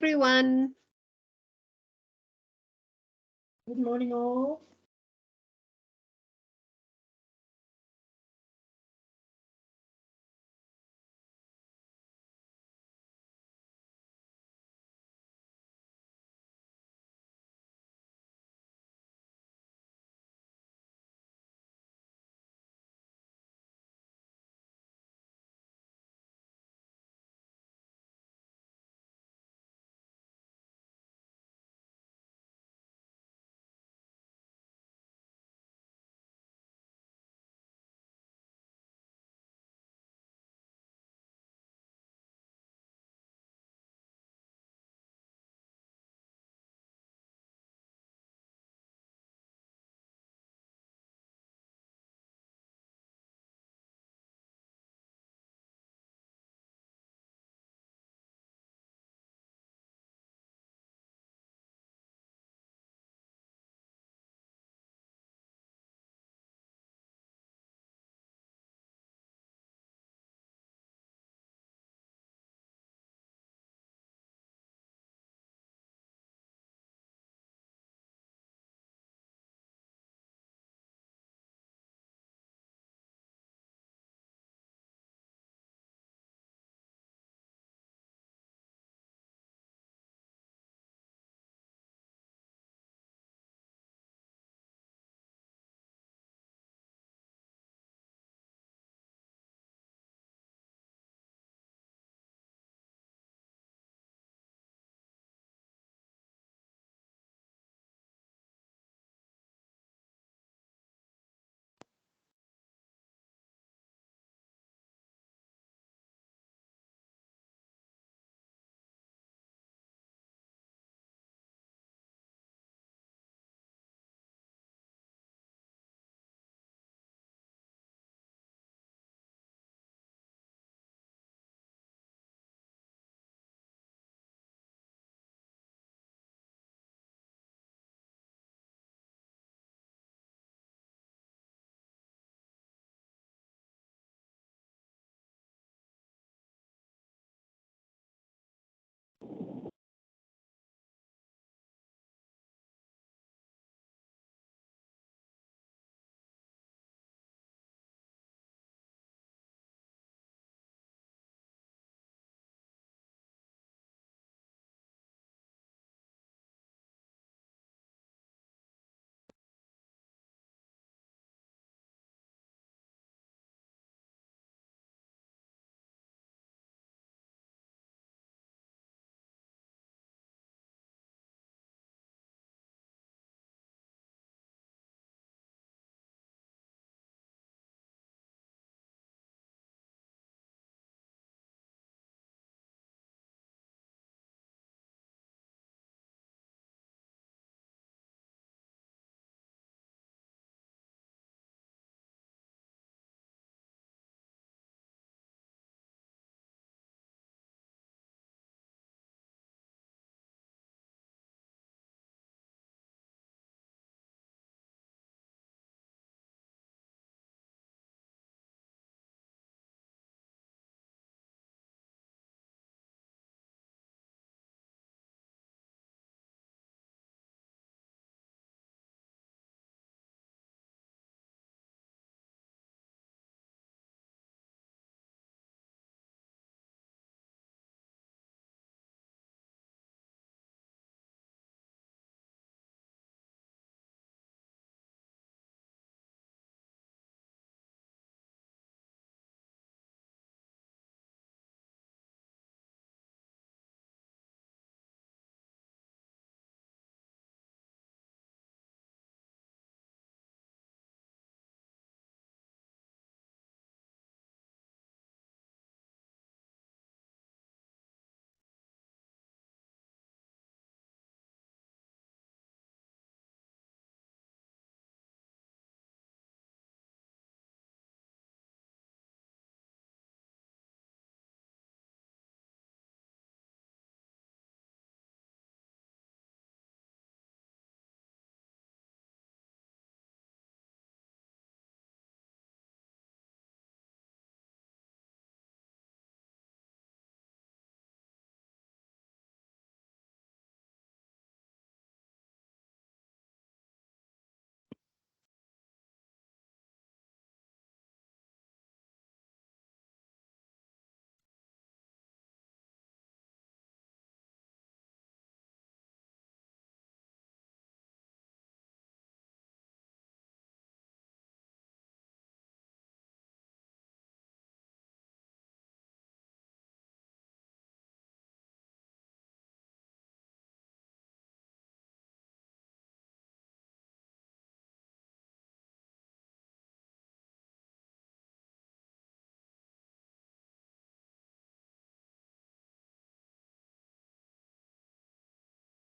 everyone. Good morning, all.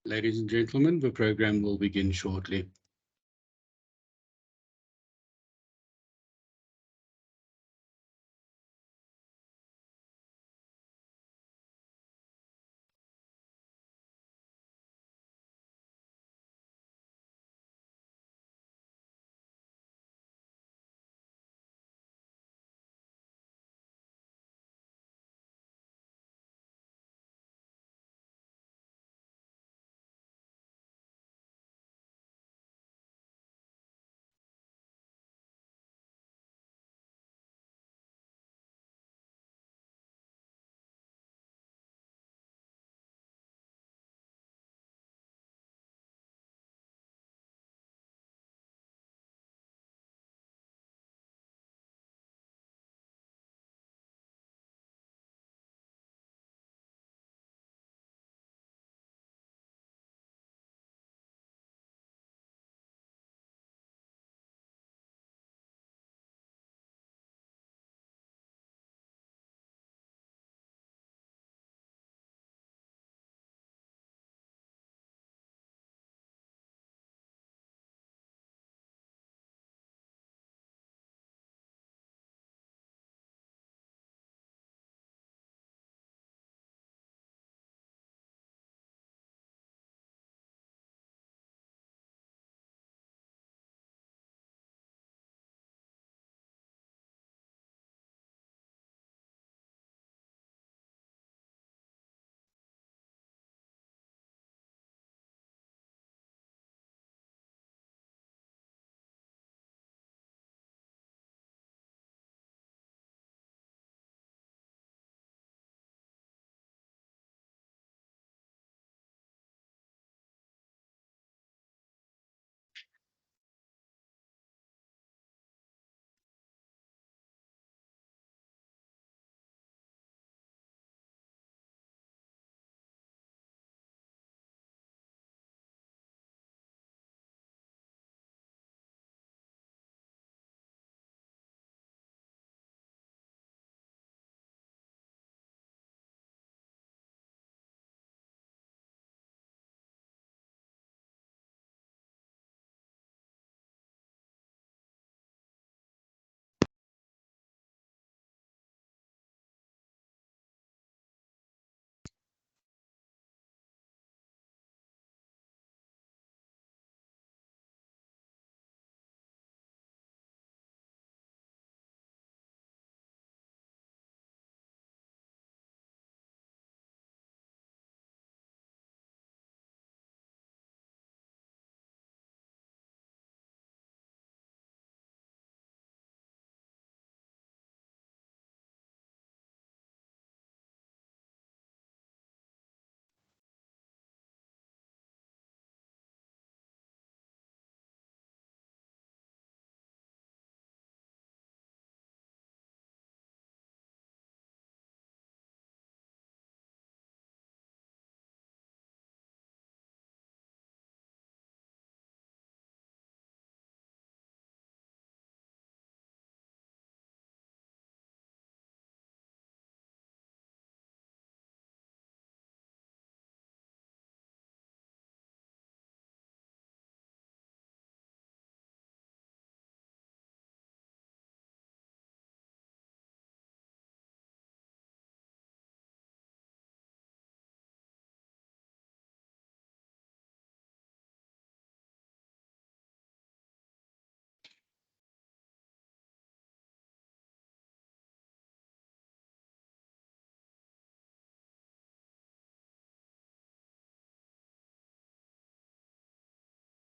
Ladies and gentlemen, the program will begin shortly.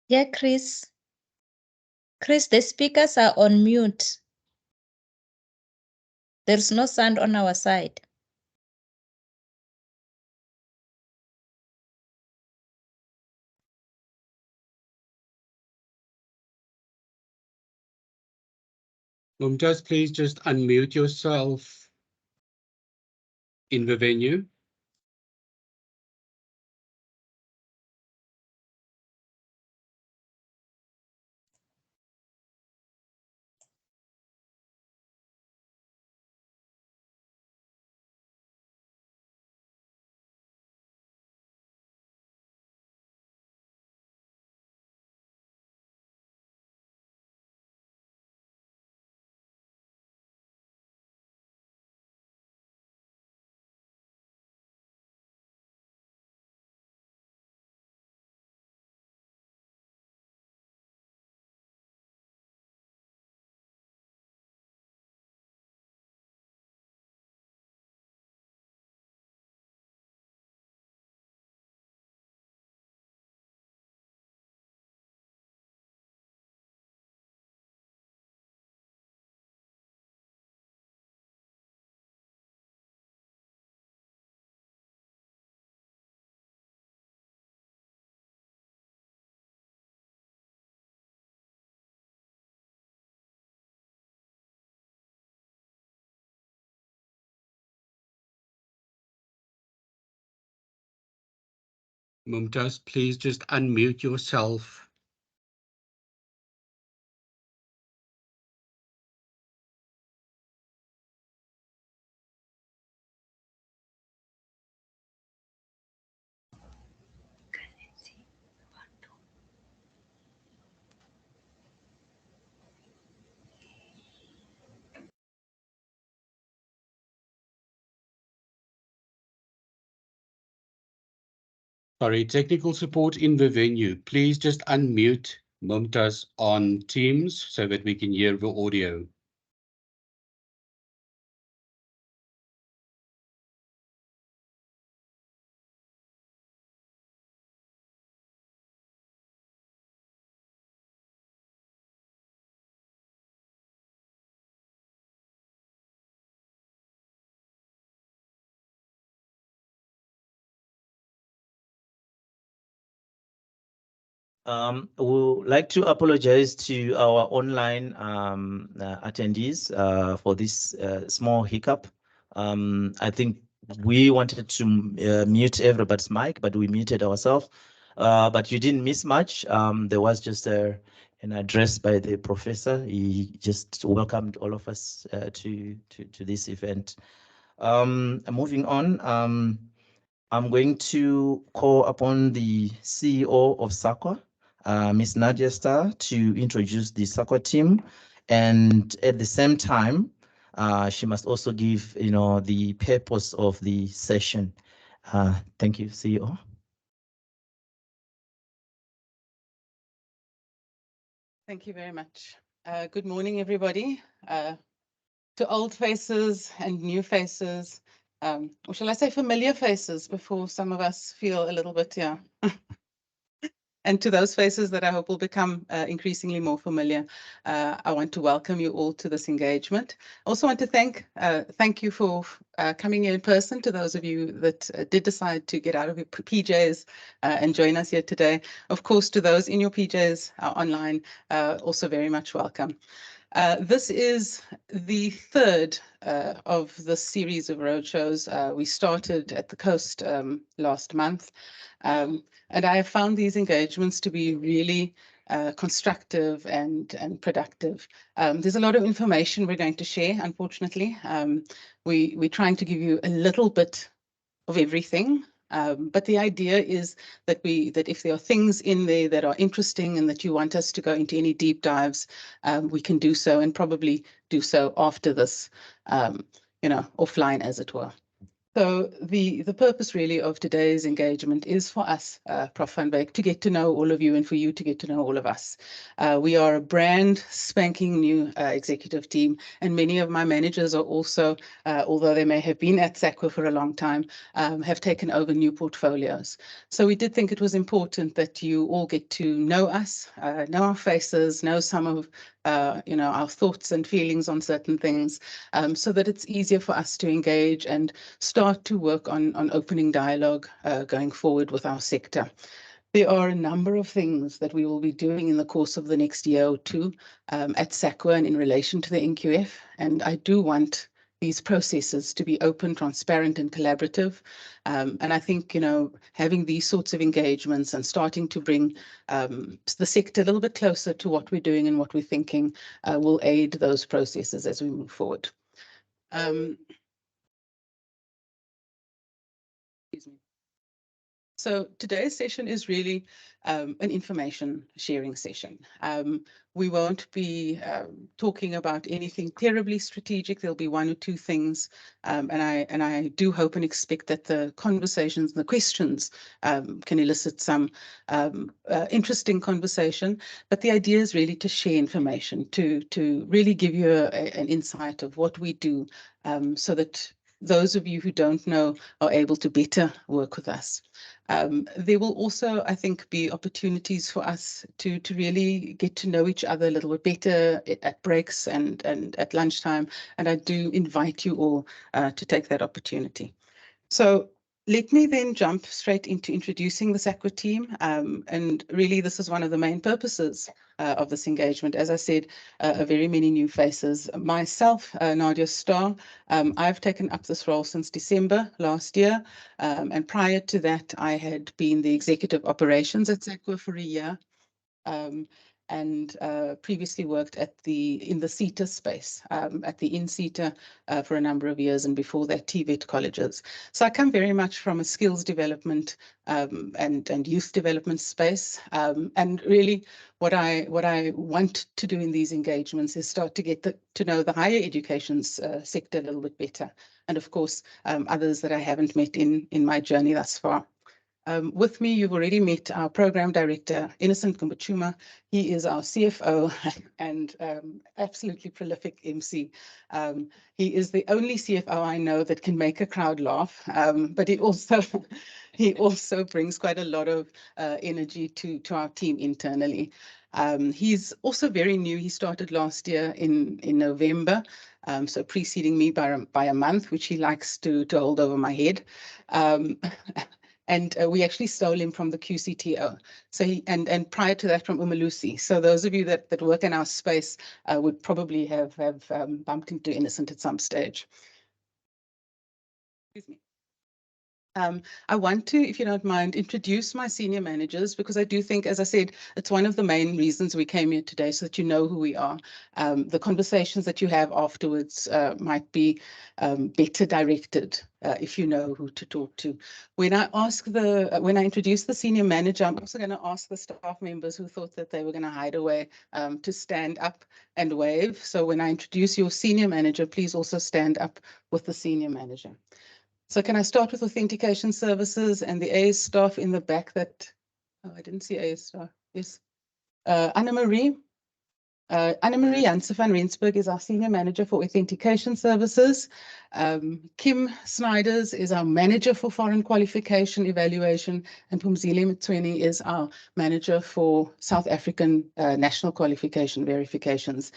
Yeah, Chris. Chris, the speakers are on mute. There's no sound on our side. Mumtaz, please just unmute yourself in the venue. Mumtaz, please just unmute yourself. Sorry, technical support in the venue. Please just unmute Mumtaz on Teams so that we can hear the audio. We would like to apologize to our online attendees for this small hiccup. I think we wanted to mute everybody's mic, but we muted ourselves. But you didn't miss much. There was just an address by the professor. He just welcomed all of us to this event. Moving on, I'm going to call upon the CEO of SAQA, Ms. Nadia Starr, to introduce the SAQA team. And at the same time, she must also give, the purpose of the session. Thank you, CEO. Thank you very much. Good morning, everybody. To old faces and new faces, or shall I say familiar faces before some of us feel a little bit, yeah. And to those faces that I hope will become increasingly more familiar, I want to welcome you all to this engagement. I also want to thank you for coming here in person, to those of you that did decide to get out of your PJs and join us here today. Of course, to those in your PJs online, also very much welcome. This is the third of the series of roadshows. We started at the coast last month. And I have found these engagements to be really constructive and productive. There's a lot of information we're going to share, unfortunately. We're trying to give you a little bit of everything. But the idea is that if there are things in there that are interesting and that you want us to go into any deep dives, we can do so, and probably do so after this, offline, as it were. So the purpose really of today's engagement is for us, Prof. van Wyk, to get to know all of you and for you to get to know all of us. We are a brand spanking new executive team, and many of my managers are also, although they may have been at SAQA for a long time, have taken over new portfolios. So we did think it was important that you all get to know us, know our faces, know some of our thoughts and feelings on certain things, so that it's easier for us to engage and start to work on opening dialogue going forward with our sector. There are a number of things that we will be doing in the course of the next year or two at SAQA and in relation to the NQF, and I do want these processes to be open, transparent, and collaborative. And I think, having these sorts of engagements and starting to bring the sector a little bit closer to what we're doing and what we're thinking will aid those processes as we move forward. Excuse me. So today's session is really an information sharing session. We won't be talking about anything terribly strategic. There'll be one or two things, and I do hope and expect that the conversations and the questions can elicit some interesting conversation. But the idea is really to share information, to really give you an insight of what we do, so that those of you who don't know are able to better work with us. There will also, I think, be opportunities for us to really get to know each other a little bit better at breaks and at lunchtime. And I do invite you all to take that opportunity. So Let me then jump straight into introducing the SACWA team. And really, this is one of the main purposes of this engagement. As I said, very many new faces. Myself, Nadia Starr, I've taken up this role since December last year. And prior to that, I had been the executive operations at SACWA for a year. And previously worked in the CETA space, at the in-CETA for a number of years, and before that TVET colleges. So I come very much from a skills development and youth development space. And really what I want to do in these engagements is start to get to know the higher education sector a little bit better. And of course, others that I haven't met in my journey thus far. With me, you've already met our program director, Innocent Kumbachuma. He is our CFO and absolutely prolific MC. He is the only CFO I know that can make a crowd laugh, but he also brings quite a lot of energy to our team internally. He's also very new. He started last year in November, so preceding me by a month, which he likes to hold over my head. And we actually stole him from the QCTO. So and prior to that from Umalusi. So those of you that work in our space would probably have bumped into Innocent at some stage. Excuse me. I want to, if you don't mind, introduce my senior managers, because I do think, as I said, it's one of the main reasons we came here today, so that you know who we are. The conversations that you have afterwards might be better directed if you know who to talk to. When I introduce the senior manager, I'm also going to ask the staff members who thought that they were going to hide away to stand up and wave. So when I introduce your senior manager, please also stand up with the senior manager. So can I start with authentication services and the AS staff in the back that, oh, I didn't see AS staff, yes. Anna-Marie Janse van Rensburg is our Senior Manager for Authentication Services. Kim Snyders is our Manager for Foreign Qualification Evaluation, and Pumzile Mtsweni is our Manager for South African National Qualification Verifications.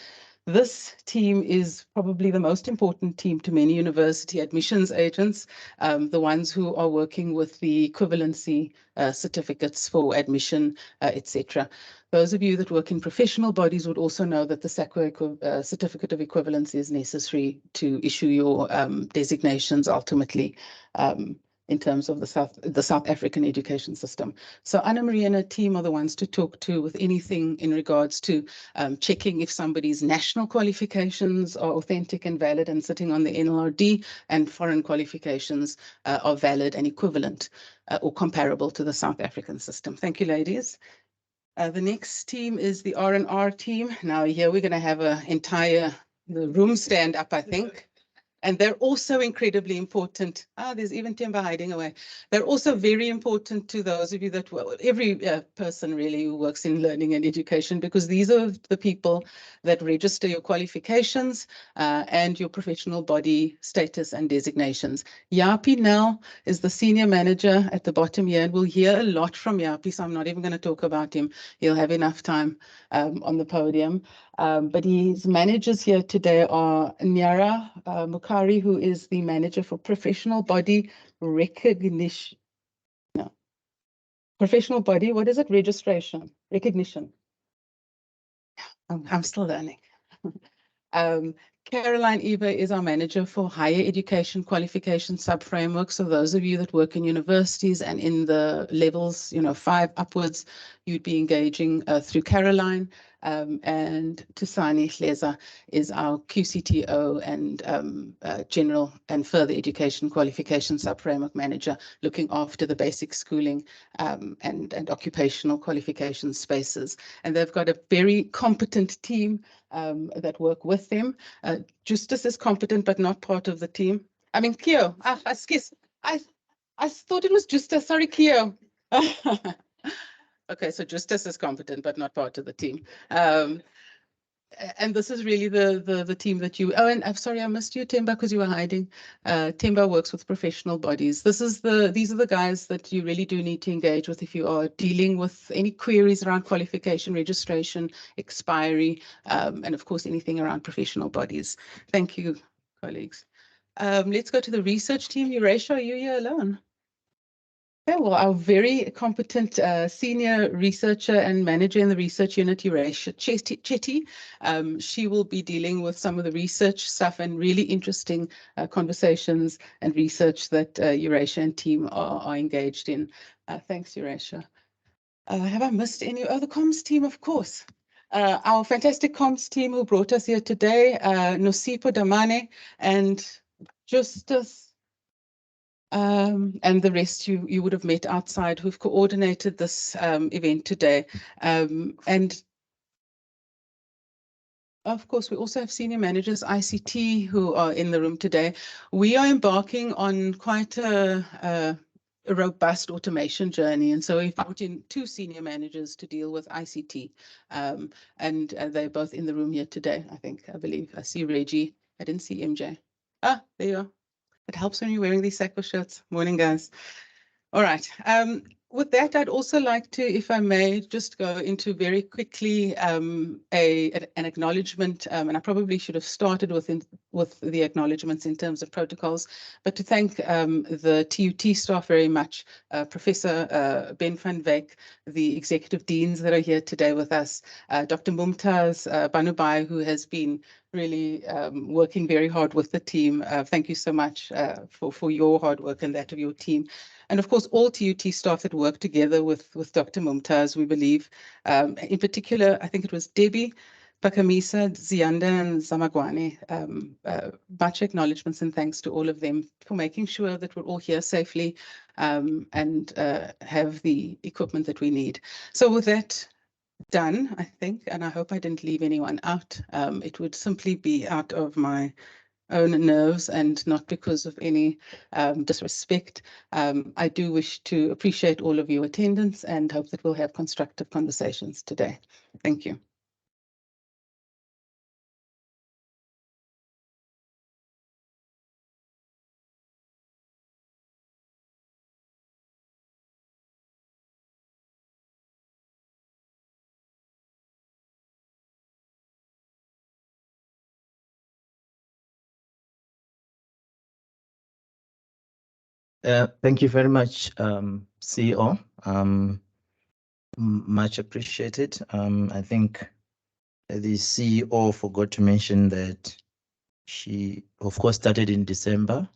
This team is probably the most important team to many university admissions agents, the ones who are working with the equivalency certificates for admission, etc. Those of you that work in professional bodies would also know that the SACWA certificate of equivalence is necessary to issue your designations ultimately in terms of the South African education system. So Anna-Marie and her team are the ones to talk to with anything in regards to checking if somebody's national qualifications are authentic and valid and sitting on the NLRD, and foreign qualifications are valid and equivalent or comparable to the South African system. Thank you, ladies. The next team is the R&R team. Now here we're going to have the room stand up, I think. And they're also incredibly important. There's even Themba hiding away. They're also very important to those of you that, well, every person really who works in learning and education, because these are the people that register your qualifications and your professional body status and designations. Yapi now is the senior manager at the bottom here, and we'll hear a lot from Yapi, so I'm not even going to talk about him. He'll have enough time on the podium. But his managers here today are Nyara Mukari, who is the manager for professional body recognition. No, professional body, what is it? Registration, recognition. I'm still learning. Caroline Eva is our manager for higher education qualification sub-framework. So those of you that work in universities and in the levels, 5 upwards, you'd be engaging through Caroline. And Tusani Hleza is our QCTO and general and further education qualification sub-framework manager, looking after the basic schooling and occupational qualification spaces. And they've got a very competent team that work with them. Justice is competent, but not part of the team. I mean, Keo, I thought it was Justice, sorry, Keo. Okay, so Justice is competent, but not part of the team. And this is really the team that you, oh, and I'm sorry, I missed you, Themba, because you were hiding. Themba works with professional bodies. These are the guys that you really do need to engage with if you are dealing with any queries around qualification, registration, expiry, and of course, anything around professional bodies. Thank you, colleagues. Let's go to the research team. Eurasia, are you here alone? Yeah, well, our very competent senior researcher and manager in the research unit, Eurasia Chetty, she will be dealing with some of the research stuff and really interesting conversations and research that Eurasia and team are engaged in. Thanks, Eurasia. Have I missed any? Oh, the comms team, of course. Our fantastic comms team who brought us here today, Nosipo Damane and Justus and the rest you would have met outside who've coordinated this event today. And of course, we also have senior managers, ICT, who are in the room today. We are embarking on quite a robust automation journey. And so we've brought in 2 senior managers to deal with ICT. And they're both in the room here today, I believe. I see Reggie. I didn't see MJ. Ah, there you are. It helps when you're wearing these Sacco shirts. Morning, guys. All right. With that, I'd also like to, if I may, just go into very quickly an acknowledgement, and I probably should have started with the acknowledgements in terms of protocols, but to thank the TUT staff very much, Professor Ben van Wyk, the executive deans that are here today with us, Dr. Mumtaz Banubai, who has been really working very hard with the team. Thank you so much for your hard work and that of your team. And of course, all TUT staff that work together with Dr. Mumtaz, we believe. In particular, I think it was Debbie, Pakamisa, Zianda, and Zamagwane. Much acknowledgements and thanks to all of them for making sure that we're all here safely and have the equipment that we need. So with that done, I think, and I hope I didn't leave anyone out, it would simply be out of my own nerves and not because of any disrespect. I do wish to appreciate all of your attendance and hope that we'll have constructive conversations today. Thank you. Thank you very much, CEO. Much appreciated. I think the CEO forgot to mention that she, of course, started in December.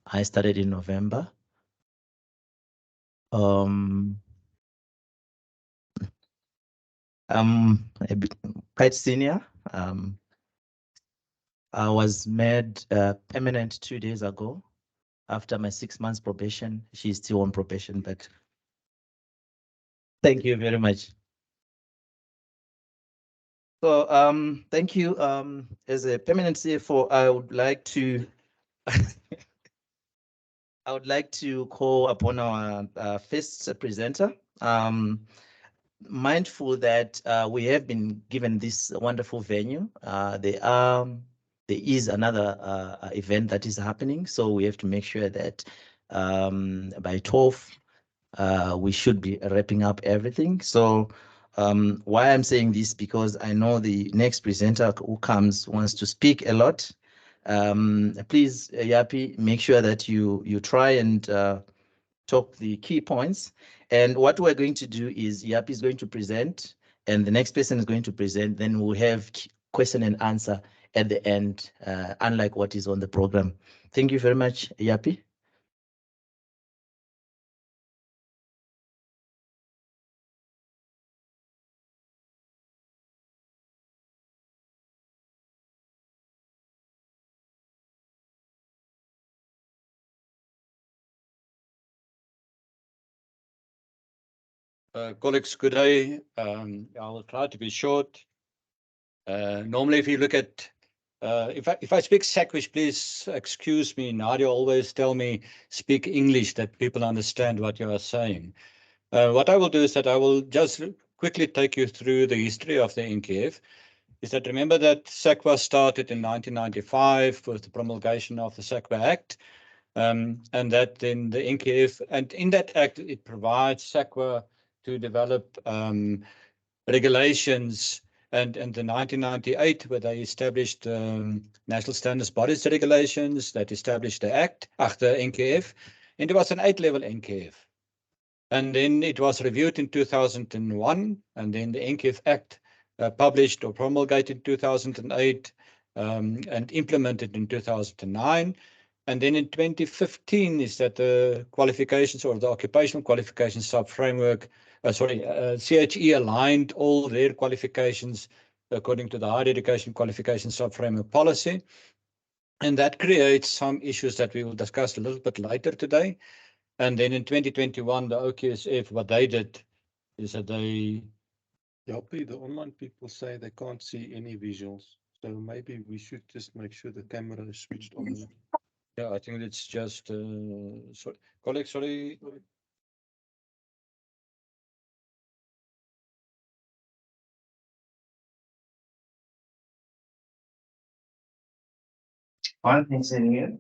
I started in November. I'm a bit quite senior. I was made permanent 2 days ago after my 6 months probation. She's still on probation, but thank you very much. So thank you. As a permanent CFO, I would like to call upon our first presenter. Mindful that we have been given this wonderful venue. There is another event that is happening, so we have to make sure that by 12 we should be wrapping up everything. So why I'm saying this, because I know the next presenter who comes wants to speak a lot. Please, Yapi, make sure that you try and talk the key points. And what we're going to do is Yapi is going to present and the next person is going to present. Then we'll have question and answer at the end, unlike what is on the program. Thank you very much, Yapi. Colleagues, good day. I will try to be short. Normally, if you look at, if I speak Sakwish, please excuse me. Nadia always tell me speak English that people understand what you are saying. What I will do is that I will just quickly take you through the history of the NQF. Is that remember that SAQA started in 1995 with the promulgation of the SAQA Act. And that then the NQF, and in that act, it provides SAQA to develop regulations. And in the 1998, where they established National Standards Bodies Regulations that established the Act, the NQF, and it was an 8-level NQF. And then it was reviewed in 2001, and then the NQF Act published or promulgated in 2008 and implemented in 2009. And then in 2015 is that the qualifications or the occupational qualifications sub-framework, CHE aligned all their qualifications according to the higher education qualification sub-framework policy. And that creates some issues that we will discuss a little bit later today. And then in 2021, the OQSF, what they did is that they... Yappie, the online people say they can't see any visuals. So maybe we should just make sure the camera is switched on. Yeah, I think it's just... sorry, colleague, sorry. Fine, thanks, Daniel.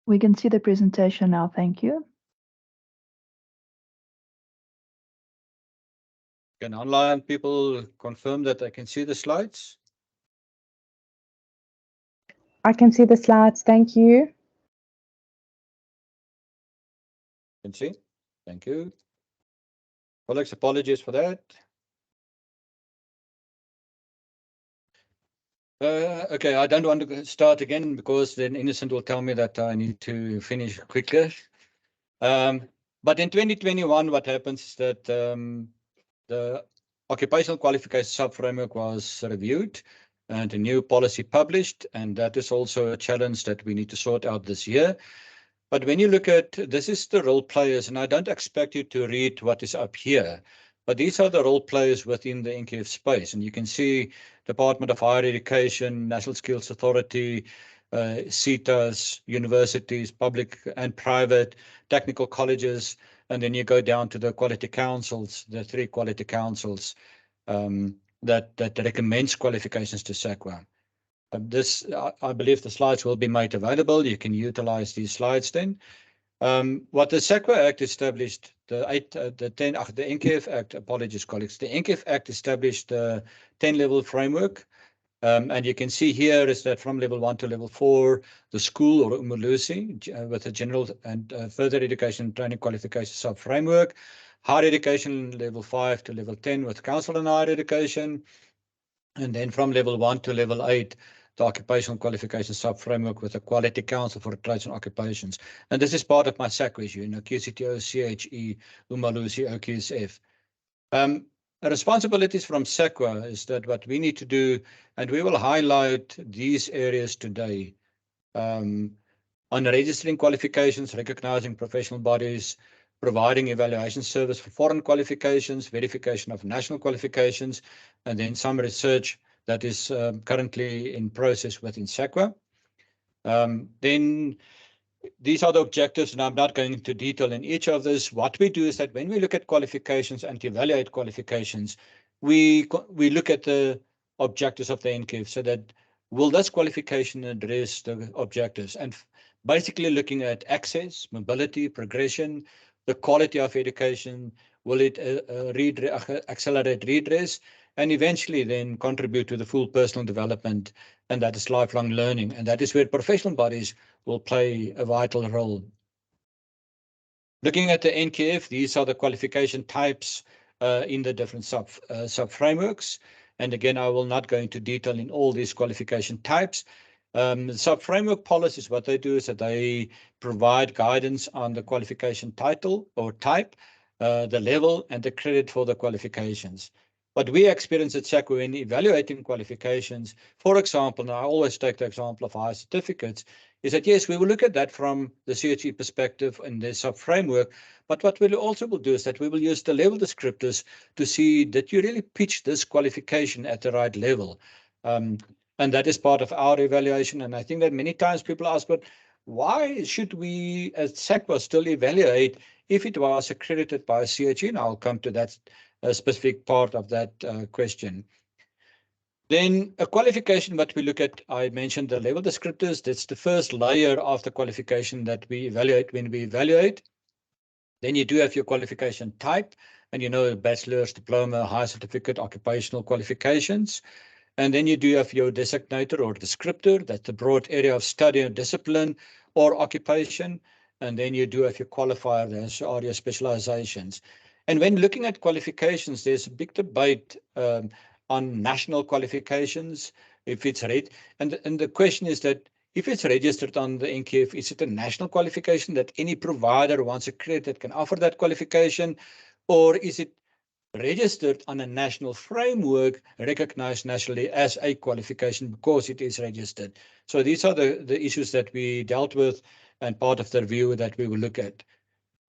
We can see the presentation now, thank you. Can online people confirm that I can see the slides? I can see the slides, thank you. Can see? Thank you. Colleagues, apologies for that. Okay, I don't want to start again because then Innocent will tell me that I need to finish quicker. But in 2021, what happens is that the occupational qualification sub-framework was reviewed and a new policy published, and that is also a challenge that we need to sort out this year. But when you look at, this is the role players, and I don't expect you to read what is up here, but these are the role players within the NQF space. And you can see Department of Higher Education, National Skills Authority, CETAs, universities, public and private, technical colleges, and then you go down to the quality councils, the 3 quality councils that recommends qualifications to SAQA. I believe the slides will be made available. You can utilize these slides then. What the SAQA Act established, the NQF Act, apologies colleagues, the NQF Act established the 10-level framework. And you can see here is that from level 1 to level 4, the school or umulusi with a general and further education and training qualification sub-framework, higher education level 5 to level 10 with council and higher education, and then from level 1 to level 8, the occupational qualification sub-framework with a quality council for trades and occupations. And this is part of my SAQA issue, QCTO, CHE, umulusi, OQSF. Responsibilities from SAQA is that what we need to do, and we will highlight these areas today, on registering qualifications, recognizing professional bodies, providing evaluation service for foreign qualifications, verification of national qualifications, and then some research that is currently in process within SAQA. Then these are the objectives, and I'm not going into detail in each of this. What we do is that when we look at qualifications and evaluate qualifications, we look at the objectives of the NQF, so that will this qualification address the objectives, and basically looking at access, mobility, progression, the quality of education, will it accelerate redress, and eventually then contribute to the full personal development, and that is lifelong learning, and that is where professional bodies will play a vital role. Looking at the NQF, these are the qualification types in the different sub-frameworks. And again, I will not go into detail in all these qualification types. The sub-framework policies, what they do is that they provide guidance on the qualification title or type, the level and the credit for the qualifications. What we experience at SAQA when evaluating qualifications, for example, and I always take the example of higher certificates, is that yes, we will look at that from the CHE perspective in the sub-framework, but what we also will do is that we will use the level descriptors to see that you really pitch this qualification at the right level. And that is part of our evaluation. And I think that many times people ask, but why should we at SAQA still evaluate if it was accredited by CHE? And I'll come to that specific part of that question. Then a qualification, what we look at, I mentioned the level descriptors. That's the first layer of the qualification that we evaluate when we evaluate. Then you do have your qualification type, and you know, bachelor's, diploma, higher certificate, occupational qualifications. And then you do have your designator or descriptor, that's the broad area of study or discipline or occupation. And then you do have your qualifier, those are your specializations. And when looking at qualifications, there's a big debate on national qualifications, if it's read. And the question is that if it's registered on the NQF, is it a national qualification that any provider once accredited can offer that qualification? Or is it registered on a national framework recognized nationally as a qualification because it is registered? So these are the issues that we dealt with and part of the review that we will look at.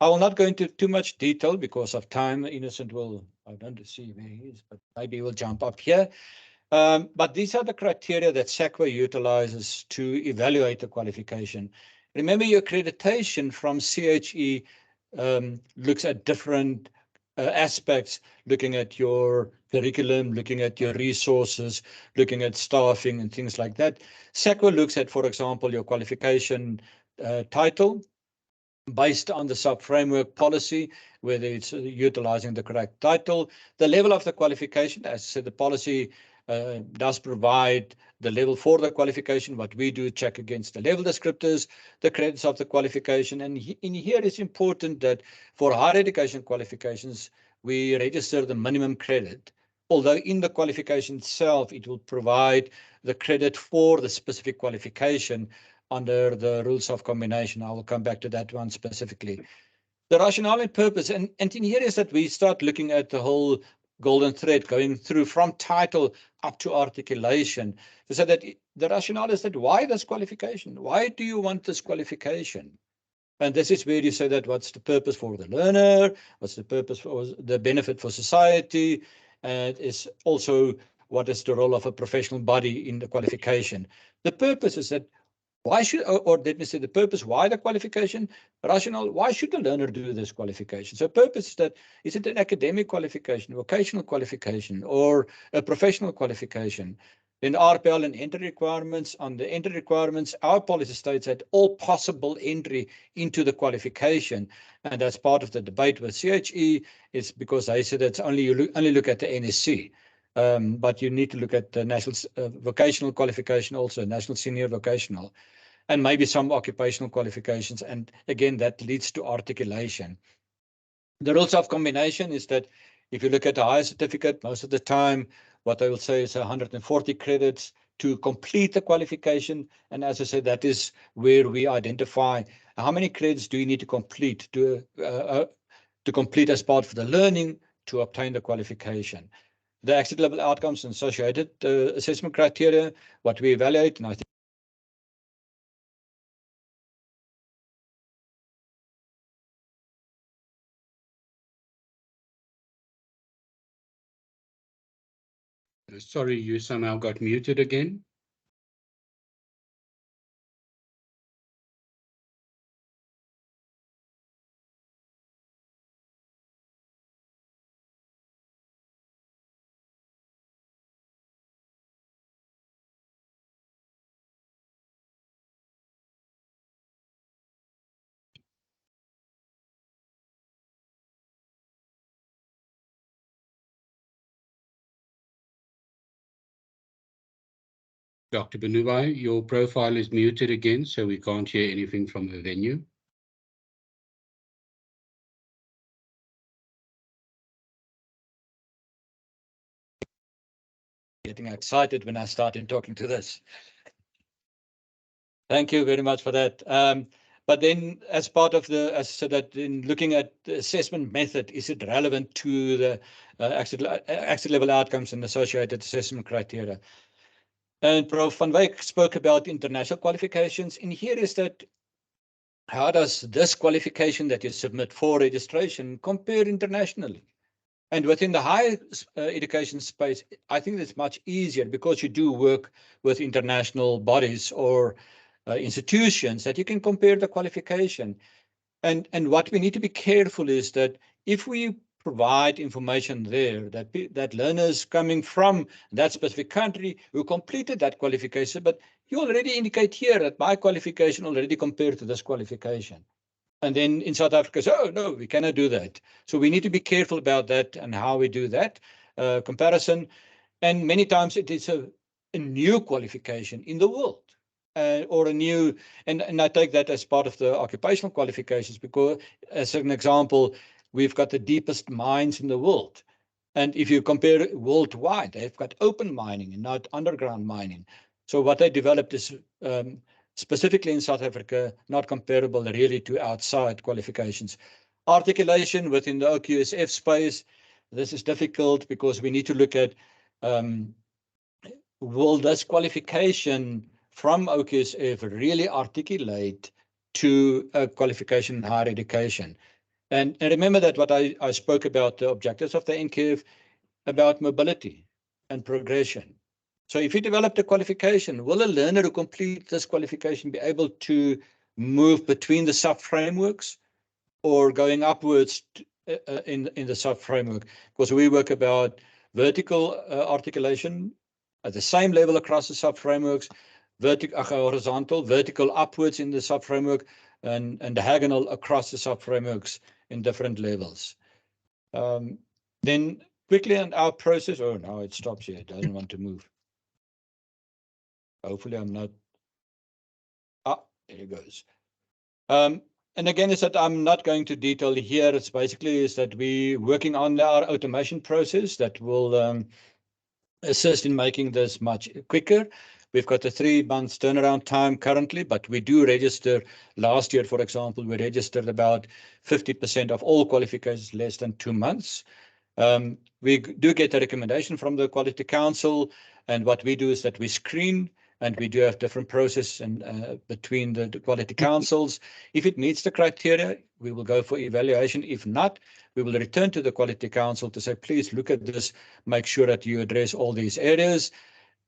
I will not go into too much detail because of time. Innocent will, I don't see where he is, but maybe we'll jump up here. But these are the criteria that SAQA utilizes to evaluate the qualification. Remember, your accreditation from CHE looks at different aspects, looking at your curriculum, looking at your resources, looking at staffing and things like that. SAQA looks at, for example, your qualification title based on the sub-framework policy, whether it's utilizing the correct title, the level of the qualification. As I said, the policy does provide the level for the qualification. What we do, check against the level descriptors, the credits of the qualification. And in here, it's important that for higher education qualifications, we register the minimum credit. Although in the qualification itself, it will provide the credit for the specific qualification under the rules of combination. I will come back to that one specifically. The rationale and purpose, and in here is that we start looking at the whole golden thread going through from title up to articulation. So that the rationale is that why this qualification? Why do you want this qualification? And this is where you say that what's the purpose for the learner? What's the purpose for the benefit for society? And is also what is the role of a professional body in the qualification? The purpose is that why should, or let me say the purpose, why the qualification, rationale, why should the learner do this qualification? So purpose is that, is it an academic qualification, vocational qualification, or a professional qualification? In RPL and entry requirements, on the entry requirements, our policy states that all possible entry into the qualification, and that's part of the debate with CHE, is because they said it's only, you only look at the NSC. But you need to look at the national vocational qualification also, national senior vocational, and maybe some occupational qualifications. And again, that leads to articulation. The rules of combination is that if you look at a higher certificate, most of the time, what I will say is 140 credits to complete the qualification. And as I said, that is where we identify how many credits do you need to complete to complete as part of the learning to obtain the qualification. The exit level outcomes and associated assessment criteria, what we evaluate, and I think Sorry, you somehow got muted again. Dr. Benubai, your profile is muted again, so we can't hear anything from the venue. getting excited when I started talking to this. Thank you very much for that. But then as part of the, as so that in looking at the assessment method, is it relevant to the exit level outcomes and associated assessment criteria? And Prof. Van Wyk spoke about international qualifications. And here is that, how does this qualification that you submit for registration compare internationally? And within the higher education space, I think it's much easier because you do work with international bodies or institutions that you can compare the qualification. And what we need to be careful is that if we provide information there that learners coming from that specific country who completed that qualification, but you already indicate here that my qualification already compared to this qualification. And then in South Africa, so, oh, no, we cannot do that. So we need to be careful about that and how we do that comparison. And many times it is a new qualification in the world. Or a new, and I take that as part of the occupational qualifications, because as an example, we've got the deepest mines in the world. And if you compare it worldwide, they've got open mining and not underground mining. So what they developed is specifically in South Africa, not comparable really to outside qualifications. Articulation within the OQSF space, this is difficult because we need to look at will this qualification from OQSF really articulate to a qualification in higher education? And remember that what I spoke about the objectives of the NQF about mobility and progression. So if you develop the qualification, will a learner who completes this qualification be able to move between the sub-frameworks or going upwards in the sub-framework? Because we work about vertical articulation at the same level across the sub-frameworks, horizontal, vertical upwards in the sub-framework, and diagonal across the sub-frameworks in different levels. Then quickly on our process, oh, now it stops here, it doesn't want to move. Hopefully I'm not, there it goes. And again, is that I'm not going to detail here. It's basically is that we're working on our automation process that will assist in making this much quicker. We've got a 3 months turnaround time currently, but we do register. Last year, for example, we registered about 50% of all qualifications less than 2 months. We do get a recommendation from the Quality Council, and what we do is that we screen, and we do have different processes between the Quality Councils. If it meets the criteria, we will go for evaluation. If not, we will return to the Quality Council to say, please look at this, make sure that you address all these areas.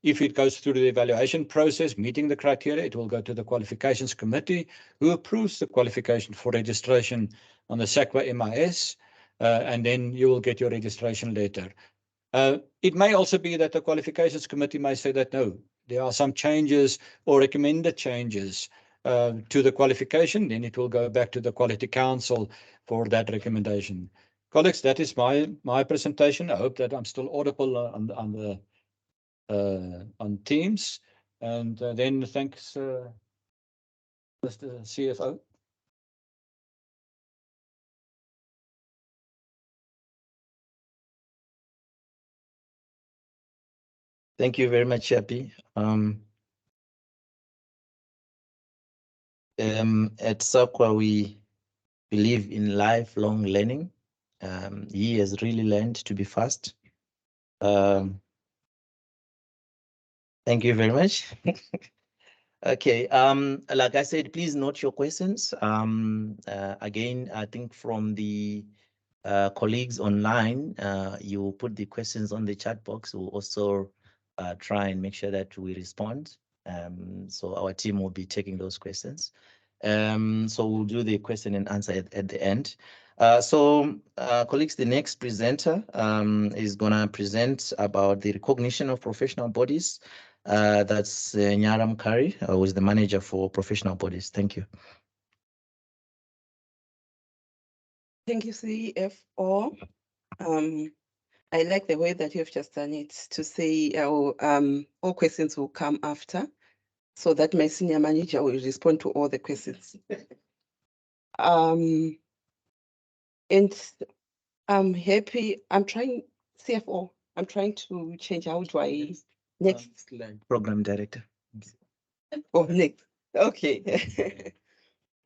If it goes through the evaluation process, meeting the criteria, it will go to the Qualifications Committee, who approves the qualification for registration on the SAQA MIS, and then you will get your registration letter. It may also be that the Qualifications Committee may say that, no, there are some changes or recommended changes to the qualification, then it will go back to the Quality Council for that recommendation. Colleagues, that is my presentation. I hope that I'm still audible on Teams. And then thanks, Mr. CFO. Thank you very much, Shapi. At SAQA, we believe in lifelong learning. He has really learned to be fast. Thank you very much. Okay, like I said, please note your questions. Again, I think from the colleagues online, you put the questions on the chat box. We'll also try and make sure that we respond. So our team will be taking those questions. So we'll do the question and answer at the end. Colleagues, the next presenter is going to present about the recognition of professional bodies. That's Nyaram Kari, who is the manager for professional bodies. Thank you. Thank you, CFO. I like the way that you've just done it to say all questions will come after, so that my senior manager will respond to all the questions. And I'm happy. CFO, I'm trying to change. How do I next? Program director. Oh, next. Okay.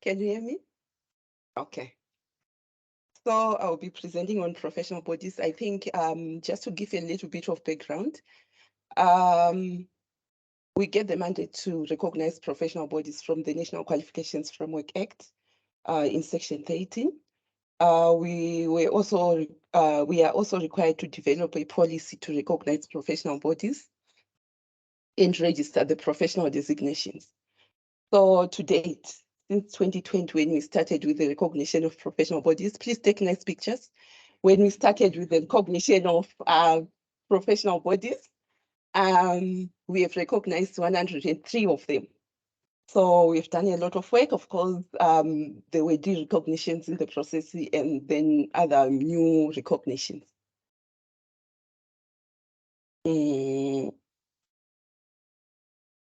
Can you hear me? Okay. So I'll be presenting on professional bodies. I think just to give a little bit of background, we get the mandate to recognize professional bodies from the National Qualifications Framework Act in Section 13. We are also required to develop a policy to recognize professional bodies and register the professional designations. So to date, since 2020, when we started with the recognition of professional bodies, please take nice pictures. When we started with the recognition of professional bodies, we have recognized 103 of them. So we've done a lot of work. Of course, there were de-recognitions in the process and then other new recognitions.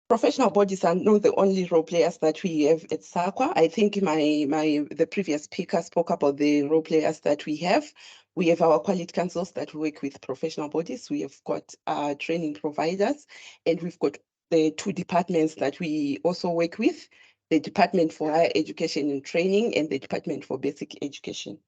Professional bodies are not the only role players that we have at SAQA. I think the previous speaker spoke about the role players that we have. We have our quality councils that work with professional bodies. We have got training providers, and we've got the two departments that we also work with, the Department for Higher Education and Training and the Department for Basic Education.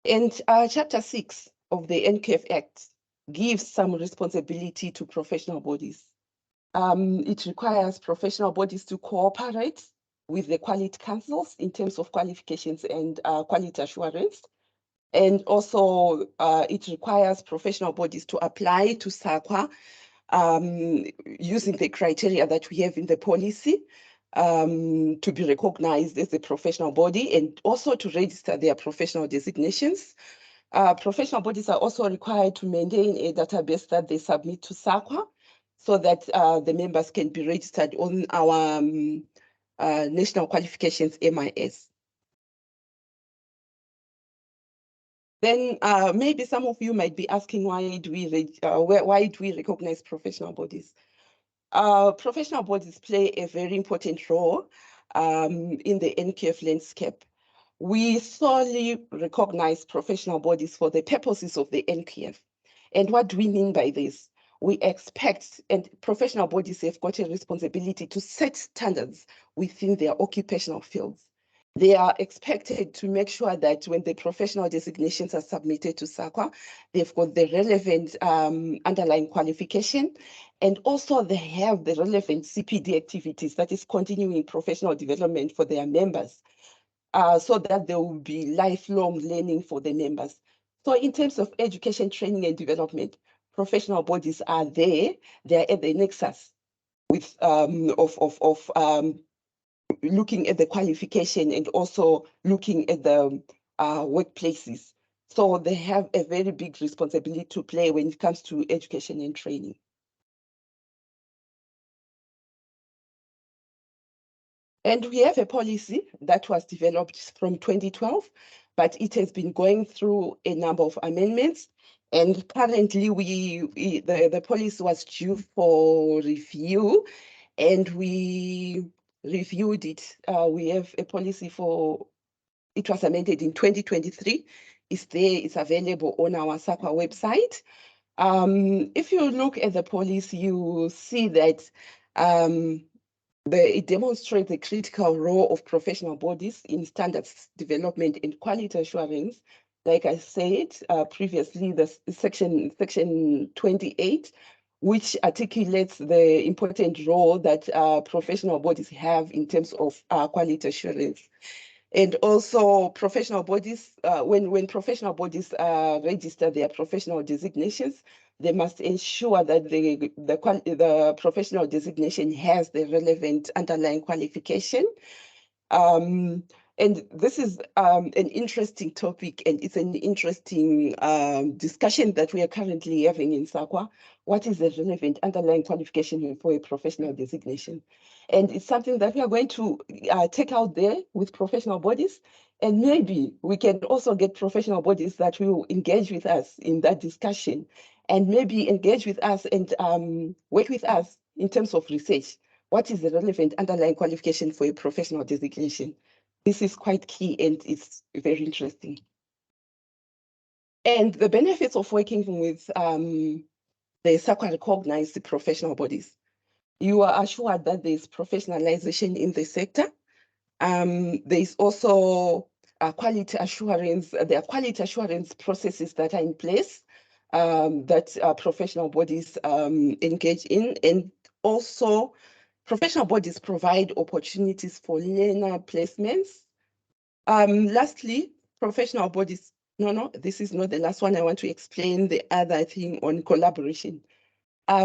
And Chapter 6 of the NQF Act gives some responsibility to professional bodies. It requires professional bodies to cooperate with the quality councils in terms of qualifications and quality assurance. And also it requires professional bodies to apply to SAQA using the criteria that we have in the policy to be recognized as a professional body and also to register their professional designations. Professional bodies are also required to maintain a database that they submit to SAQA so that the members can be registered on our National Qualifications MIS. Then maybe some of you might be asking, why do we recognize professional bodies? Professional bodies play a very important role in the NQF landscape. We solely recognize professional bodies for the purposes of the NQF. And what do we mean by this? We expect, and professional bodies have got a responsibility to set standards within their occupational fields. They are expected to make sure that when the professional designations are submitted to SAQA, they've got the relevant underlying qualification, and also they have the relevant CPD activities, that is continuing professional development for their members. So that there will be lifelong learning for the members. So in terms of education, training, and development, professional bodies are there. They're at the nexus with looking at the qualification and also looking at the workplaces. So they have a very big responsibility to play when it comes to education and training. And we have a policy that was developed from 2012, but it has been going through a number of amendments. And currently the policy was due for review, and we reviewed it. We have a policy it was amended in 2023. It's there, it's available on our SAQA website. If you look at the policy, you see that it demonstrates the critical role of professional bodies in standards development and quality assurance. Like I said previously, the section 28, which articulates the important role that professional bodies have in terms of quality assurance. And also professional bodies, when professional bodies register their professional designations, they must ensure that the professional designation has the relevant underlying qualification. And this is an interesting topic, and it's an interesting discussion that we are currently having in SAQA. What is the relevant underlying qualification for a professional designation? And it's something that we are going to take out there with professional bodies. And maybe we can also get professional bodies that will engage with us in that discussion, and maybe engage with us and work with us in terms of research. What is the relevant underlying qualification for a professional designation? This is quite key and it's very interesting. And the benefits of working with the SAQA recognized professional bodies. You are assured that there's professionalization in the sector. There's also quality assurance. There are quality assurance processes that are in place that professional bodies engage in. And also, professional bodies provide opportunities for learner placements. Lastly, professional bodies, this is not the last one. I want to explain the other thing on collaboration.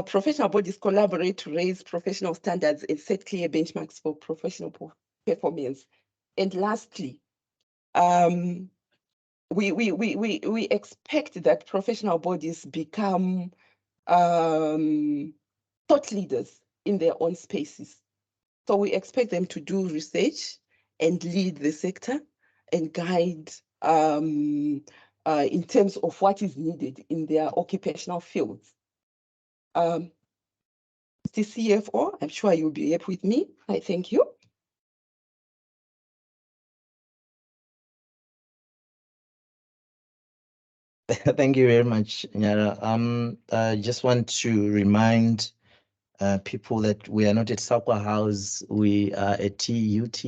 Professional bodies collaborate to raise professional standards and set clear benchmarks for professional performance. And lastly, we expect that professional bodies become thought leaders in their own spaces. So we expect them to do research and lead the sector and guide in terms of what is needed in their occupational fields. The CFO, I'm sure you'll be happy with me. I thank you. Thank you very much, Nyara. I just want to remind people that we are not at SAQA House, we are at TUT,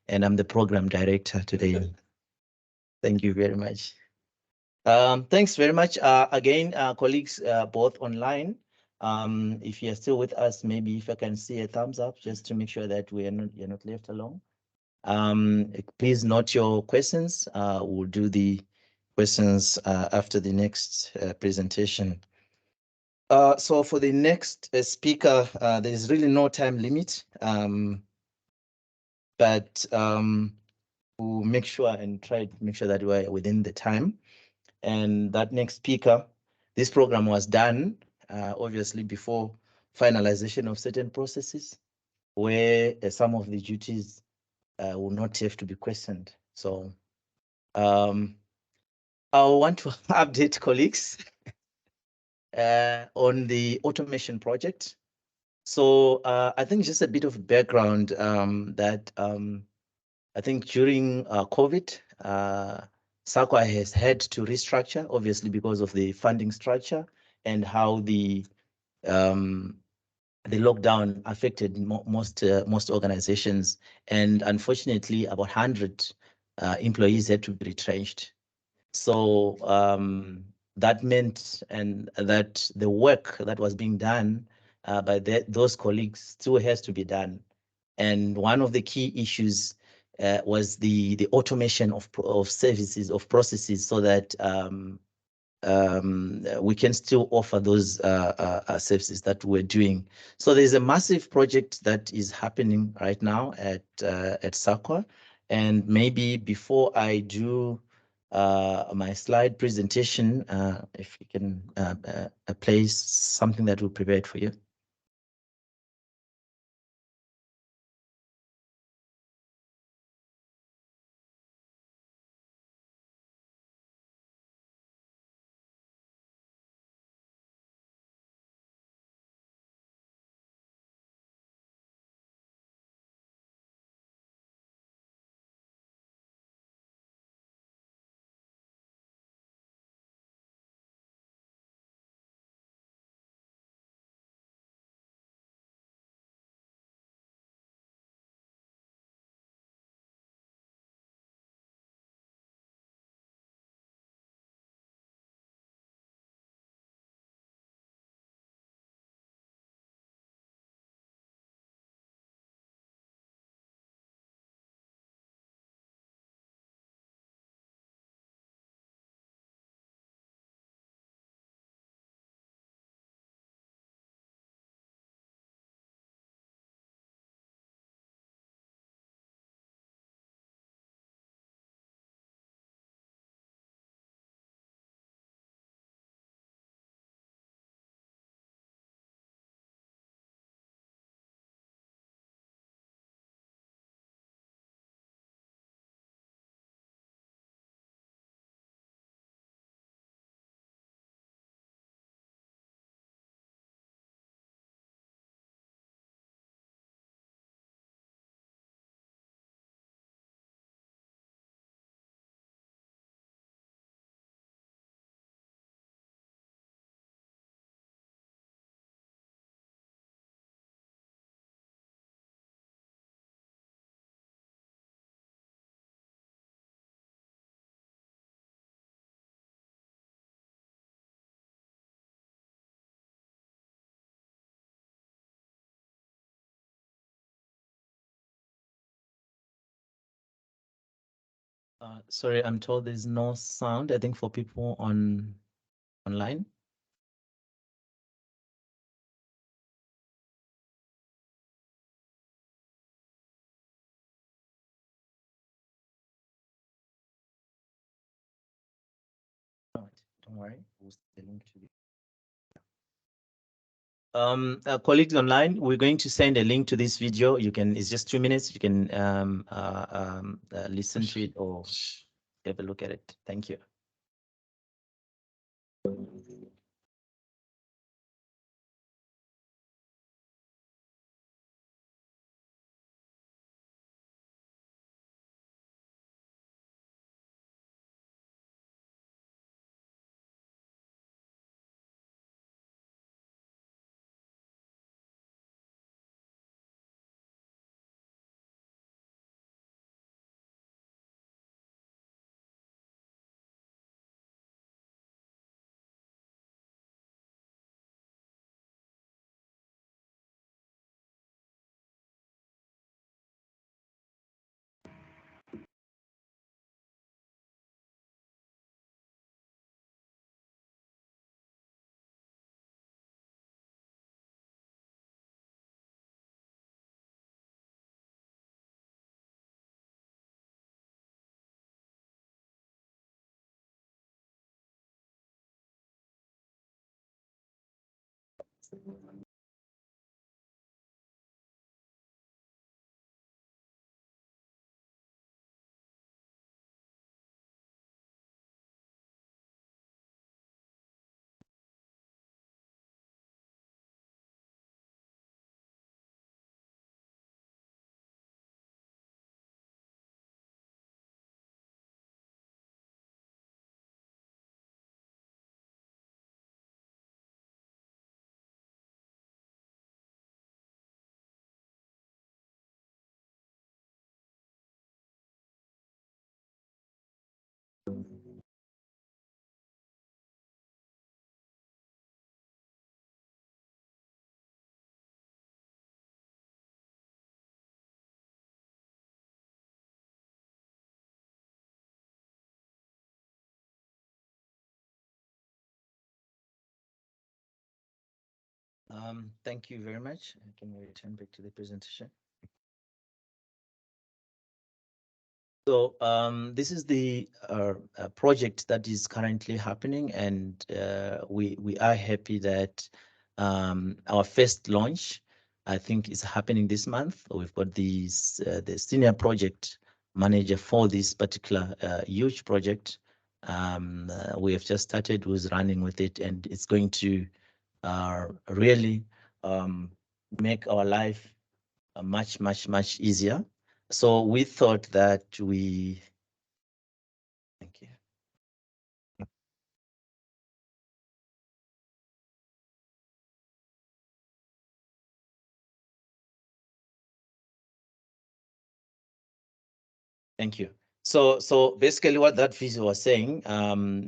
and I'm the program director today. Thank you very much. Thanks very much. Again, colleagues, both online. If you're still with us, maybe if I can see a thumbs up, just to make sure that you're not left alone. Please note your questions. We'll do the questions after the next presentation. So for the next speaker, there is really no time limit, but we'll make sure and try to make sure that we're within the time. And that next speaker, this program was done obviously before finalization of certain processes where some of the duties will not have to be questioned. So I want to update colleagues on the automation project. So I think just a bit of background that I think during COVID, SAQA has had to restructure, obviously because of the funding structure and how the lockdown affected most organizations, and unfortunately, about 100 employees had to be retrenched. So that meant that the work that was being done by those colleagues still has to be done. And one of the key issues was the automation of services, of processes, so that we can still offer those services that we're doing. So there's a massive project that is happening right now at SAQA. And maybe before I do my slide presentation, if you can play something that we prepared for you. Sorry, I'm told there's no sound, I think, for people online. Don't worry, we'll send the link to you. Colleagues online, we're going to send a link to this video. You can, it's just 2 minutes. You can listen to it or have a look at it. Thank you. Thank you very much. Can we return back to the presentation? So this is the project that is currently happening, and we are happy that our first launch, I think, is happening this month. We've got the senior project manager for this particular huge project. We have just started, who's running with it, and it's going to really make our life much easier. So we thought that thank you. Thank you. So basically what that video was saying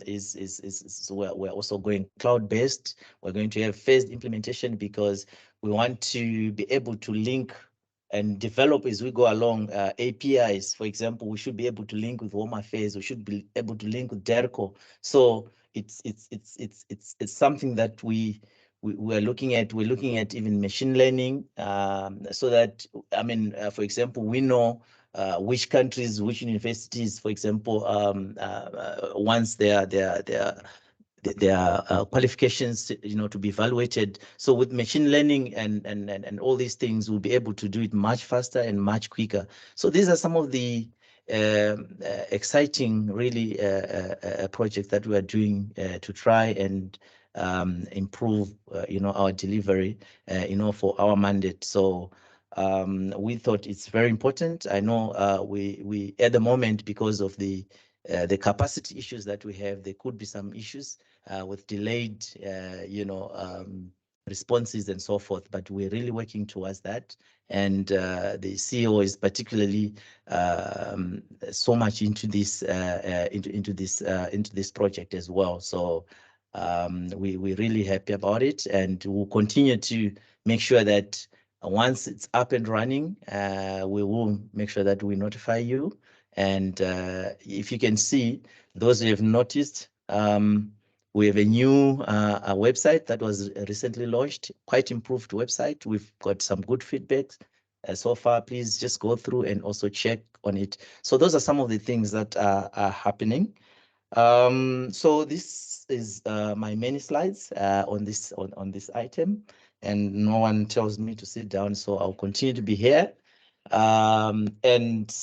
is we're also going cloud-based. We're going to have phased implementation because we want to be able to link and develop as we go along APIs. For example, we should be able to link with Home Affairs. We should be able to link with DERCO. So it's something that we're looking at. We're looking at even machine learning, so that, I mean, for example, we know which countries, which universities, for example, once their qualifications, you know, to be evaluated. So with machine learning and all these things, we'll be able to do it much faster and much quicker. So these are some of the exciting, really, projects that we are doing to try and improve, you know, our delivery, you know, for our mandate. So we thought it's very important. I know we at the moment, because of the capacity issues that we have, there could be some issues with delayed, you know, responses and so forth, but we're really working towards that. And the CEO is particularly so much into this into this project as well. So we're really happy about it, and we'll continue to make sure that once it's up and running, we will make sure that we notify you. And if you can see, those who have noticed, we have a new website that was recently launched, quite improved website. We've got some good feedback so far. Please just go through and also check on it. So those are some of the things that are happening. So this is my many slides on this item. and no one tells me to sit down, so I'll continue to be here and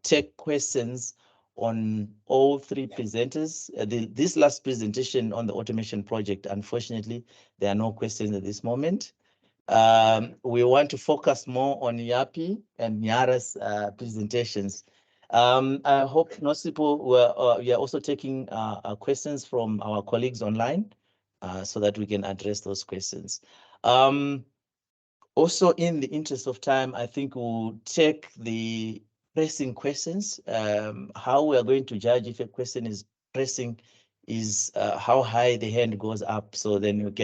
take questions on all three presenters. This last presentation on the automation project, unfortunately, there are no questions at this moment. We want to focus more on Yapi and Nyara's presentations. I hope Nosipo we are also taking questions from our colleagues online so that we can address those questions. Also, in the interest of time, I think we'll take the pressing questions. How we are going to judge if a question is pressing is how high the hand goes up. So then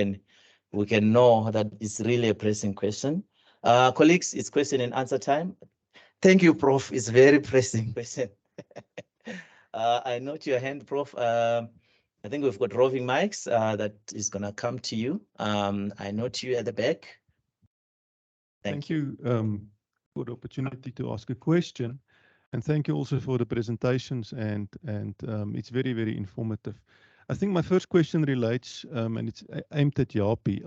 we can know that it's really a pressing question. Colleagues, it's question and answer time. Thank you, Prof. It's very pressing question. I note your hand, Prof. I think we've got roving mics that is going to come to you. I note you at the back. Thank you for the opportunity to ask a question. And thank you also for the presentations, and it's very, very informative. I think my first question relates, and it's aimed at Yapi.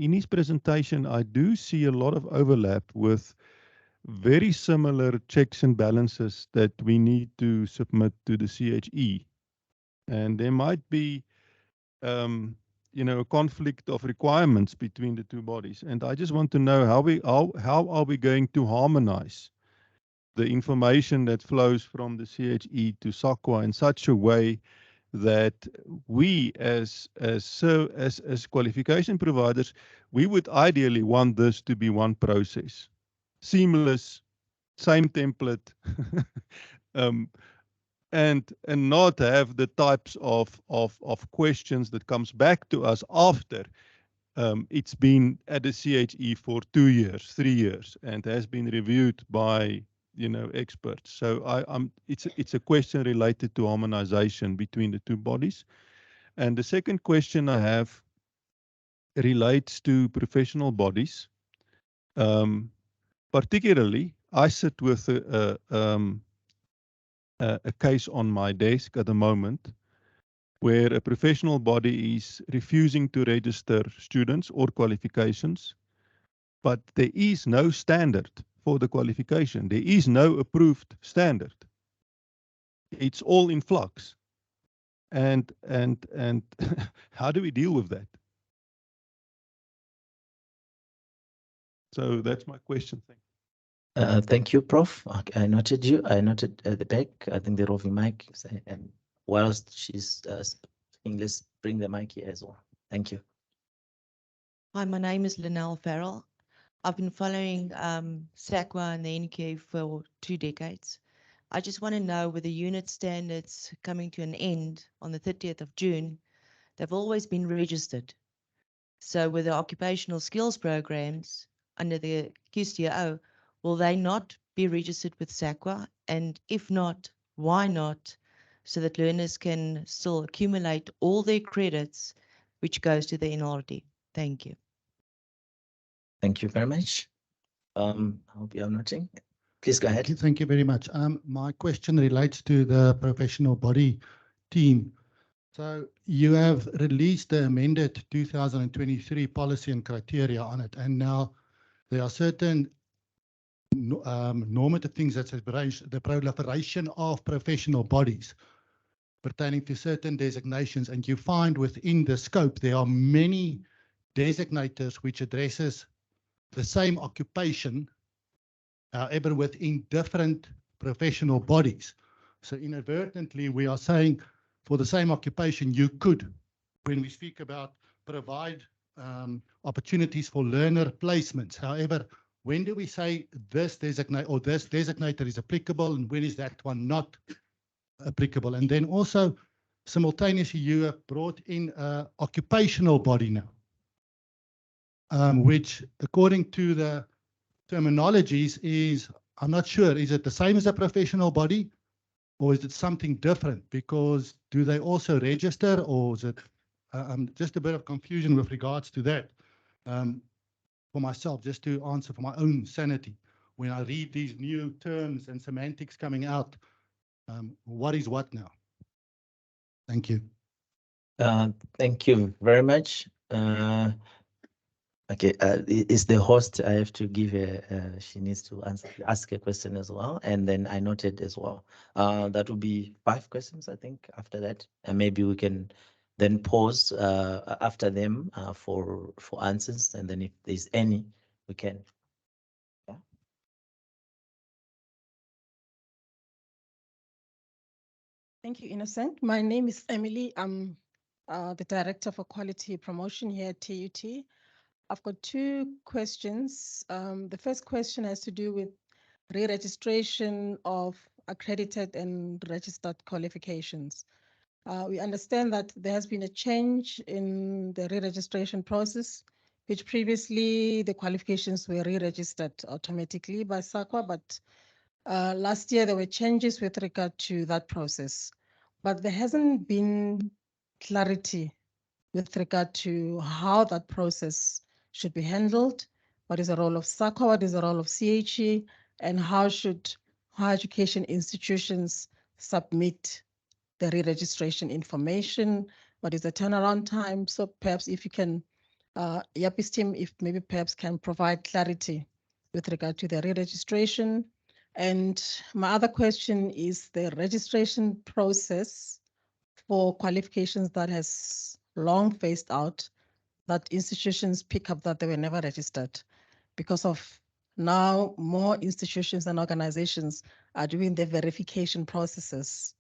In his presentation, I do see a lot of overlap with very similar checks and balances that we need to submit to the CHE. And there might be, a conflict of requirements between the two bodies. And I just want to know how are we going to harmonize the information that flows from the CHE to SAQA in such a way that we as qualification providers, we would ideally want this to be one process, seamless, same template, and not have the types of questions that comes back to us after it's been at the CHE for 2 years, 3 years, and has been reviewed by experts. So it's a question related to harmonization between the two bodies. And the second question I have relates to professional bodies. Particularly, I sit with a case on my desk at the moment where a professional body is refusing to register students or qualifications, but there is no standard for the qualification. There is no approved standard. It's all in flux. And how do we deal with that? So that's my question. Thank you. Thank you, Prof. I noted you. I noted at the back. I think the roving mic. And whilst she's speaking, let's bring the mic here as well. Thank you. Hi, my name is Linnell Farrell. I've been following SAQA and the NQF for 2 decades. I just want to know, with the unit standards coming to an end on the 30th of June, they've always been registered. So with the occupational skills programs under the QCO, will they not be registered with SAQA? And if not, why not? So that learners can still accumulate all their credits, which goes to the NRD. Thank you. Thank you very much. I hope you are noting. Please go ahead. Thank you very much. My question relates to the professional body team. So you have released the amended 2023 policy and criteria on it, and now there are certain normative things that says the proliferation of professional bodies pertaining to certain designations, and you find within the scope there are many designators which addresses the same occupation, however within different professional bodies. So inadvertently we are saying for the same occupation you could, when we speak about provide opportunities for learner placements. However, when do we say this designate or this designator is applicable, and when is that one not applicable? And then also simultaneously you have brought in an occupational body now, which according to the terminologies is, I'm not sure, is it the same as a professional body or is it something different? Because do they also register, or is it just a bit of confusion with regards to that for myself, just to answer for my own sanity. When I read these new terms and semantics coming out, what is what now? Thank you. Thank you very much. Okay, is the host, I have to give her, she needs to ask a question as well. And then I noted as well. That will be 5 questions, I think, after that. And maybe we can then pause after them for answers. And then if there's any, we can. Yeah. Thank you, Innocent. My name is Emily. I'm the Director for Quality Promotion here at TUT. I've got 2 questions. The first question has to do with re-registration of accredited and registered qualifications. We understand that there has been a change in the re-registration process, which previously the qualifications were re-registered automatically by SAQA, but last year there were changes with regard to that process. But there hasn't been clarity with regard to how that process should be handled. What is the role of SAQA? What is the role of CHE? And how should higher education institutions submit the re-registration information? What is the turnaround time? So perhaps if you can, Yappi's team, if maybe perhaps can provide clarity with regard to the re-registration. And my other question is the registration process for qualifications that has long phased out, that institutions pick up that they were never registered because of now more institutions and organizations are doing the verification processes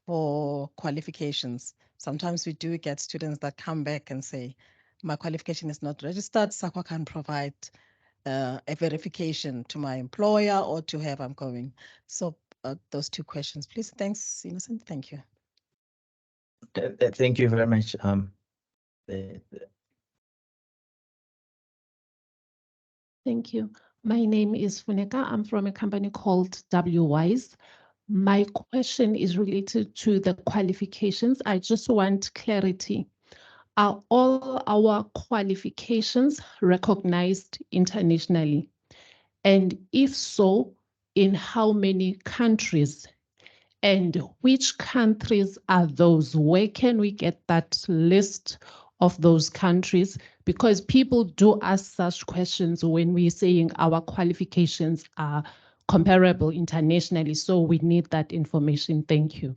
for qualifications. Sometimes we do get students that come back and say, my qualification is not registered, SAQA can provide a verification to my employer or to whoever I'm going. So those 2 questions, please. Thanks, Innocent. Thank you. Thank you very much. Thank you. My name is Funeka. I'm from a company called WWise. My question is related to the qualifications. I just want clarity. Are all our qualifications recognized internationally? And if so, in how many countries? And which countries are those? Where can we get that list of those countries? Because people do ask such questions when we're saying our qualifications are comparable internationally. So we need that information. Thank you.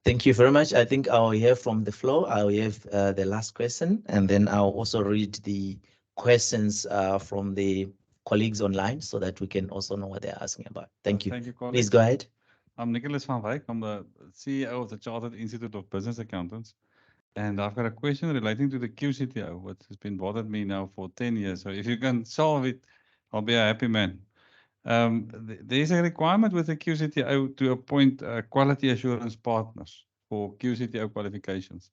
Thank you very much. I think I'll hear from the floor. I'll have the last question, and then I'll also read the questions from the colleagues online so that we can also know what they're asking about. Thank you. Thank you, colleagues. Please go ahead. I'm Nicholas van Wyk. I'm the CEO of the Chartered Institute of Business Accountants. And I've got a question relating to the QCTO, which has been bothering me now for 10 years. So if you can solve it, I'll be a happy man. There's a requirement with the QCTO to appoint quality assurance partners for QCTO qualifications.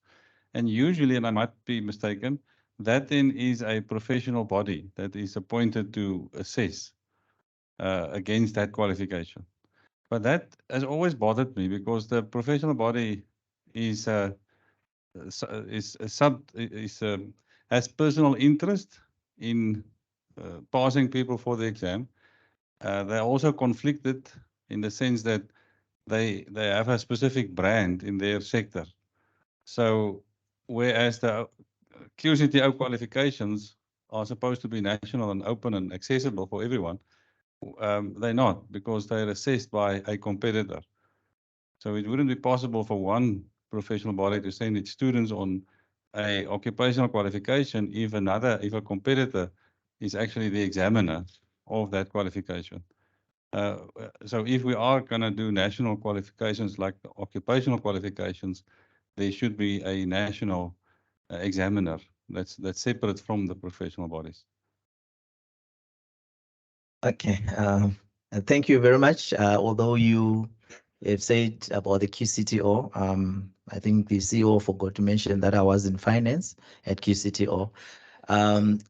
And usually, and I might be mistaken, that then is a professional body that is appointed to assess against that qualification. But that has always bothered me because the professional body is has personal interest in passing people for the exam. They're also conflicted in the sense that they have a specific brand in their sector. So whereas the QCTO qualifications are supposed to be national and open and accessible for everyone, they're not, because they're assessed by a competitor. So it wouldn't be possible for one professional body to send its students on a occupational qualification if a competitor is actually the examiner of that qualification. So if we are going to do national qualifications like the occupational qualifications, there should be a national examiner that's separate from the professional bodies. Okay, thank you very much. Although you have said about the QCTO, I think the CEO forgot to mention that I was in finance at QCTO.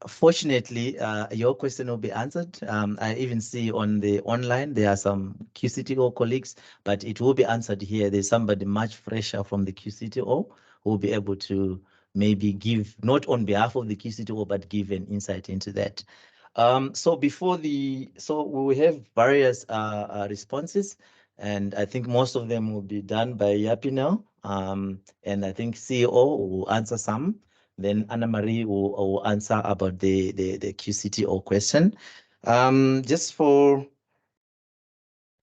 Fortunately, your question will be answered. I even see on the online, there are some QCTO colleagues, but it will be answered here. There's somebody much fresher from the QCTO who will be able to maybe give, not on behalf of the QCTO, but give an insight into that. So we will have various responses, and I think most of them will be done by Yappi now. And I think CEO will answer some. Then Anna-Marie will answer about the QCTO question.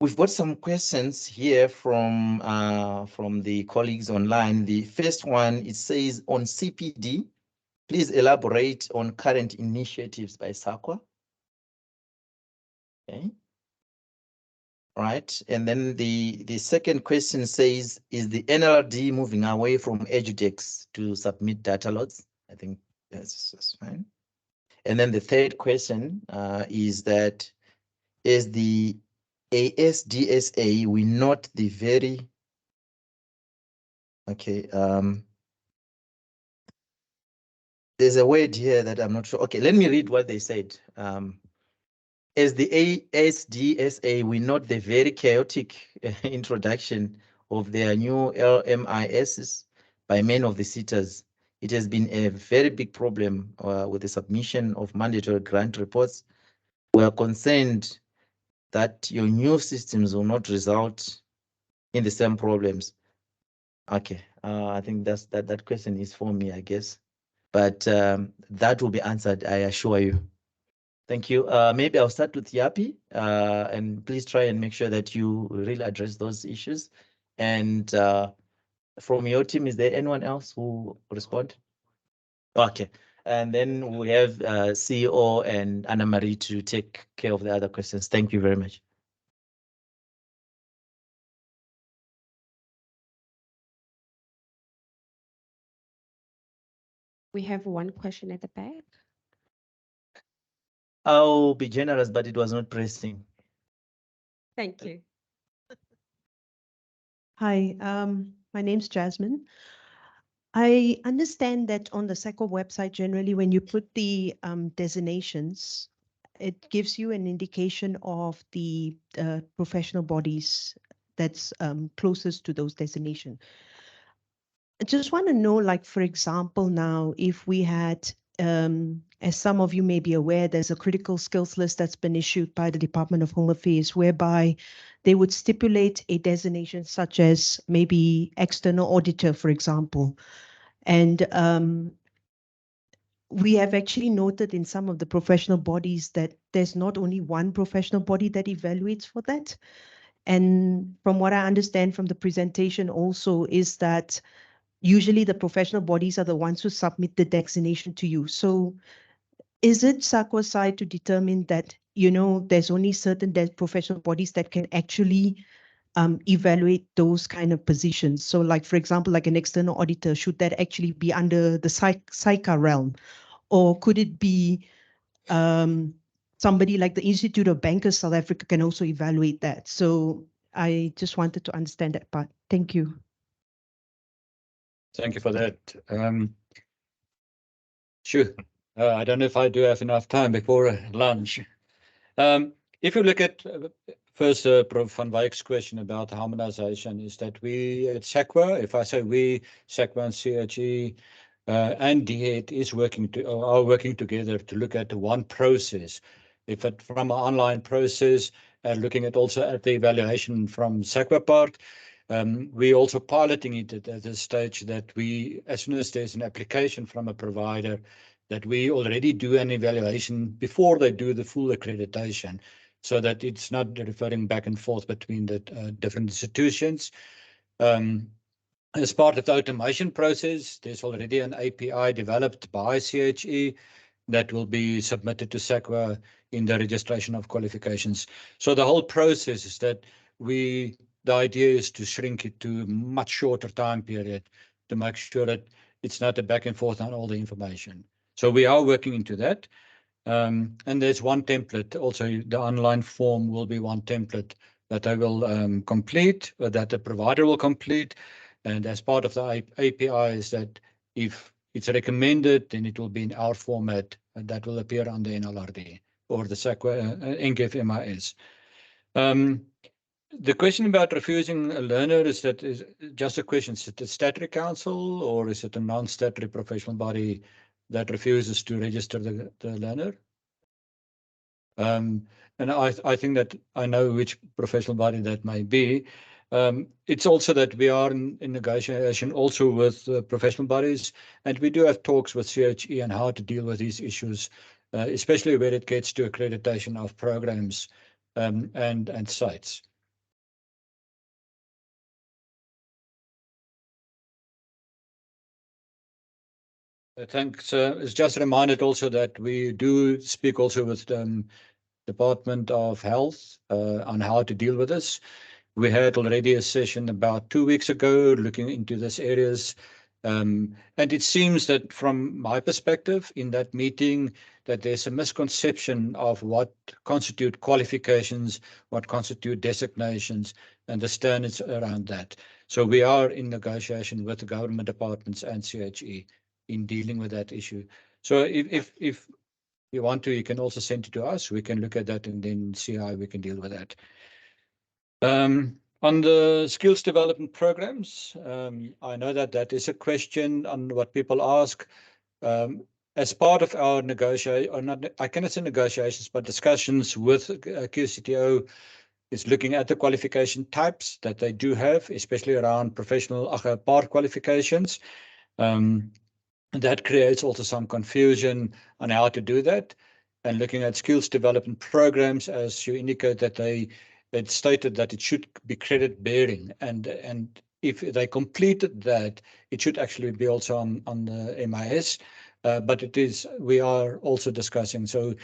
We've got some questions here from the colleagues online. The first one, it says on CPD, please elaborate on current initiatives by SAQA. Okay. Right. And then the second question says, is the NLRD moving away from EduDex to submit data loads? I think that's fine. And then the third question is that is the ASDSA, we note the very, okay, there's a word here that I'm not sure. Okay, let me read what they said. As the ASDSA, we note the very chaotic introduction of their new LMISs by many of the sitters. It has been a very big problem with the submission of mandatory grant reports. We are concerned that your new systems will not result in the same problems. Okay, I think that question is for me, I guess. But that will be answered, I assure you. Thank you. Maybe I'll start with Yapi, and please try and make sure that you really address those issues. And from your team, is there anyone else who will respond? Okay. And then we have CEO and Anna-Marie to take care of the other questions. Thank you very much. We have one question at the back. I'll be generous, but it was not pressing. Thank you. Hi, my name's Jasmine. I understand that on the SAQA website, generally, when you put the designations, it gives you an indication of the professional bodies that's closest to those designations. I just want to know, like, for example, now, if we had, as some of you may be aware, there's a critical skills list that's been issued by the Department of Home Affairs, whereby they would stipulate a designation such as maybe external auditor, for example. And we have actually noted in some of the professional bodies that there's not only one professional body that evaluates for that. And from what I understand from the presentation also is that usually the professional bodies are the ones who submit the designation to you. So is it SAQA's side to determine that, you know, there's only certain professional bodies that can actually evaluate those kind of positions? So like, for example, like an external auditor, should that actually be under the SAICA realm? Or could it be somebody like the Institute of Bankers South Africa can also evaluate that? So I just wanted to understand that part. Thank you. Thank you for that. Sure. I don't know if I do have enough time before lunch. If you look at first Prof. van Wyk's question about harmonization, is that we at SAQA, if I say we, SAQA and CHE and DHET are working together to look at one process. If it from an online process and looking at also at the evaluation from SAQA part, we're also piloting it at this stage that we, as soon as there's an application from a provider, that we already do an evaluation before they do the full accreditation, so that it's not referring back and forth between the different institutions. As part of the automation process, there's already an API developed by CHE that will be submitted to SAQA in the registration of qualifications. So the whole process is that the idea is to shrink it to a much shorter time period to make sure that it's not a back and forth on all the information. So we are working into that. And there's one template. Also, the online form will be one template that I will complete, or that the provider will complete. And as part of the API is that if it's recommended, then it will be in our format, and that will appear on the NLRD or the SAQA NQF MIS. The question about refusing a learner, is just a question, is it a statutory council or is it a non-statutory professional body that refuses to register the learner? And I think that I know which professional body that may be. It's also that we are in negotiation also with professional bodies, and we do have talks with CHE on how to deal with these issues, especially when it gets to accreditation of programs and sites. Thanks. It's just reminded also that we do speak also with Department of Health on how to deal with this. We had already a session about 2 weeks ago looking into these areas. And it seems that from my perspective in that meeting that there's a misconception of what constitute qualifications, what constitute designations, and the standards around that. So we are in negotiation with the government departments and CHE in dealing with that issue. So if you want to, you can also send it to us. We can look at that and then see how we can deal with that. On the skills development programs, I know that that is a question on what people ask. As part of our negotiation, or not, I cannot say negotiations, but discussions with QCTO is looking at the qualification types that they do have, especially around professional part qualifications. That creates also some confusion on how to do that. And looking at skills development programs, as you indicate that it stated that it should be credit bearing, and if they completed that, it should actually be also on the MIS. But we are also discussing. So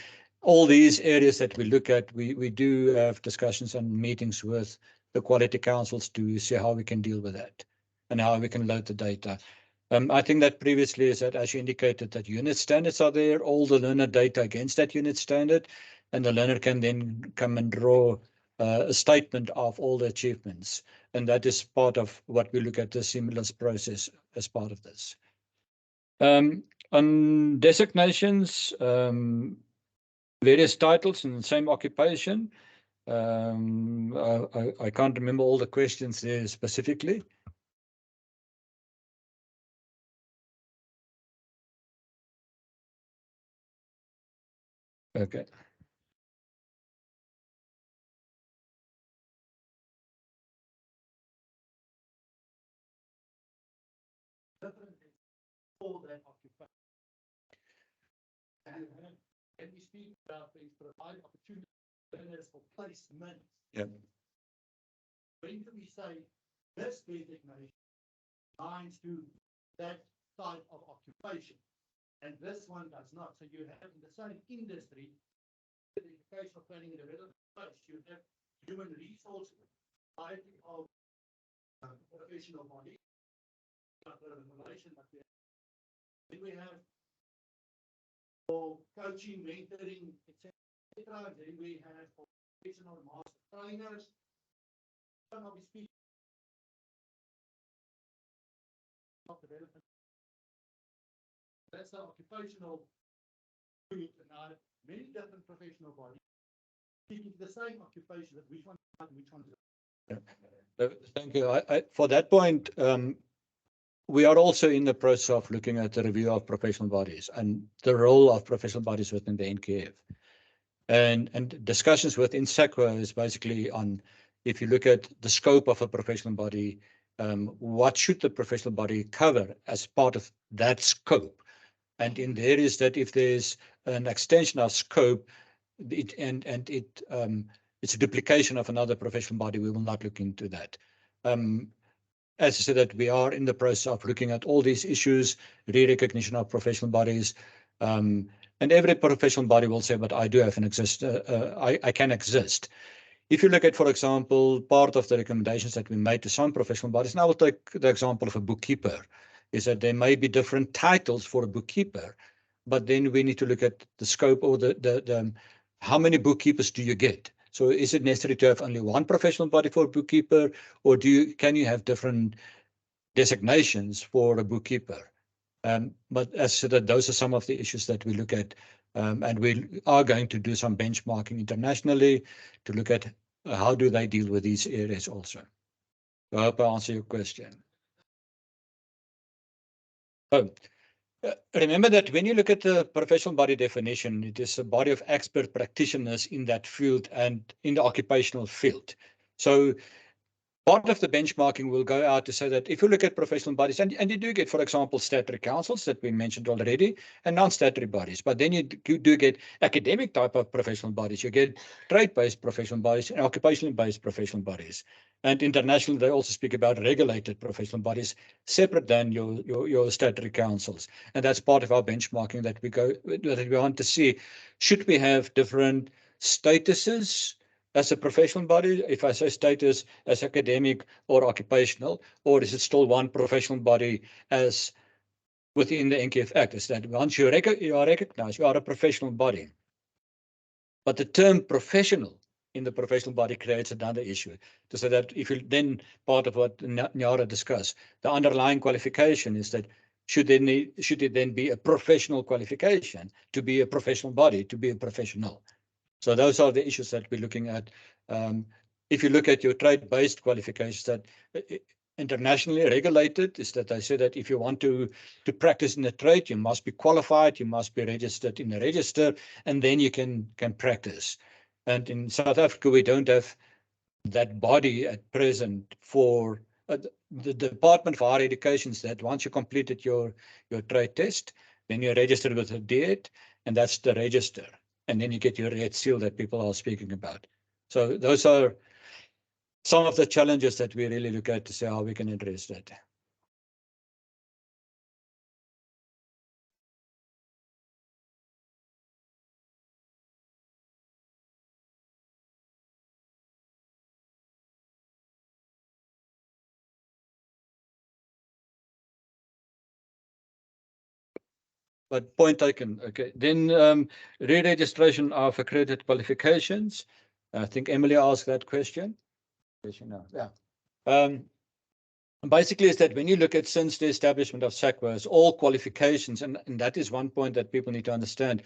all these areas that we look at, we do have discussions and meetings with the quality councils to see how we can deal with that and how we can load the data. I think that previously is that, as you indicated, that unit standards are there, all the learner data against that unit standard, and the learner can then come and draw a statement of all the achievements. And that is part of what we look at the stimulus process as part of this. On designations, various titles in the same occupation. I can't remember all the questions there specifically. Okay. And we speak about things provide opportunity for placement. Yep. When do we say this designation binds to that type of occupation, and this one does not? So you have in the same industry, the educational planning and development place, you have human resource variety of professional body, the relation that we have. Then we have for coaching, mentoring, etc. Then we have for professional master trainers. We speak of development. That's the occupational unit, and many different professional bodies speaking to the same occupation. That which one is it? Thank you. For that point, we are also in the process of looking at the review of professional bodies and the role of professional bodies within the NQF. And discussions within SAQA is basically on, if you look at the scope of a professional body, what should the professional body cover as part of that scope? And in there is that if there's an extension of scope, it's a duplication of another professional body, we will not look into that. As I said, that we are in the process of looking at all these issues, re-recognition of professional bodies, and every professional body will say, but I do have I can exist. If you look at, for example, part of the recommendations that we made to some professional bodies, and I will take the example of a bookkeeper, is that there may be different titles for a bookkeeper, but then we need to look at the scope or the how many bookkeepers do you get? So is it necessary to have only one professional body for a bookkeeper, or can you have different designations for a bookkeeper? But as I said, those are some of the issues that we look at, and we are going to do some benchmarking internationally to look at how do they deal with these areas also. I hope I answer your question. Remember that when you look at the professional body definition, it is a body of expert practitioners in that field and in the occupational field. So part of the benchmarking will go out to say that if you look at professional bodies, and you do get, for example, statutory councils that we mentioned already, and non-statutory bodies, but then you do get academic type of professional bodies. You get trade-based professional bodies and occupationally-based professional bodies. And internationally, they also speak about regulated professional bodies, separate than your statutory councils. And that's part of our benchmarking that we want to see. Should we have different statuses as a professional body, if I say status as academic or occupational, or is it still one professional body as within the NQF Act? Is that once you are recognized, you are a professional body. But the term professional in the professional body creates another issue. To say that if you then, part of what Nyara discussed, the underlying qualification is that should it then be a professional qualification to be a professional body, to be a professional? So those are the issues that we're looking at. If you look at your trade-based qualifications that internationally regulated, is that I say that if you want to practice in a trade, you must be qualified, you must be registered in the register, and then you can practice. And in South Africa, we don't have that body at present for the Department for Higher Education. Is that once you completed your trade test, then you're registered with a DET, and that's the register. And then you get your red seal that people are speaking about. So those are some of the challenges that we really look at to see how we can address that. But point taken. Okay, then re-registration of accredited qualifications. I think Emily asked that question. Yes, you know. Yeah. Basically, is that when you look at since the establishment of SACWAs, all qualifications, and that is one point that people need to understand,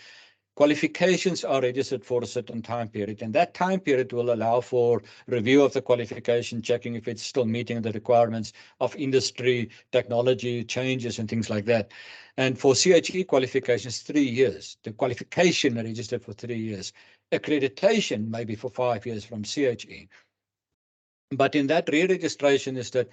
qualifications are registered for a certain time period, and that time period will allow for review of the qualification, checking if it's still meeting the requirements of industry, technology changes, and things like that. And for CHE qualifications, 3 years. The qualification registered for 3 years. Accreditation maybe for 5 years from CHE. But in that re-registration is that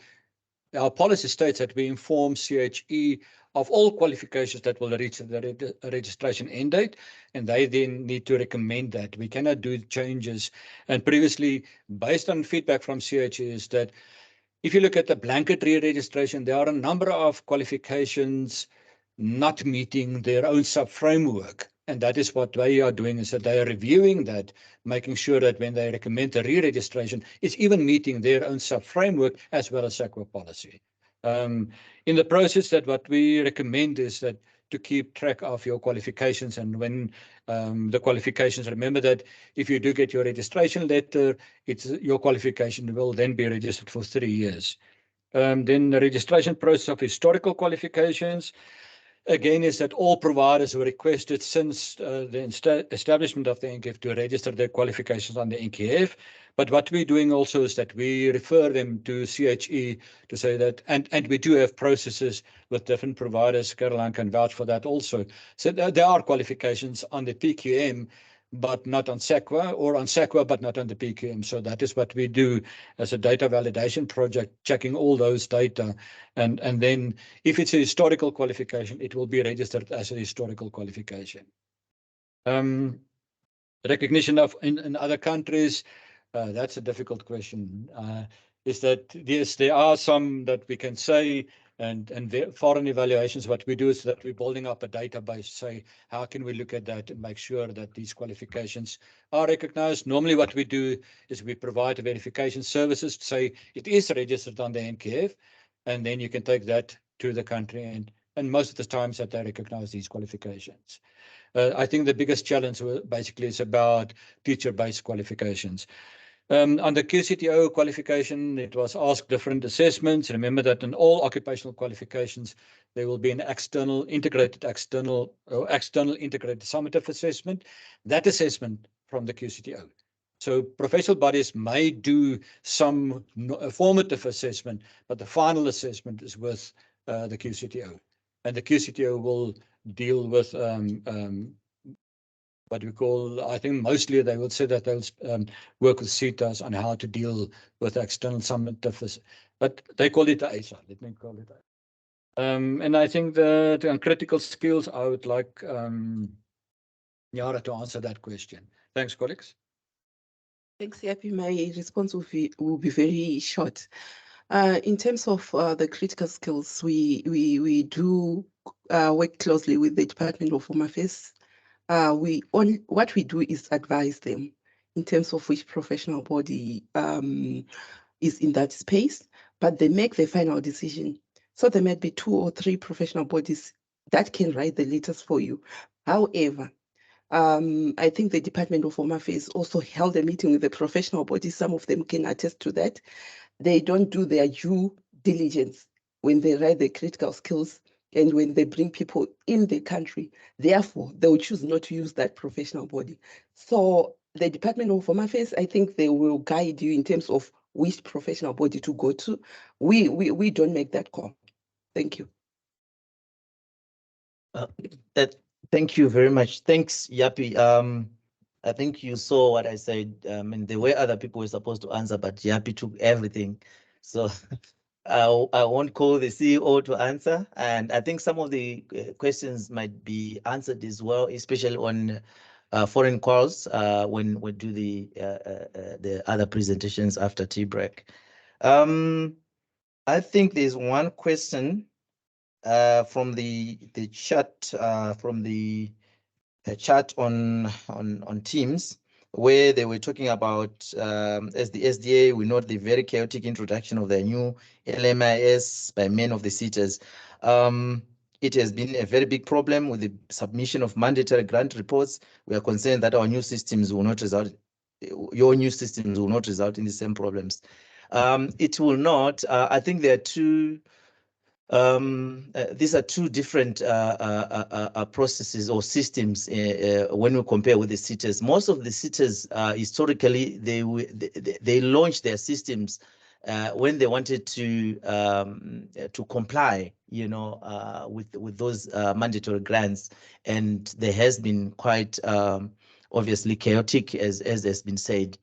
our policy states that we inform CHE of all qualifications that will reach the registration end date, and they then need to recommend that. We cannot do changes. And previously, based on feedback from CHE, is that if you look at the blanket re-registration, there are a number of qualifications not meeting their own sub-framework. And that is what they are doing, is that they are reviewing that, making sure that when they recommend the re-registration, it's even meeting their own sub-framework as well as SACWA policy. In the process, that what we recommend is that to keep track of your qualifications, and when the qualifications, remember that if you do get your registration letter, your qualification will then be registered for 3 years. Then the registration process of historical qualifications. Again, is that all providers were requested since the establishment of the NQF to register their qualifications on the NQF. But what we're doing also is that we refer them to CHE to say that, and we do have processes with different providers. Caroline can vouch for that also. So there are qualifications on the PQM, but not on SACWA, or on SACWA, but not on the PQM. So that is what we do as a data validation project, checking all those data. And then if it's a historical qualification, it will be registered as a historical qualification. Recognition of in other countries, that's a difficult question. Is that, yes, there are some that we can say, and foreign evaluations, what we do is that we're building up a database, say, how can we look at that and make sure that these qualifications are recognized? Normally what we do is we provide verification services to say it is registered on the NQF, and then you can take that to the country, and most of the times that they recognize these qualifications. I think the biggest challenge basically is about teacher-based qualifications. On the QCTO qualification, it was asked different assessments. Remember that in all occupational qualifications, there will be an external integrated summative assessment. That assessment from the QCTO. So professional bodies may do some formative assessment, but the final assessment is with the QCTO. And the QCTO will deal with what we call, I think mostly they will say that they'll work with CETAs on how to deal with external summative, but they call it ASA. Let me call it that. And I think the critical skills, I would like Yara to answer that question. Thanks, colleagues. Thanks, Yapi. My response will be very short. In terms of the critical skills, we do work closely with the Department of Home Affairs. What we do is advise them in terms of which professional body is in that space, but they make the final decision. So there might be 2 or 3 professional bodies that can write the letters for you. However, I think the Department of Home Affairs also held a meeting with the professional bodies. Some of them can attest to that. They don't do their due diligence when they write the critical skills and when they bring people in the country. Therefore, they will choose not to use that professional body. So the Department of Home Affairs, I think they will guide you in terms of which professional body to go to. We don't make that call. Thank you. Thank you very much. Thanks, Yapi. I think you saw what I said, and the way other people were supposed to answer, but Yapi took everything. So I won't call the CEO to answer. And I think some of the questions might be answered as well, especially on foreign calls when we do the other presentations after tea break. I think there's one question from the chat from the chat on Teams, where they were talking about as the SDA, we note the very chaotic introduction of the new LMIS by many of the CETAs. It has been a very big problem with the submission of mandatory grant reports. We are concerned that our new systems will not result, your new systems will not result in the same problems. It will not. I think there are two. These are two different processes or systems when we compare with the CETAs. Most of the CETAs historically they launched their systems when they wanted to comply, you know, with those mandatory grants, and there has been quite obviously chaotic, as has been said.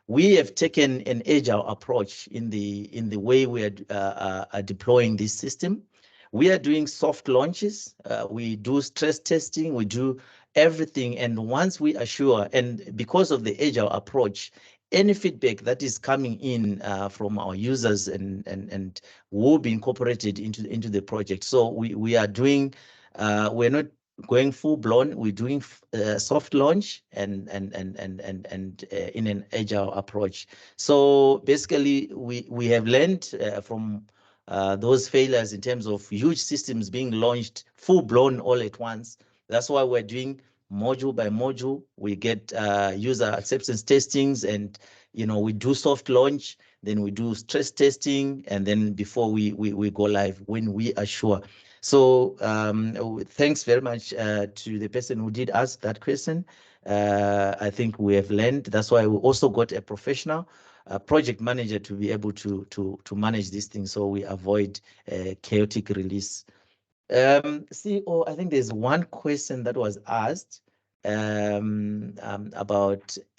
We have taken an agile approach in the way we are deploying this system. We are doing soft launches. We do stress testing. We do everything. And once we assure, and because of the agile approach, any feedback that is coming in from our users and will be incorporated into the project. So we are doing. We're not going full blown. We're doing soft launch and in an agile approach. So basically, we have learned from those failures in terms of huge systems being launched full blown all at once. That's why we're doing module by module. We get user acceptance testings, and you know, we do soft launch, then we do stress testing, and then before we go live when we are sure. So thanks very much to the person who did ask that question. I think we have learned. That's why we also got a professional project manager to be able to manage these things, so we avoid chaotic release. CEO, I think there's one question that was asked about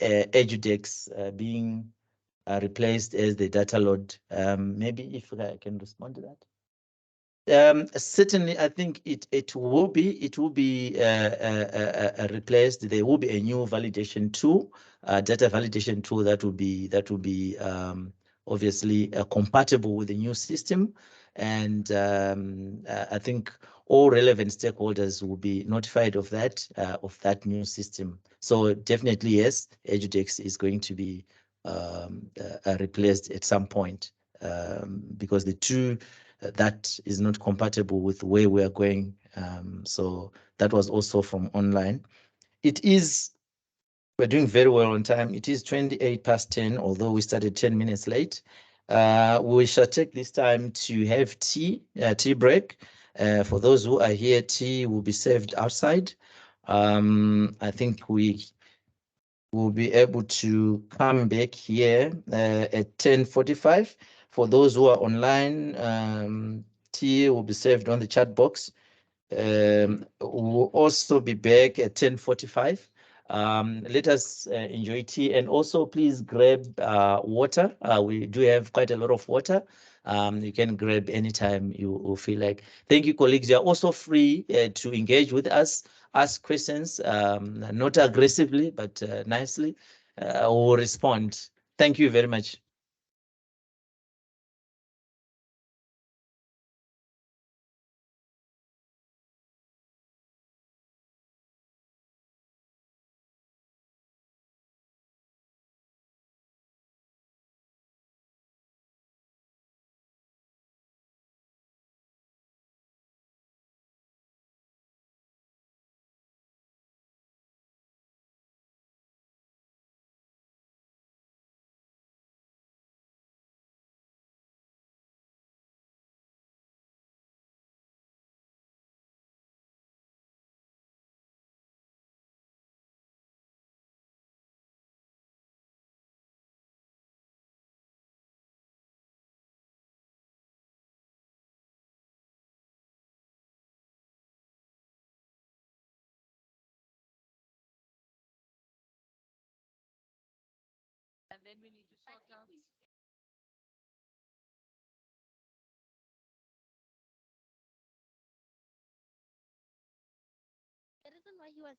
EduDex being replaced as the data load. Maybe if I can respond to that. Certainly, I think it will be replaced. There will be a new validation tool, data validation tool that will be obviously compatible with the new system, and I think all relevant stakeholders will be notified of that new system. So definitely yes, EduDex is going to be replaced at some point because the two. That is not compatible with where we are going. So that was also from online. We're doing very well on time. It is 10:28, although we started 10 minutes late. We shall take this time to have tea break. For those who are here, tea will be served outside. I think we will be able to come back here at 10:45. For those who are online, tea will be served on the chat box. We'll also be back at 10:45. Let us enjoy tea, and also please grab water. We do have quite a lot of water. You can grab anytime you feel like. Thank you, colleagues. You are also free to engage with us, ask questions, not aggressively, but nicely, or respond. Thank you very much. And then we need to sort out. The reason why he was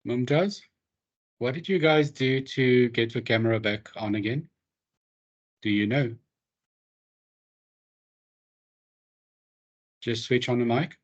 Mumtaz, what did you guys do to get your camera back on again? Do you know? Just switch on the mic.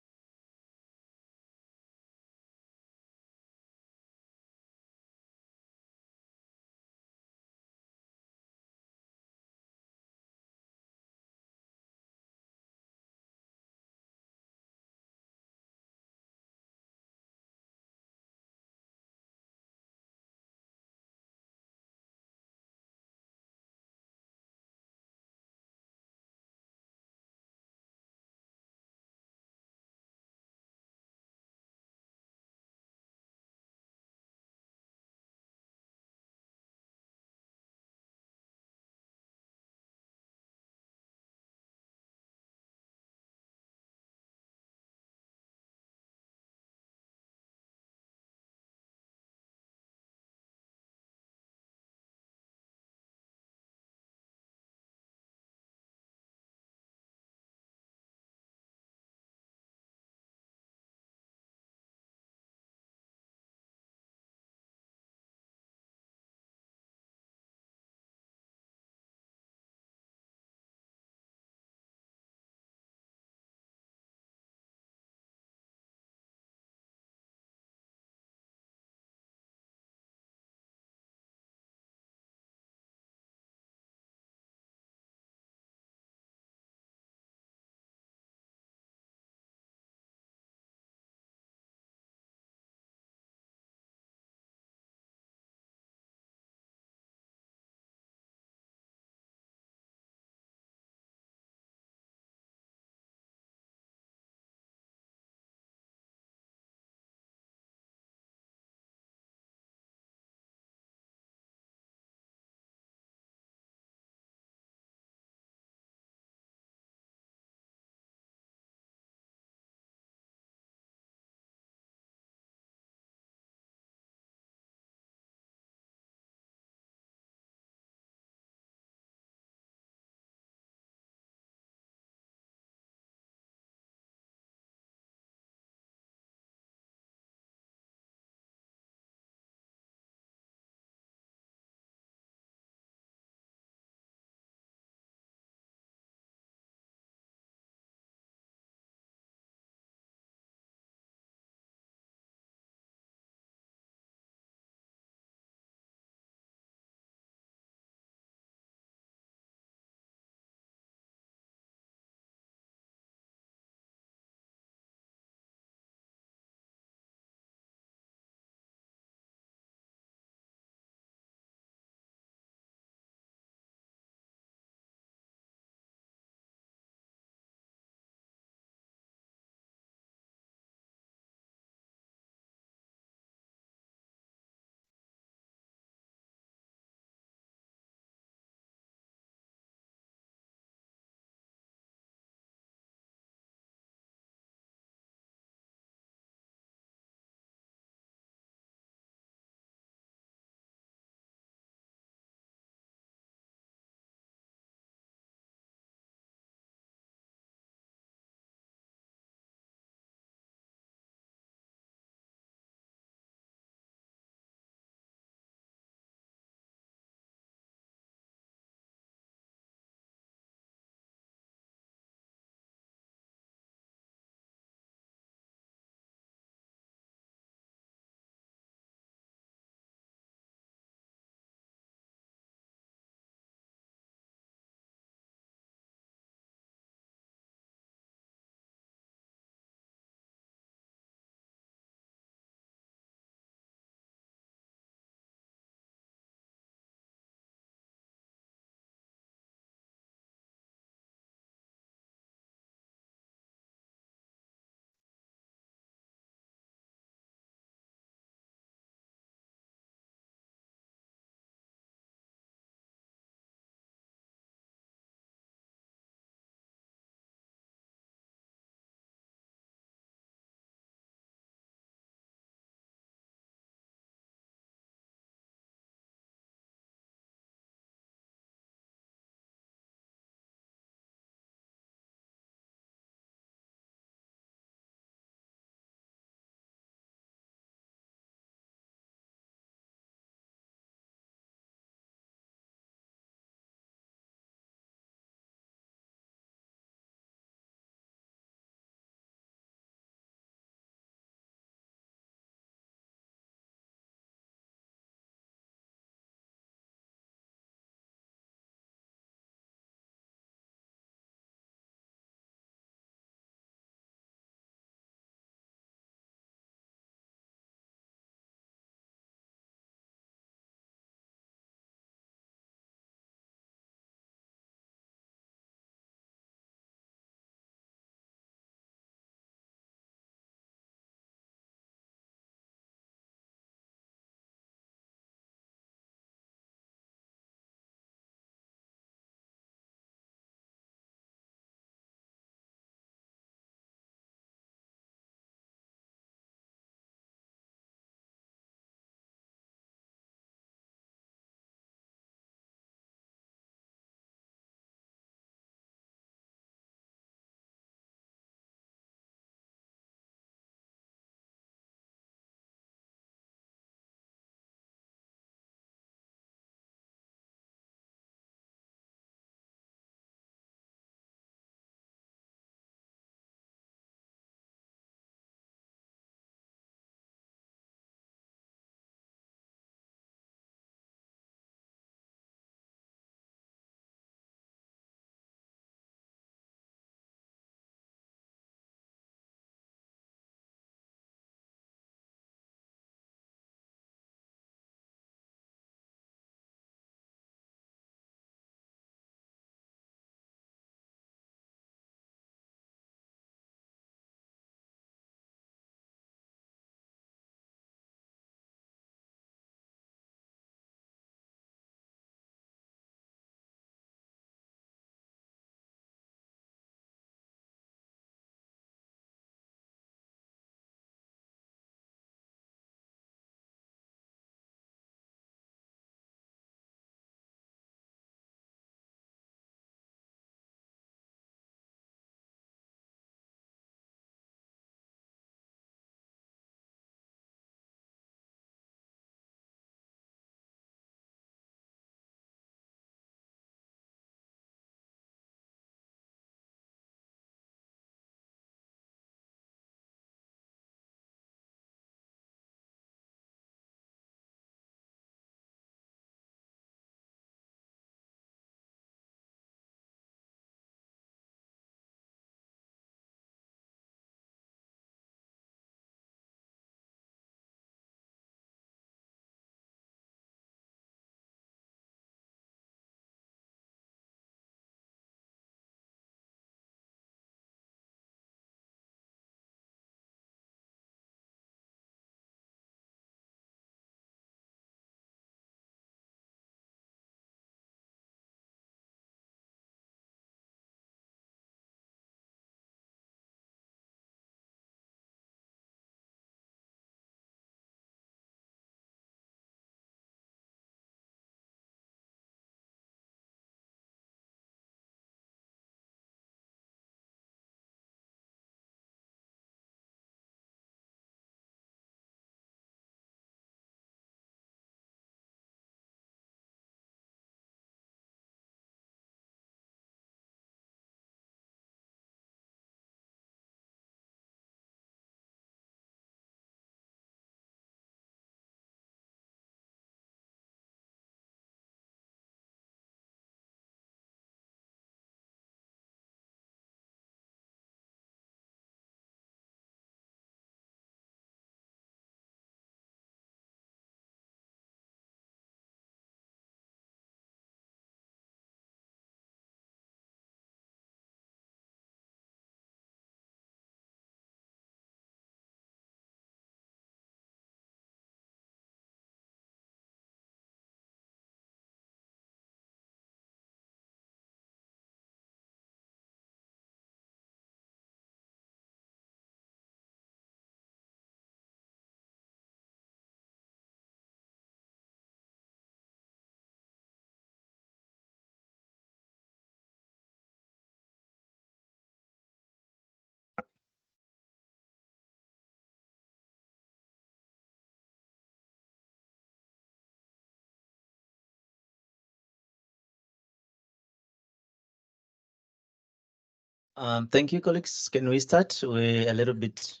Thank you, colleagues. Can we start? We're a little bit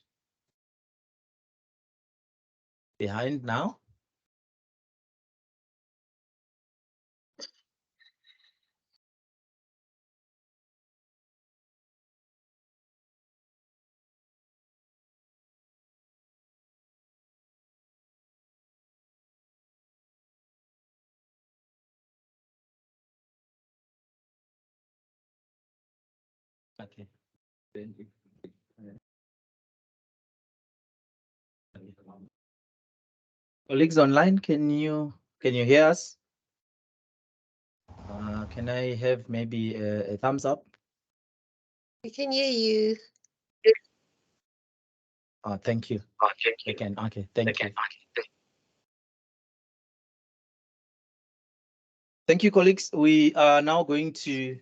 behind now. Okay. Thank you. Colleagues online, can you hear us? Can I have maybe a thumbs up? We can hear you. Thank you. I can. Okay, thank you. Thank you, colleagues. We are now going to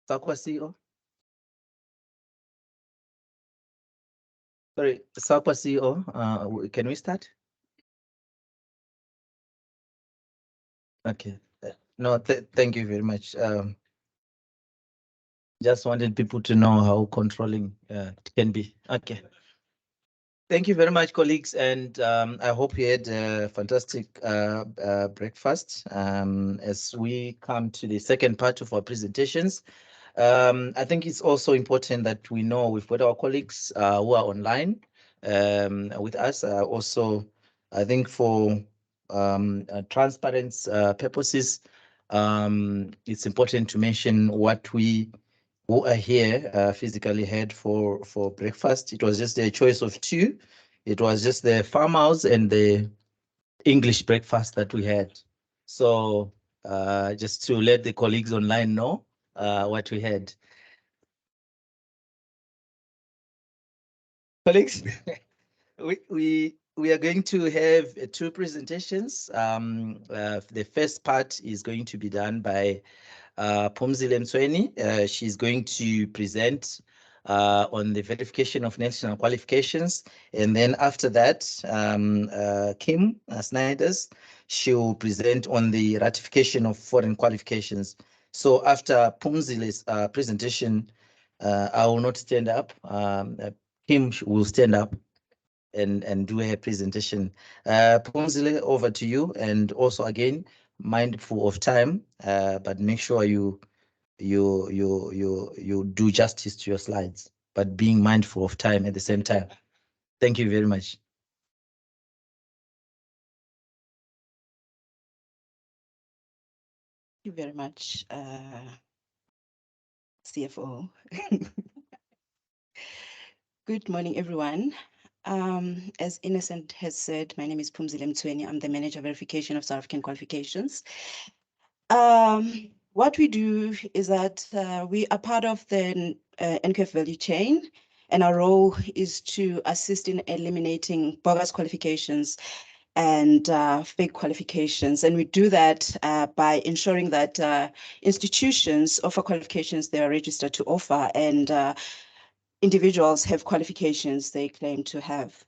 Sakwa CEO. Sorry, Sakwa CEO. Can we start? Okay. No, thank you very much. Just wanted people to know how controlling it can be. Okay. Thank you very much, colleagues, and I hope you had a fantastic breakfast. As we come to the second part of our presentations, I think it's also important that we know we've got our colleagues who are online with us. Also, I think for transparency purposes, it's important to mention what we who are here physically had for breakfast. It was just a choice of two. It was just the farmhouse and the English breakfast that we had. So just to let the colleagues online know what we had. Colleagues, we are going to have two presentations. The first part is going to be done by Phumzile Mtsweni. She's going to present on the verification of national qualifications. And then after that, Kim Snyders, she will present on the ratification of foreign qualifications. So after Phumzile's presentation, I will not stand up. Kim will stand up and do her presentation. Phumzile, over to you. And also again, mindful of time, but make sure you do justice to your slides, but being mindful of time at the same time. Thank you very much. Thank you very much, CFO. Good morning, everyone. As Innocent has said, my name is Phumzile Mtsweni. I'm the Manager of Verification of South African Qualifications. What we do is that we are part of the NQF value chain, and our role is to assist in eliminating bogus qualifications and fake qualifications. And we do that by ensuring that institutions offer qualifications they are registered to offer, and individuals have qualifications they claim to have.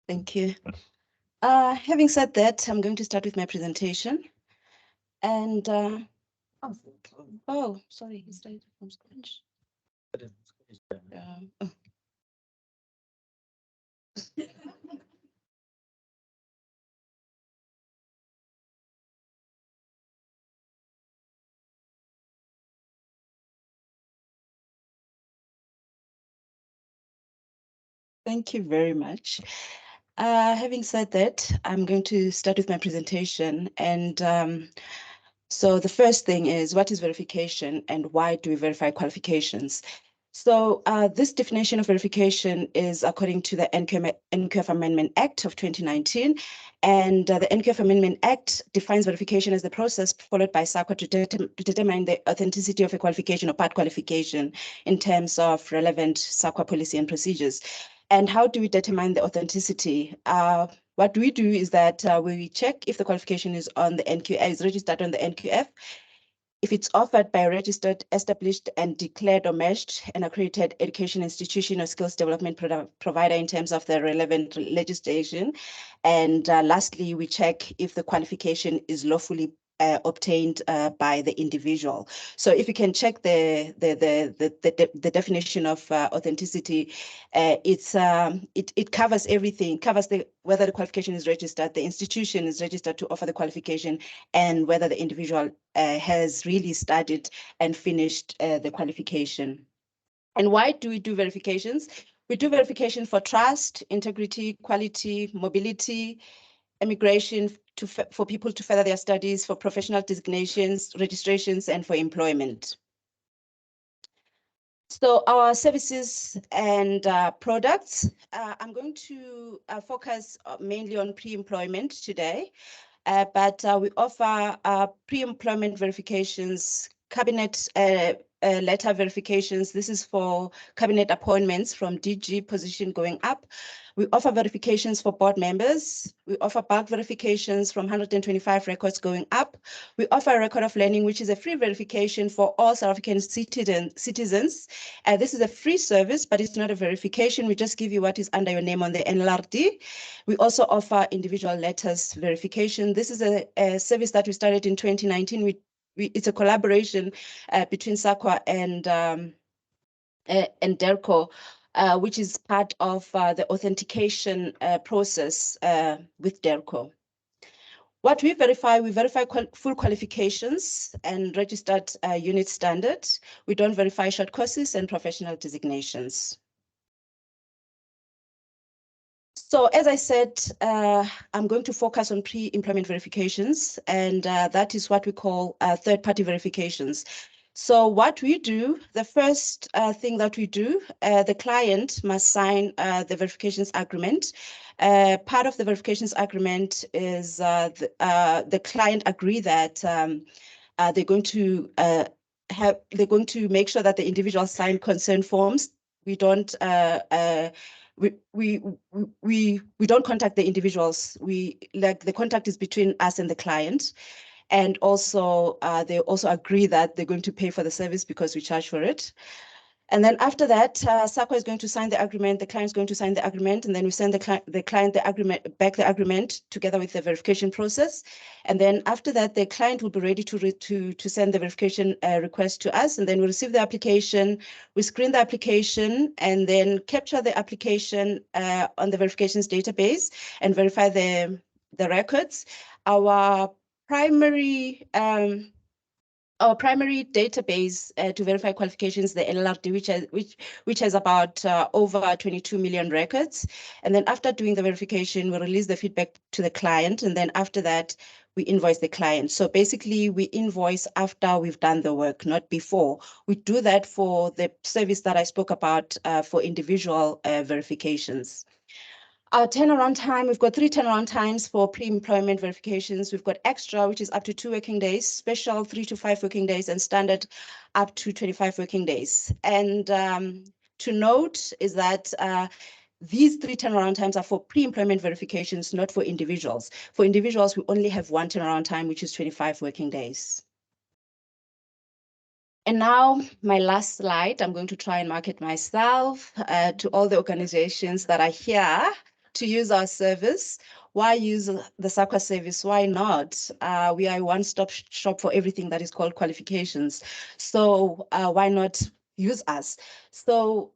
Thank you. Having said that, I'm going to start with my presentation. And oh, sorry, he started from scratch. Oh. Thank you very much. Having said that, I'm going to start with my presentation. And so the first thing is, what is verification and why do we verify qualifications? So this definition of verification is according to the NQF Amendment Act of 2019. And the NQF Amendment Act defines verification as the process followed by SAQA to determine the authenticity of a qualification or part qualification in terms of relevant SAQA policy and procedures. And how do we determine the authenticity? What we do is that we check if the qualification is on the NQF, is registered on the NQF, if it's offered by a registered, established, and declared or matched an accredited education institution or skills development provider in terms of the relevant legislation. And lastly, we check if the qualification is lawfully obtained by the individual. So if you can check the definition of authenticity, it covers everything, covers whether the qualification is registered, the institution is registered to offer the qualification, and whether the individual has really studied and finished the qualification. And why do we do verifications? We do verification for trust, integrity, quality, mobility, immigration, for people to further their studies, for professional designations, registrations, and for employment. So our services and products, I'm going to focus mainly on pre-employment today, but we offer pre-employment verifications, cabinet letter verifications. This is for cabinet appointments from DG position going up. We offer verifications for board members. We offer bulk verifications from 125 records going up. We offer a record of learning, which is a free verification for all South African citizens. This is a free service, but it's not a verification. We just give you what is under your name on the NLRD. We also offer individual letters verification. This is a service that we started in 2019. It's a collaboration between SAQA and DERCO, which is part of the authentication process with DERCO. What we verify full qualifications and registered unit standard. We don't verify short courses and professional designations. So as I said, I'm going to focus on pre-employment verifications, and that is what we call third-party verifications. So what we do, the first thing that we do, the client must sign the verifications agreement. Part of the verifications agreement is the client agree that they're going to make sure that the individual sign consent forms. We don't we don't contact the individuals. The contact is between us and the client. And also, they also agree that they're going to pay for the service because we charge for it. And then after that, SAQA is going to sign the agreement, the client is going to sign the agreement, and then we send the client the agreement together with the verification process. And then after that, the client will be ready to send the verification request to us, and then we receive the application, we screen the application, and then capture the application on the verifications database and verify the records. Our primary database to verify qualifications, the NLRD, which has about over 22 million records. And then after doing the verification, we release the feedback to the client. And then after that, we invoice the client. So basically, we invoice after we've done the work, not before. We do that for the service that I spoke about for individual verifications. Our turnaround time, we've got 3 turnaround times for pre-employment verifications. We've got extra, which is up to 2 working days, special 3 to 5 working days, and standard up to 25 working days. And to note is that these 3 turnaround times are for pre-employment verifications, not for individuals. For individuals, we only have 1 turnaround time, which is 25 working days. And now my last slide, I'm going to try and market myself to all the organizations that are here to use our service. Why use the SAQA service? Why not? We are a one-stop shop for everything that is called qualifications. So why not use us? So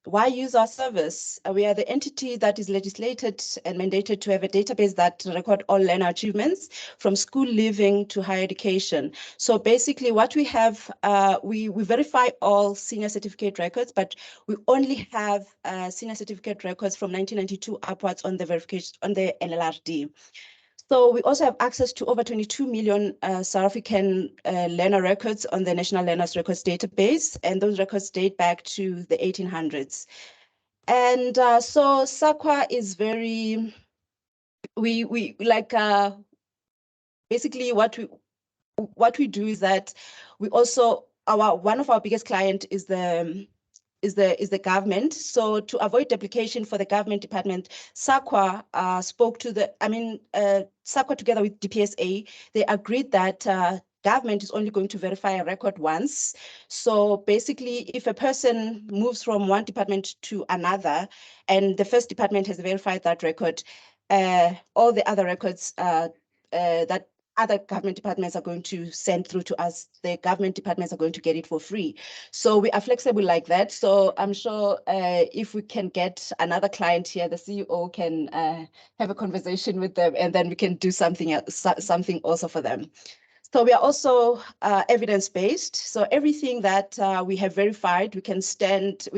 why use our service? We are the entity that is legislated and mandated to have a database that record all learner achievements from school leaving to higher education. So basically what we have, we verify all senior certificate records, but we only have senior certificate records from 1992 upwards on the verification on the NLRD. So we also have access to over 22 million South African learner records on the National Learners Records database, and those records date back to the 1800s. And so SAQA is very, we like, basically what we do is that we also, one of our biggest client is the the government. So to avoid duplication for the government department, SAQA spoke to SAQA together with DPSA, they agreed that government is only going to verify a record once. So basically, if a person moves from one department to another, and the first department has verified that record, all the other records that other government departments are going to send through to us, the government departments are going to get it for free. So we are flexible like that. So I'm sure if we can get another client here, the CEO can have a conversation with them, and then we can do something also for them. So we are also evidence-based. So everything that we have verified, we can stand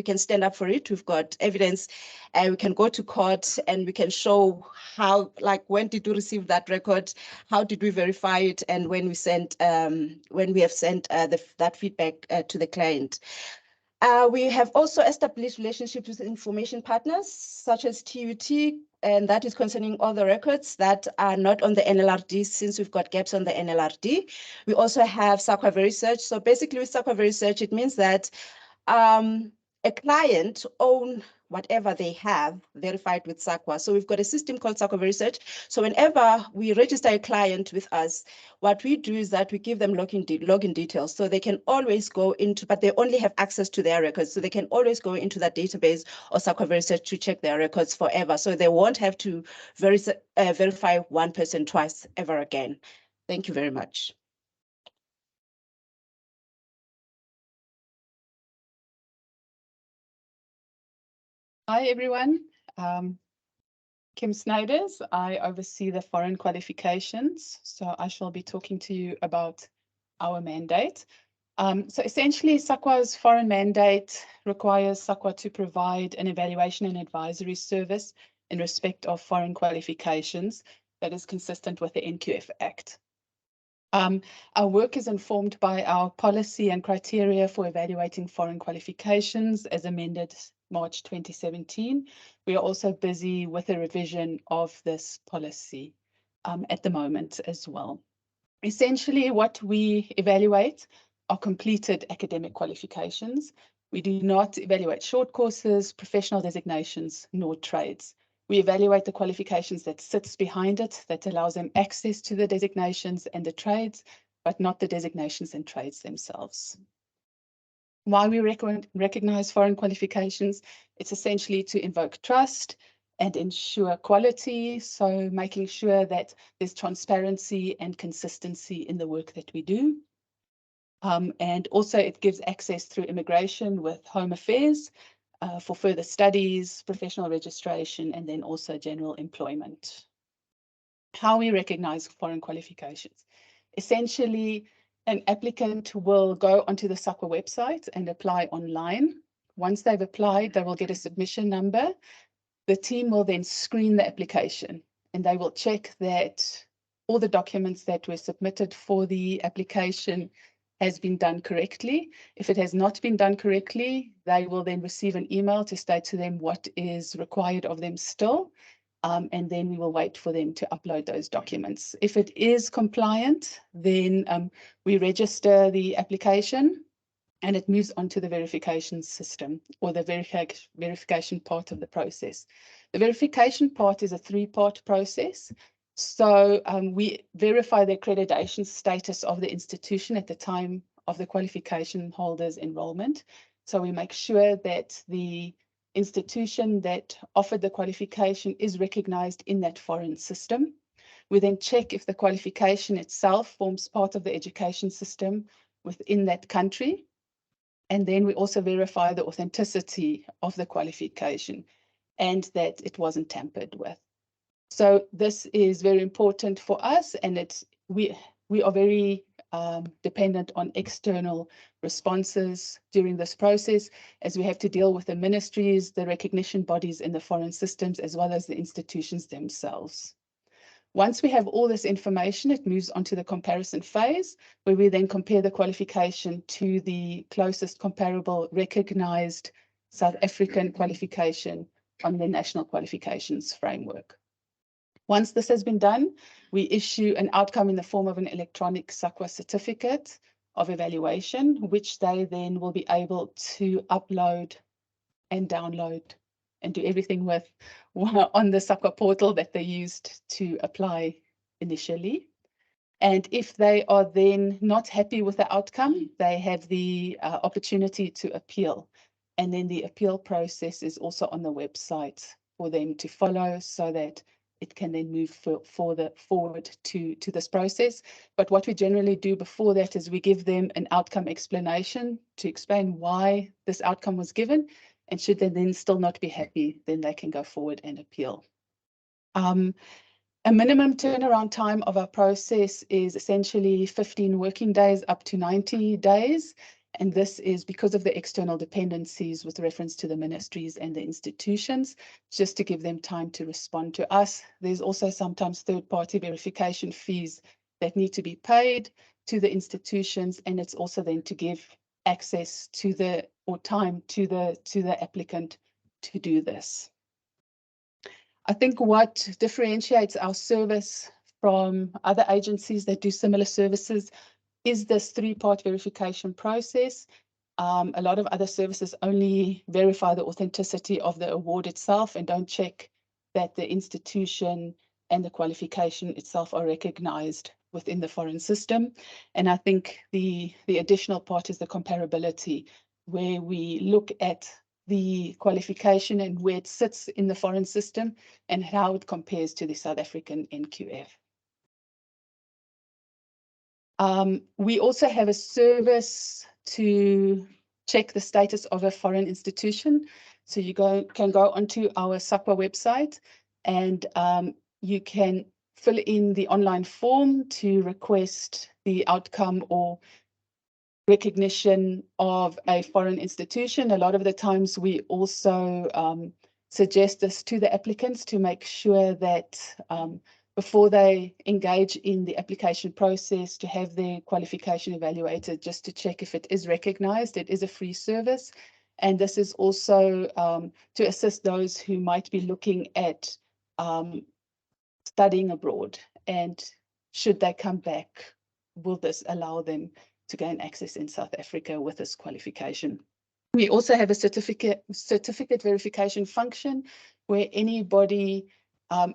up for it. We've got evidence, and we can go to court and we can show how, like, when did we receive that record, how did we verify it, and when we have sent that feedback to the client. We have also established relationships with information partners such as TUT, and that is concerning all the records that are not on the NLRD, since we've got gaps on the NLRD. We also have SAQA Verisearch. So basically with SAQA Verisearch, it means that a client owns whatever they have verified with SAQA. So we've got a system called SAQA Verisearch. So whenever we register a client with us, what we do is that we give them login details. So they can always go into, but they only have access to their records. So they can always go into that database or SAQA Verisearch to check their records forever. So they won't have to verify one person twice ever again. Thank you very much. Hi, everyone. Kim Snyders. I oversee the foreign qualifications. So I shall be talking to you about our mandate. So essentially, SAQA's foreign mandate requires SAQA to provide an evaluation and advisory service in respect of foreign qualifications that is consistent with the NQF Act. Our work is informed by our policy and criteria for evaluating foreign qualifications as amended March 2017. We are also busy with a revision of this policy at the moment as well. Essentially, what we evaluate are completed academic qualifications. We do not evaluate short courses, professional designations, nor trades. We evaluate the qualifications that sits behind it, that allows them access to the designations and the trades, but not the designations and trades themselves. Why we recognize foreign qualifications, it's essentially to invoke trust and ensure quality, so making sure that there's transparency and consistency in the work that we do. And also it gives access through immigration with Home Affairs for further studies, professional registration, and then also general employment. How we recognize foreign qualifications. Essentially, an applicant will go onto the SAQA website and apply online. Once they've applied, they will get a submission number. The team will then screen the application, and they will check that all the documents that were submitted for the application has been done correctly. If it has not been done correctly, they will then receive an email to state to them what is required of them still, and then we will wait for them to upload those documents. If it is compliant, then we register the application and it moves on to the verification system or the verification part of the process. The verification part is a three-part process. So we verify the accreditation status of the institution at the time of the qualification holder's enrollment. So we make sure that the institution that offered the qualification is recognized in that foreign system. We then check if the qualification itself forms part of the education system within that country. And then we also verify the authenticity of the qualification and that it wasn't tampered with. So this is very important for us, and we are very dependent on external responses during this process, as we have to deal with the ministries, the recognition bodies in the foreign systems, as well as the institutions themselves. Once we have all this information, it moves on to the comparison phase, where we then compare the qualification to the closest comparable recognized South African qualification on the National Qualifications Framework. Once this has been done, we issue an outcome in the form of an electronic SAQA certificate of evaluation, which they then will be able to upload and download and do everything with on the SAQA portal that they used to apply initially. And if they are then not happy with the outcome, they have the opportunity to appeal. And then the appeal process is also on the website for them to follow so that it can then move forward to this process. But what we generally do before that is we give them an outcome explanation to explain why this outcome was given. And should they then still not be happy, then they can go forward and appeal. A minimum turnaround time of our process is essentially 15 working days up to 90 days. And this is because of the external dependencies with reference to the ministries and the institutions, just to give them time to respond to us. There's also sometimes third-party verification fees that need to be paid to the institutions, and it's also then to give access to time to the applicant to do this. I think what differentiates our service from other agencies that do similar services is this three-part verification process. A lot of other services only verify the authenticity of the award itself and don't check that the institution and the qualification itself are recognized within the foreign system. And I think the additional part is the comparability, where we look at the qualification and where it sits in the foreign system and how it compares to the South African NQF. We also have a service to check the status of a foreign institution. So you can go onto our SAQA website and you can fill in the online form to request the outcome or recognition of a foreign institution. A lot of the times we also suggest this to the applicants to make sure that before they engage in the application process, to have their qualification evaluated, just to check if it is recognized. It is a free service. And this is also to assist those who might be looking at studying abroad. And should they come back, will this allow them to gain access in South Africa with this qualification? We also have a certificate verification function where anybody,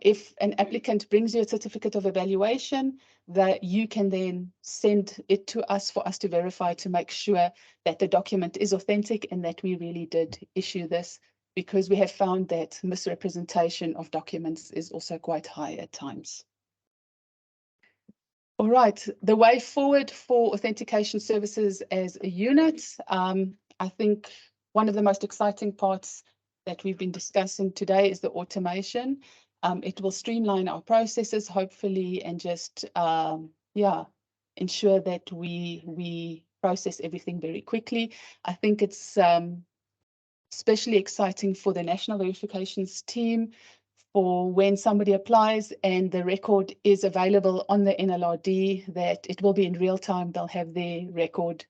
if an applicant brings you a certificate of evaluation, that you can then send it to us for us to verify, to make sure that the document is authentic and that we really did issue this, because we have found that misrepresentation of documents is also quite high at times. All right, the way forward for authentication services as a unit, I think one of the most exciting parts that we've been discussing today is the automation. It will streamline our processes, hopefully, and just, ensure that we process everything very quickly. I think it's especially exciting for the national verifications team, for when somebody applies and the record is available on the NLRD, that it will be in real time. They'll have their record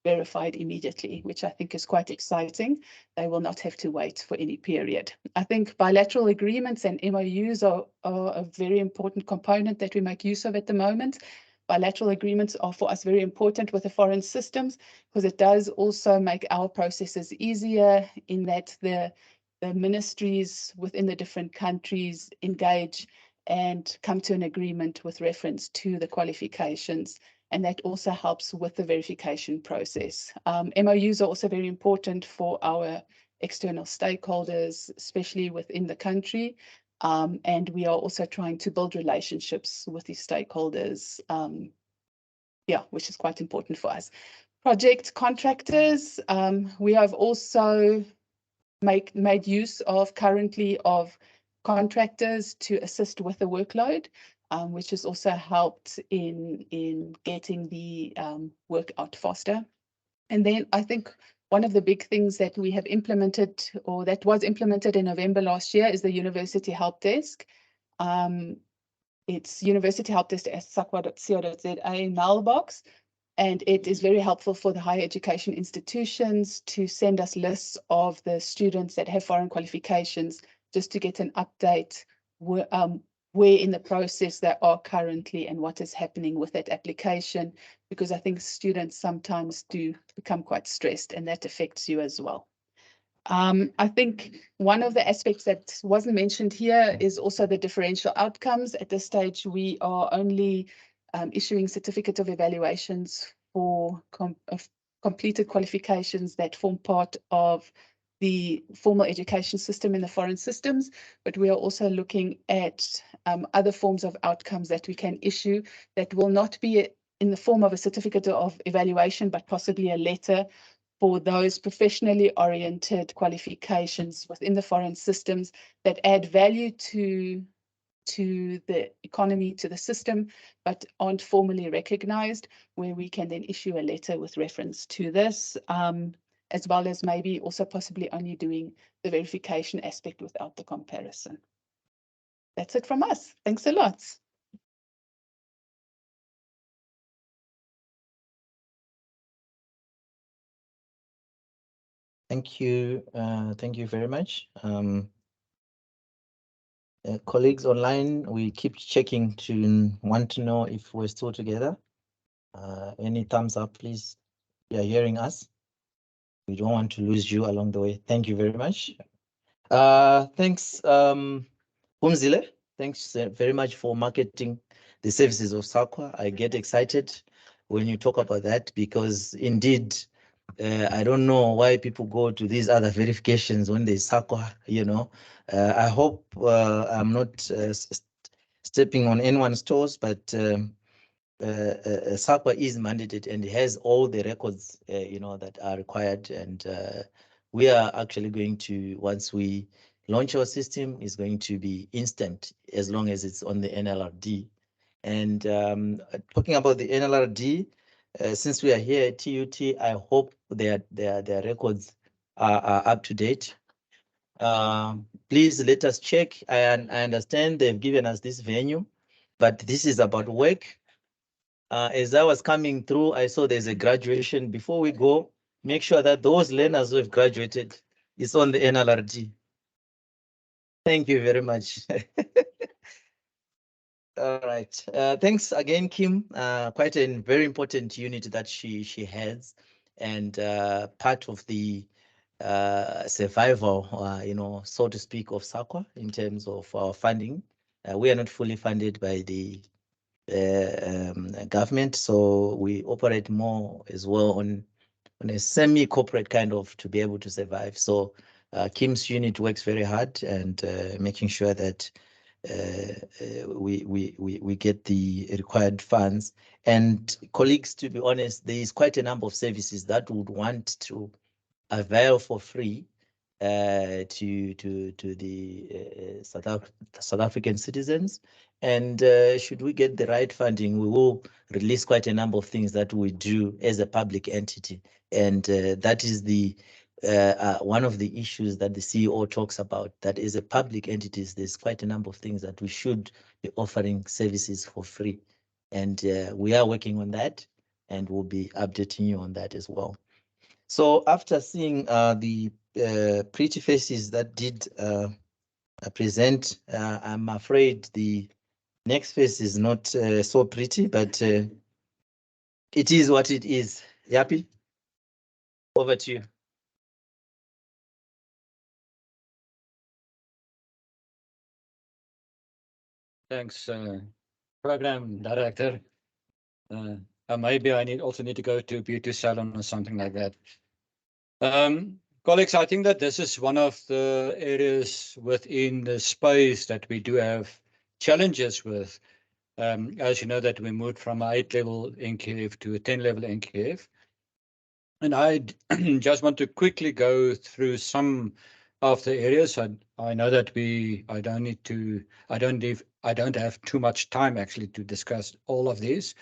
verified immediately, which I think is quite exciting. They will not have to wait for any period. I think bilateral agreements and MOUs are a very important component that we make use of at the moment. Bilateral agreements are for us very important with the foreign systems, because it does also make our processes easier in that the ministries within the different countries engage and come to an agreement with reference to the qualifications. And that also helps with the verification process. MOUs are also very important for our external stakeholders, especially within the country. And we are also trying to build relationships with these stakeholders, which is quite important for us. Project contractors, we have also made use of currently of contractors to assist with the workload, which has also helped in getting the work out faster. And then I think one of the big things that we have implemented, or that was implemented in November last year, is the University Help Desk. It's universityhelpdesk@saqwa.co.za mailbox. And it is very helpful for the higher education institutions to send us lists of the students that have foreign qualifications, just to get an update where in the process they are currently and what is happening with that application, because I think students sometimes do become quite stressed and that affects you as well. I think one of the aspects that wasn't mentioned here is also the differential outcomes. At this stage, we are only issuing certificate of evaluations for completed qualifications that form part of the formal education system in the foreign systems, but we are also looking at other forms of outcomes that we can issue that will not be in the form of a certificate of evaluation, but possibly a letter for those professionally oriented qualifications within the foreign systems that add value to the economy, to the system, but aren't formally recognized, where we can then issue a letter with reference to this, as well as maybe also possibly only doing the verification aspect without the comparison. That's it from us. Thanks a lot. Thank you. Thank you very much. Colleagues online, we keep checking to want to know if we're still together. Any thumbs up, please? You are hearing us. We don't want to lose you along the way. Thank you very much. Thanks, Umzile. Thanks very much for marketing the services of SAQA. I get excited when you talk about that because indeed, I don't know why people go to these other verifications when there's SAQA, you know. I hope I'm not stepping on anyone's toes, but SAQA is mandated and has all the records, you know, that are required. And we are actually going to, once we launch our system, is going to be instant as long as it's on the NLRD. And talking about the NLRD, since we are here at TUT, I hope their records are up to date. Please let us check. I understand they've given us this venue, but this is about work. As I was coming through, I saw there's a graduation. Before we go, make sure that those learners who have graduated is on the NLRD. Thank you very much. All right. Thanks again, Kim. Quite a very important unit that she has, and part of the survival, you know, so to speak, of SAQA in terms of our funding. We are not fully funded by the government, so we operate more as well on a semi-corporate kind of to be able to survive. So Kim's unit works very hard and making sure that we get the required funds. And colleagues, to be honest, there is quite a number of services that would want to avail for free to the South African citizens. And should we get the right funding, we will release quite a number of things that we do as a public entity. And that is the one of the issues that the CEO talks about, that as a public entities, there's quite a number of things that we should be offering services for free. And we are working on that, and we'll be updating you on that as well. So after seeing the pretty faces that did present, I'm afraid the next face is not so pretty, but it is what it is. Yapi, over to you. Thanks, Program Director. Maybe I also need to go to a beauty salon or something like that. Colleagues, I think that this is one of the areas within the space that we do have challenges with. As you know, that we moved from an 8-level NQF to a 10-level NQF. And I just want to quickly go through some of the areas. I know that I don't have too much time actually to discuss all of these.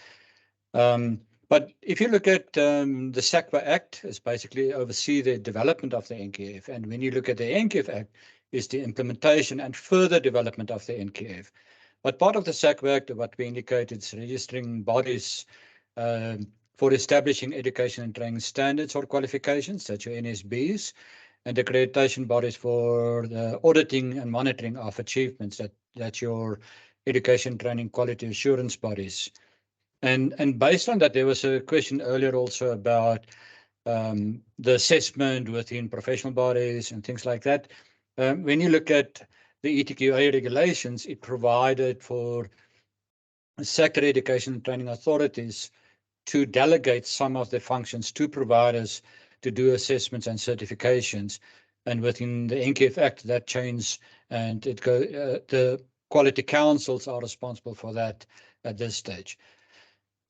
But if you look at the SAQA Act, it's basically oversee the development of the NQF. And when you look at the NQF Act, is the implementation and further development of the NQF. But part of the SAQA Act, what we indicated, is registering bodies for establishing education and training standards or qualifications, such as NSBs, and accreditation bodies for the auditing and monitoring of achievements, that's your education training quality assurance bodies. And based on that, there was a question earlier also about the assessment within professional bodies and things like that. When you look at the ETQA regulations, it provided for secondary education and training authorities to delegate some of the functions to providers to do assessments and certifications. And within the NQF Act, that changed, and the quality councils are responsible for that at this stage.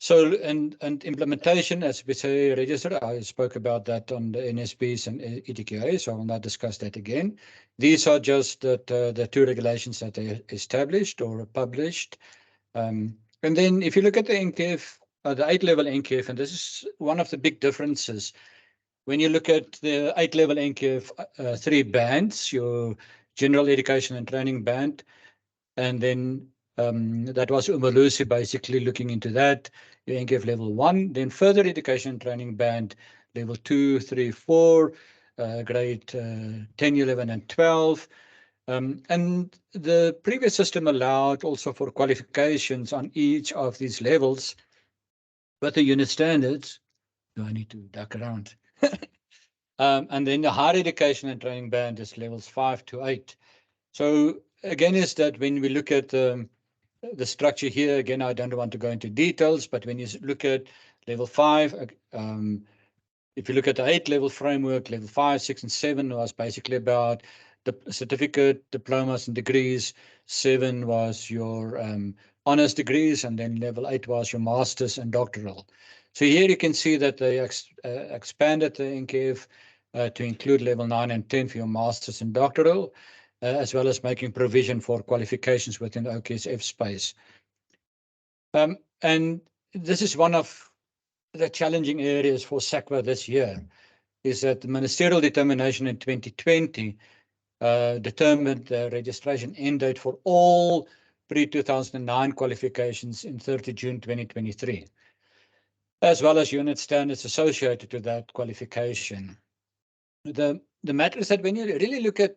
So, and implementation, as we say, register, I spoke about that on the NSBs and ETQA, so I will not discuss that again. These are just the two regulations that they established or published. And then if you look at the NQF, the 8-level NQF, and this is one of the big differences. When you look at the 8-level NQF, 3 bands, your general education and training band, and then that was Umolusi basically looking into that, your NQF level 1, then further education and training band, level 2, 3, 4, grade 10, 11, and 12. And the previous system allowed also for qualifications on each of these levels, but the unit standards, do I need to duck around? And then the higher education and training band is levels 5 to 8. So again, is that when we look at the structure here, again, I don't want to go into details, but when you look at level 5, if you look at the 8-level framework, level 5, 6, and 7 was basically about the certificate, diplomas, and degrees. 7 was your honors degrees, and then level 8 was your master's and doctoral. So here you can see that they expanded the NQF to include level 9 and 10 for your master's and doctoral, as well as making provision for qualifications within the OKSF space. And this is one of the challenging areas for SAQA this year, is that the ministerial determination in 2020 determined the registration end date for all pre-2009 qualifications in 30 June 2023, as well as unit standards associated to that qualification. The matter is that when you really look at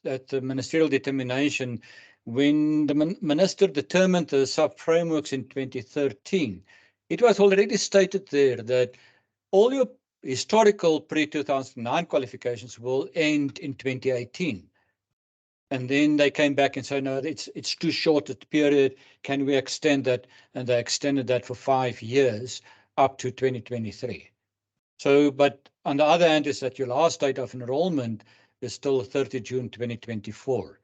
the ministerial determination, when the minister determined the sub-frameworks in 2013, it was already stated there that all your historical pre-2009 qualifications will end in 2018. And then they came back and said, no, it's too short a period. Can we extend that? And they extended that for 5 years up to 2023. So, but on the other hand is that your last date of enrollment is still 30 June 2024.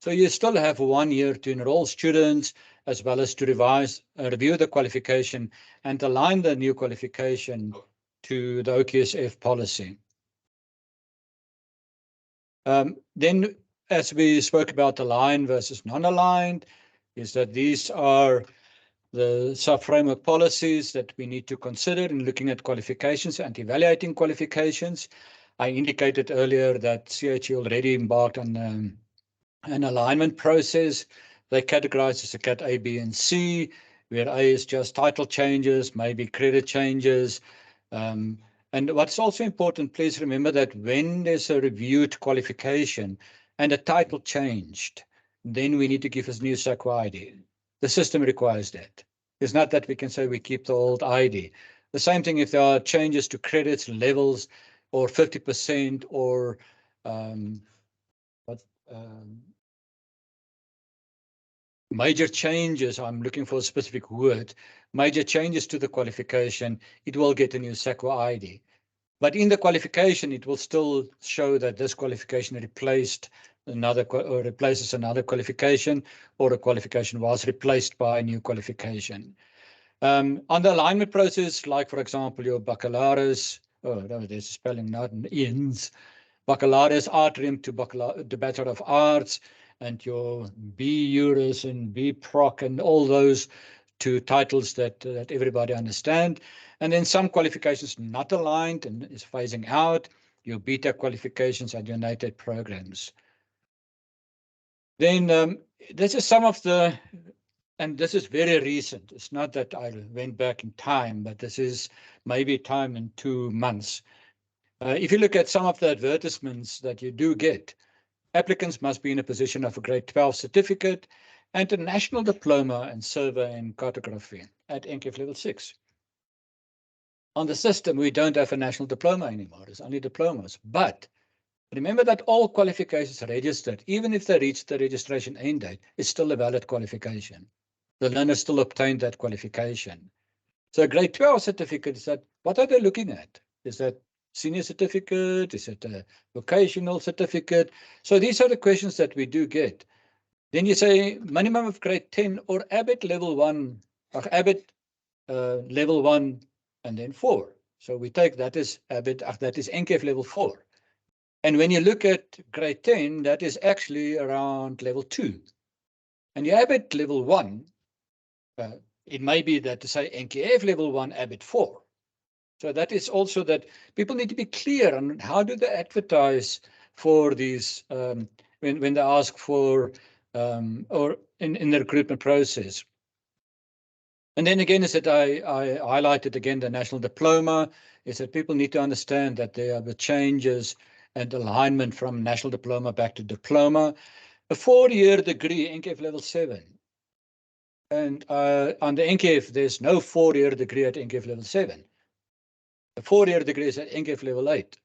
So you still have 1 year to enroll students, as well as to review the qualification and align the new qualification to the OKSF policy. Then, as we spoke about aligned versus non-aligned, is that these are the sub-framework policies that we need to consider in looking at qualifications and evaluating qualifications. I indicated earlier that CHE already embarked on an alignment process. They categorize as a Cat A, B, and C, where A is just title changes, maybe credit changes. And what's also important, please remember that when there's a reviewed qualification and a title changed, then we need to give us new SAQA ID. The system requires that. It's not that we can say we keep the old ID. The same thing if there are changes to credits, levels, or 50%, or major changes, I'm looking for a specific word, major changes to the qualification, it will get a new SAQA ID. But in the qualification, it will still show that this qualification replaced another or replaces another qualification, or a qualification was replaced by a new qualification. On the alignment process, like for example, your baccalaureus, oh, no, there's spelling not in Ian's, baccalaureus atrium to Bachelor of Arts, and your B Juris and B Proc and all those two titles that everybody understand. And then some qualifications not aligned and is phasing out, your beta qualifications and your NATED programs. Then this is some of the, and this is very recent. It's not that I went back in time, but this is maybe time in 2 months. If you look at some of the advertisements that you do get, applicants must be in a position of a grade 12 certificate and a national diploma in survey and cartography at NQF level 6. on the system, we don't have a national diploma anymore. It's only diplomas. But remember that all qualifications registered, even if they reach the registration end date, it's still a valid qualification. The learner still obtained that qualification. So a grade 12 certificate is that, what are they looking at? Is that senior certificate? Is it a vocational certificate? So these are the questions that we do get. Then you say minimum of grade 10 or ABET level 1, or ABET level 1 and then 4. So we take that is ABET, that is NQF level 4. And when you look at grade 10, that is actually around level 2. And you ABET level 1, it may be that to say NQF level 1, ABET 4. So that is also that people need to be clear on how do they advertise for these when they ask for or in the recruitment process. And then again, is that I highlighted again the national diploma, is that people need to understand that there are the changes and alignment from national diploma back to diploma. A 4-year degree, NQF level 7. And on the NQF, there's no 4-year degree at NQF level 7. The 4-year degree is at NQF level 8.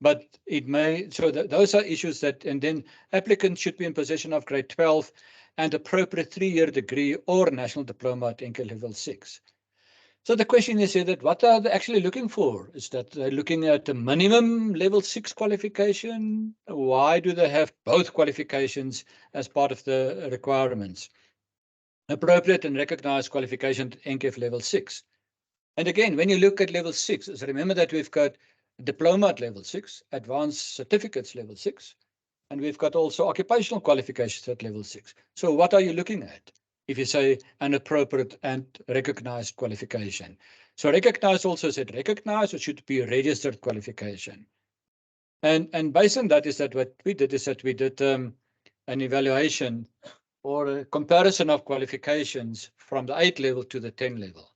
But it may, so those are issues that, and then applicants should be in possession of grade 12 and appropriate 3-year degree or national diploma at NQF level 6. So the question is here that what are they actually looking for? Is that they're looking at a minimum level 6 qualification? Why do they have both qualifications as part of the requirements? Appropriate and recognized qualification at NQF level 6. And again, when you look at level 6, remember that we've got diploma at level 6, advanced certificates level 6, and we've got also occupational qualifications at level 6. So what are you looking at if you say an appropriate and recognized qualification? So recognized also said recognized, it should be a registered qualification. And based on that is that what we did is that we did an evaluation or a comparison of qualifications from the 8 level to the 10 level.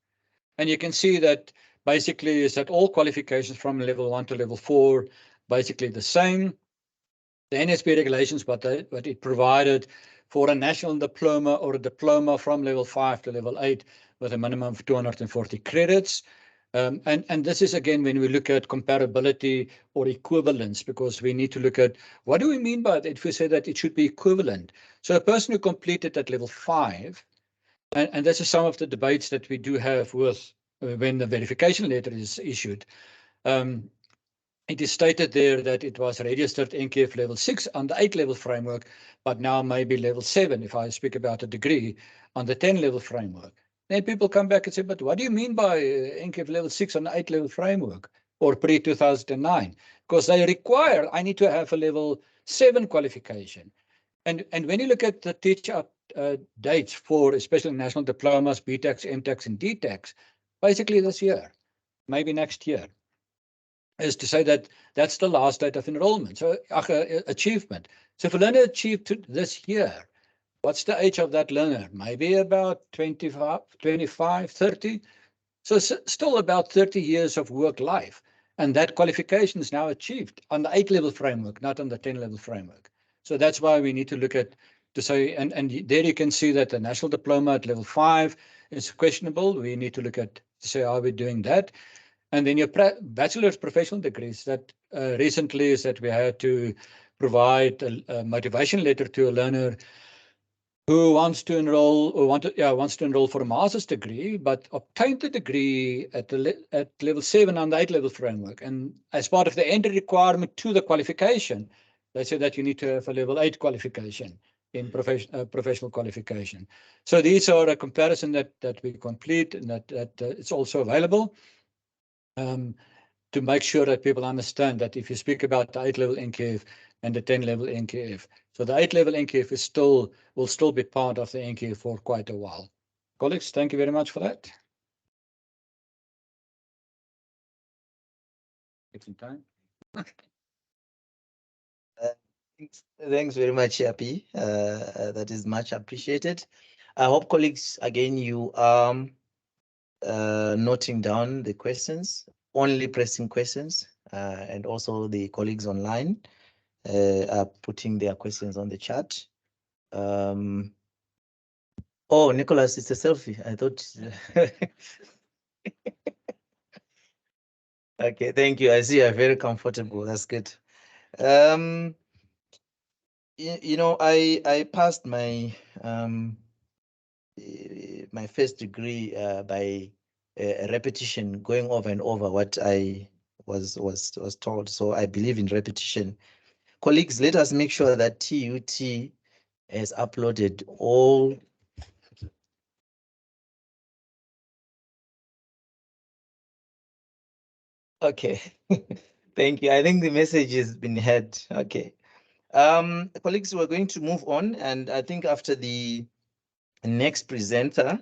And you can see that basically is that all qualifications from level 1 to level 4 basically the same. The NSB regulations, but it provided for a national diploma or a diploma from level 5 to level 8 with a minimum of 240 credits. And this is again when we look at comparability or equivalence, because we need to look at what do we mean by that if we say that it should be equivalent. So a person who completed at level 5, and this is some of the debates that we do have with when the verification letter is issued. It is stated there that it was registered NQF level 6 on the 8 level framework, but now maybe level 7 if I speak about a degree on the 10 level framework. Then people come back and say, but what do you mean by NQF level 6 on the 8 level framework or pre-2009? Because they require, I need to have a level 7 qualification. And when you look at the teach-up dates for especially national diplomas, BTECs, MTECs, and DTECs, basically this year, maybe next year, is to say that that's the last date of enrollment, so achievement. So if a learner achieved this year, what's the age of that learner? Maybe about 25, 30. So still about 30 years of work life. And that qualification is now achieved on the 8 level framework, not on the 10 level framework. So that's why we need to look at to say, and there you can see that the national diploma at level 5 is questionable. We need to look at to say, are we doing that? And then your bachelor's professional degrees that recently is that we had to provide a motivation letter to a learner who wants to enroll or wants to enroll for a master's degree, but obtained the degree at level 7 on the 8 level framework. And as part of the entry requirement to the qualification, they say that you need to have a level 8 qualification in professional qualification. So these are a comparison that we complete and that it's also available to make sure that people understand that if you speak about the 8 level NQF and the 10 level NQF. So the 8 level NQF is will still be part of the NQF for quite a while. Colleagues, thank you very much for that. Take some time. Thanks very much, Yapi. That is much appreciated. I hope colleagues, again, you are noting down the questions, only pressing questions, and also the colleagues online are putting their questions on the chat. Oh, Nicholas, it's a selfie. I thought. Okay, thank you. I see you're very comfortable. That's good. You know, I passed my my first degree by repetition, going over and over what I was told. So I believe in repetition. Colleagues, let us make sure that TUT has uploaded all. Okay, thank you. I think the message has been heard. Okay. Colleagues, we're going to move on, and I think after the next presenter,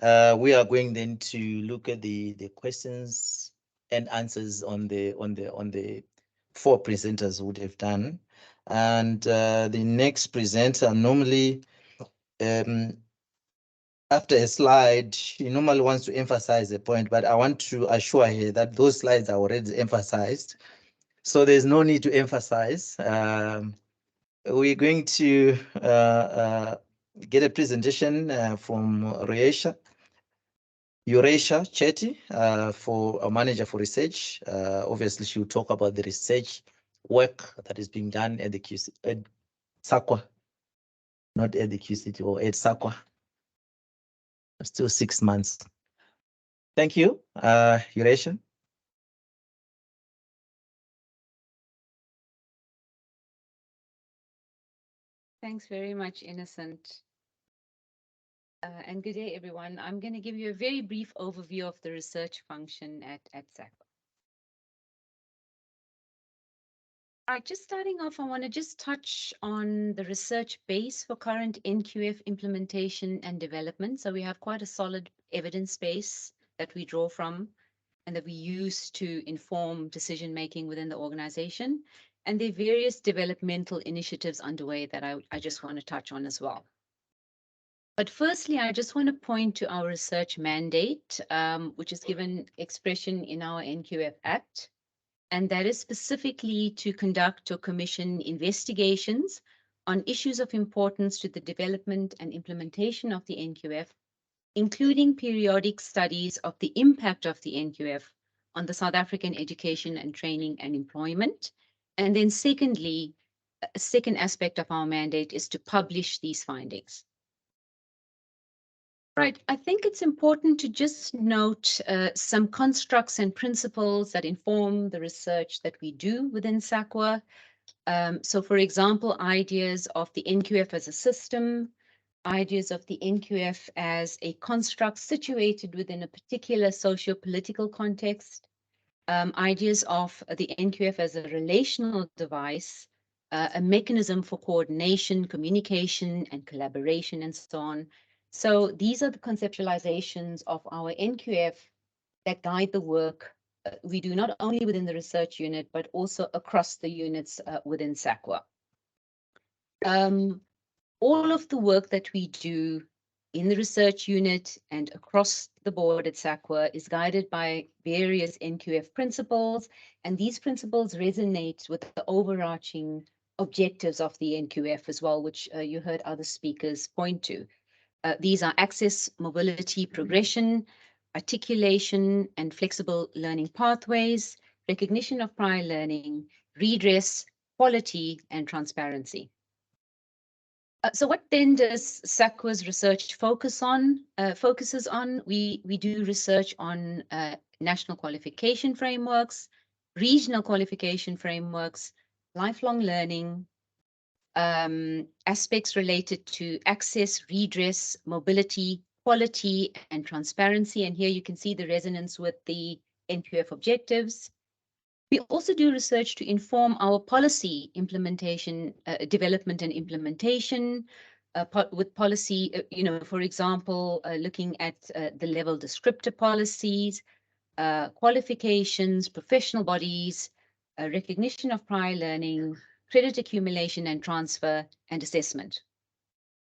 we are going then to look at the questions and answers on the four presenters would have done. And the next presenter normally, after a slide, she normally wants to emphasize a point, but I want to assure her that those slides are already emphasized. So there's no need to emphasize. We're going to get a presentation from Eurasia Chetty, for a manager for research. Obviously, she'll talk about the research work that is being done at the QC, at SAQA, not at the QCT or at SAQA. Still 6 months. Thank you, Eurasia. Thanks very much, Innocent. And good day, everyone. I'm going to give you a very brief overview of the research function at SAQA. All right, just starting off, I want to just touch on the research base for current NQF implementation and development. So we have quite a solid evidence base that we draw from and that we use to inform decision-making within the organization. And there are various developmental initiatives underway that I just want to touch on as well. But firstly, I just want to point to our research mandate, which is given expression in our NQF Act. And that is specifically to conduct or commission investigations on issues of importance to the development and implementation of the NQF, including periodic studies of the impact of the NQF on the South African education and training and employment. And then secondly, a second aspect of our mandate is to publish these findings. Right, I think it's important to just note some constructs and principles that inform the research that we do within SAQA. So for example, ideas of the NQF as a system, ideas of the NQF as a construct situated within a particular socio-political context, ideas of the NQF as a relational device, a mechanism for coordination, communication, and collaboration, and so on. So these are the conceptualizations of our NQF that guide the work we do not only within the research unit, but also across the units within SAQA. All of the work that we do in the research unit and across the board at SAQA is guided by various NQF principles, and these principles resonate with the overarching objectives of the NQF as well, which you heard other speakers point to. These are access, mobility, progression, articulation, and flexible learning pathways, recognition of prior learning, redress, quality, and transparency. So what then does SAQA's research focus on? Focuses on, we do research on national qualification frameworks, regional qualification frameworks, lifelong learning, aspects related to access, redress, mobility, quality, and transparency. And here you can see the resonance with the NQF objectives. We also do research to inform our policy implementation, development and implementation with policy, for example, looking at the level descriptor policies, qualifications, professional bodies, recognition of prior learning, credit accumulation and transfer, and assessment.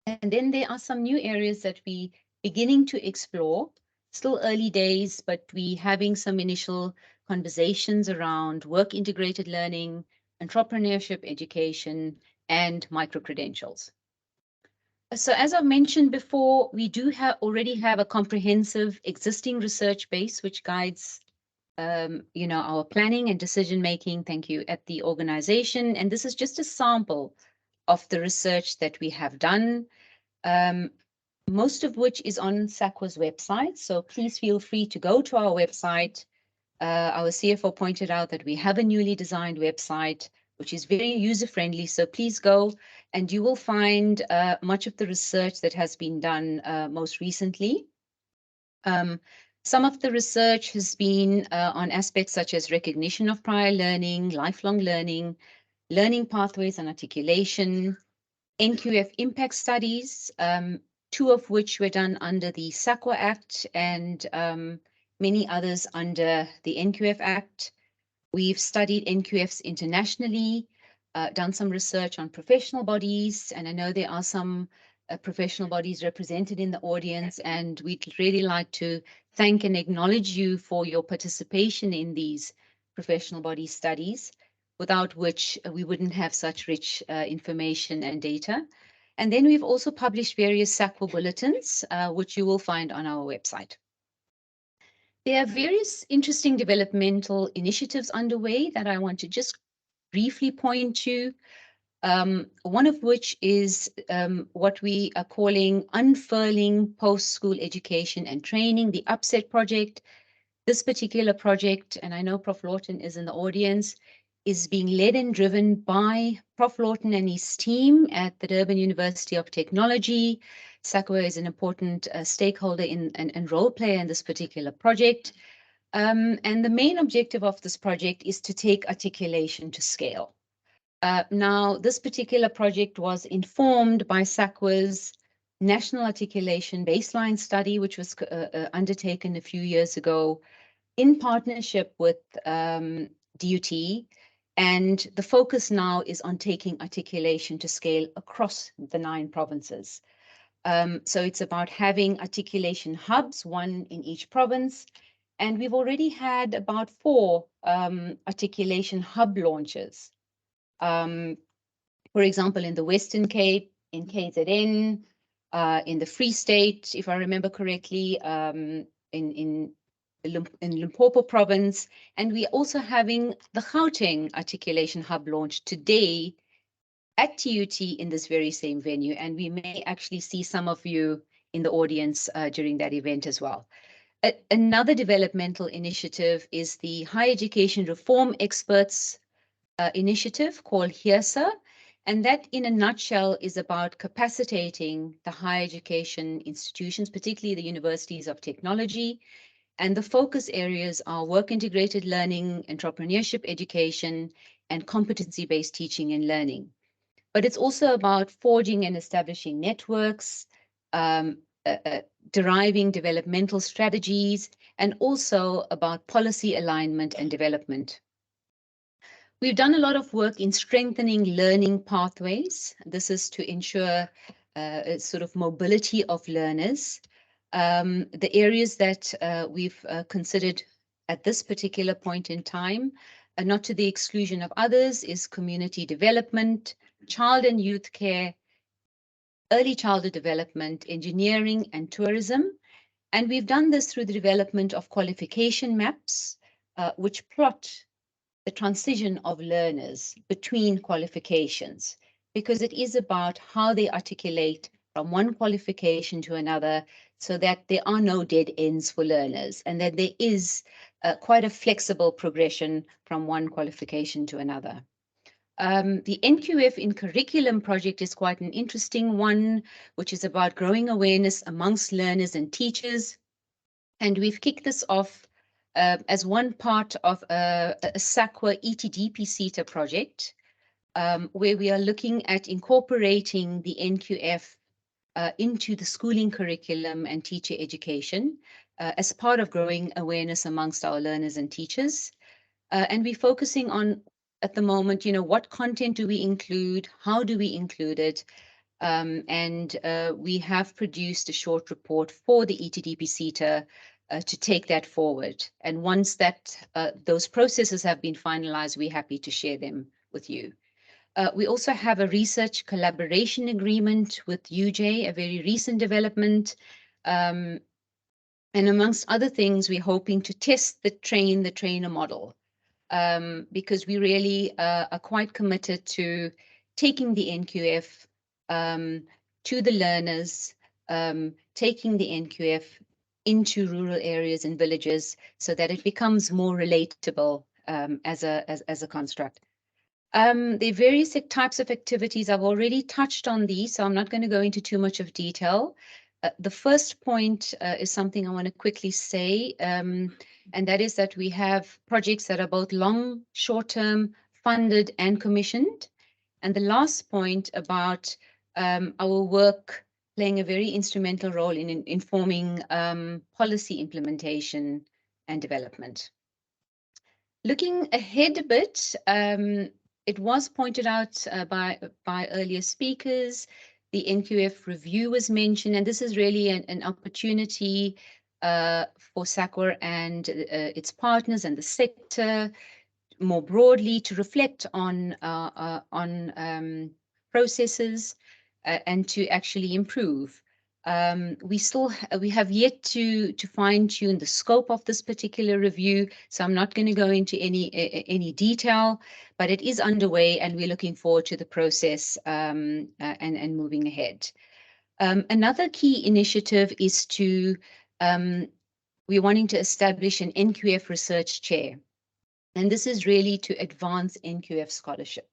And then there are some new areas that we beginning to explore. Still early days, but we having some initial conversations around work-integrated learning, entrepreneurship education, and micro-credentials. So as I mentioned before, we do already have a comprehensive existing research base which guides our planning and decision-making. Thank you at the organization. And this is just a sample of the research that we have done, most of which is on SAQA's website. So please feel free to go to our website. Our CFO pointed out that we have a newly designed website, which is very user-friendly. So please go and you will find much of the research that has been done most recently. Some of the research has been on aspects such as recognition of prior learning, lifelong learning, learning pathways and articulation, NQF impact studies, two of which were done under the SAQA Act and many others under the NQF Act. We've studied NQFs internationally, done some research on professional bodies, and I know there are some professional bodies represented in the audience, and we'd really like to thank and acknowledge you for your participation in these professional body studies, without which we wouldn't have such rich information and data. And then we've also published various SAQA bulletins, which you will find on our website. There are various interesting developmental initiatives underway that I want to just briefly point to. One of which is what we are calling Unfurling Post-School Education and Training, the UPSET project. This particular project, and I know Prof. Lawton is in the audience, is being led and driven by Prof. Lawton and his team at the Durban University of Technology. SAQA is an important stakeholder and role player in this particular project. And the main objective of this project is to take articulation to scale. Now, this particular project was informed by SAQA's National Articulation Baseline Study, which was undertaken a few years ago in partnership with DUT. And the focus now is on taking articulation to scale across the 9 provinces. So it's about having articulation hubs, 1 in each province. And we've already had about 4 articulation hub launches. For example, in the Western Cape, in KZN, in the Free State, if I remember correctly, in Limpopo province, and we're also having the Gauteng Articulation Hub launch today at TUT in this very same venue, and we may actually see some of you in the audience during that event as well. Another developmental initiative is the Higher Education Reform Experts initiative called HEARSA, and that in a nutshell is about capacitating the higher education institutions, particularly the universities of technology. And the focus areas are work-integrated learning, entrepreneurship education, and competency-based teaching and learning. But it's also about forging and establishing networks, deriving developmental strategies, and also about policy alignment and development. We've done a lot of work in strengthening learning pathways. This is to ensure a sort of mobility of learners. The areas that we've considered at this particular point in time, not to the exclusion of others, is community development, child and youth care, early childhood development, engineering, and tourism. And we've done this through the development of qualification maps, which plot the transition of learners between qualifications, because it is about how they articulate from one qualification to another so that there are no dead ends for learners and that there is quite a flexible progression from one qualification to another. The NQF in Curriculum project is quite an interesting one, which is about growing awareness amongst learners and teachers. And we've kicked this off as one part of a SAQA ETDP CETA project, where we are looking at incorporating the NQF into the schooling curriculum and teacher education as part of growing awareness amongst our learners and teachers. And we're focusing on, at the moment, what content do we include? How do we include it? And we have produced a short report for the ETDP CETA to take that forward. And once that those processes have been finalized, we're happy to share them with you. We also have a research collaboration agreement with UJ, a very recent development. And amongst other things, we're hoping to test the trainer model, because we really are quite committed to taking the NQF to the learners, taking the NQF into rural areas and villages so that it becomes more relatable as a construct. There are various types of activities. I've already touched on these, so I'm not going to go into too much of detail. The first point is something I want to quickly say, and that is that we have projects that are both long, short-term, funded and commissioned. And the last point about our work playing a very instrumental role in informing policy implementation and development. Looking ahead a bit, it was pointed out by earlier speakers, the NQF review was mentioned, and this is really an opportunity for SAQA and its partners and the sector more broadly to reflect on processes and to actually improve. We have yet to fine tune the scope of this particular review, so I'm not going to go into any detail, but it is underway and we're looking forward to the process and moving ahead. Another key initiative is we're wanting to establish an NQF research chair, and this is really to advance NQF scholarship.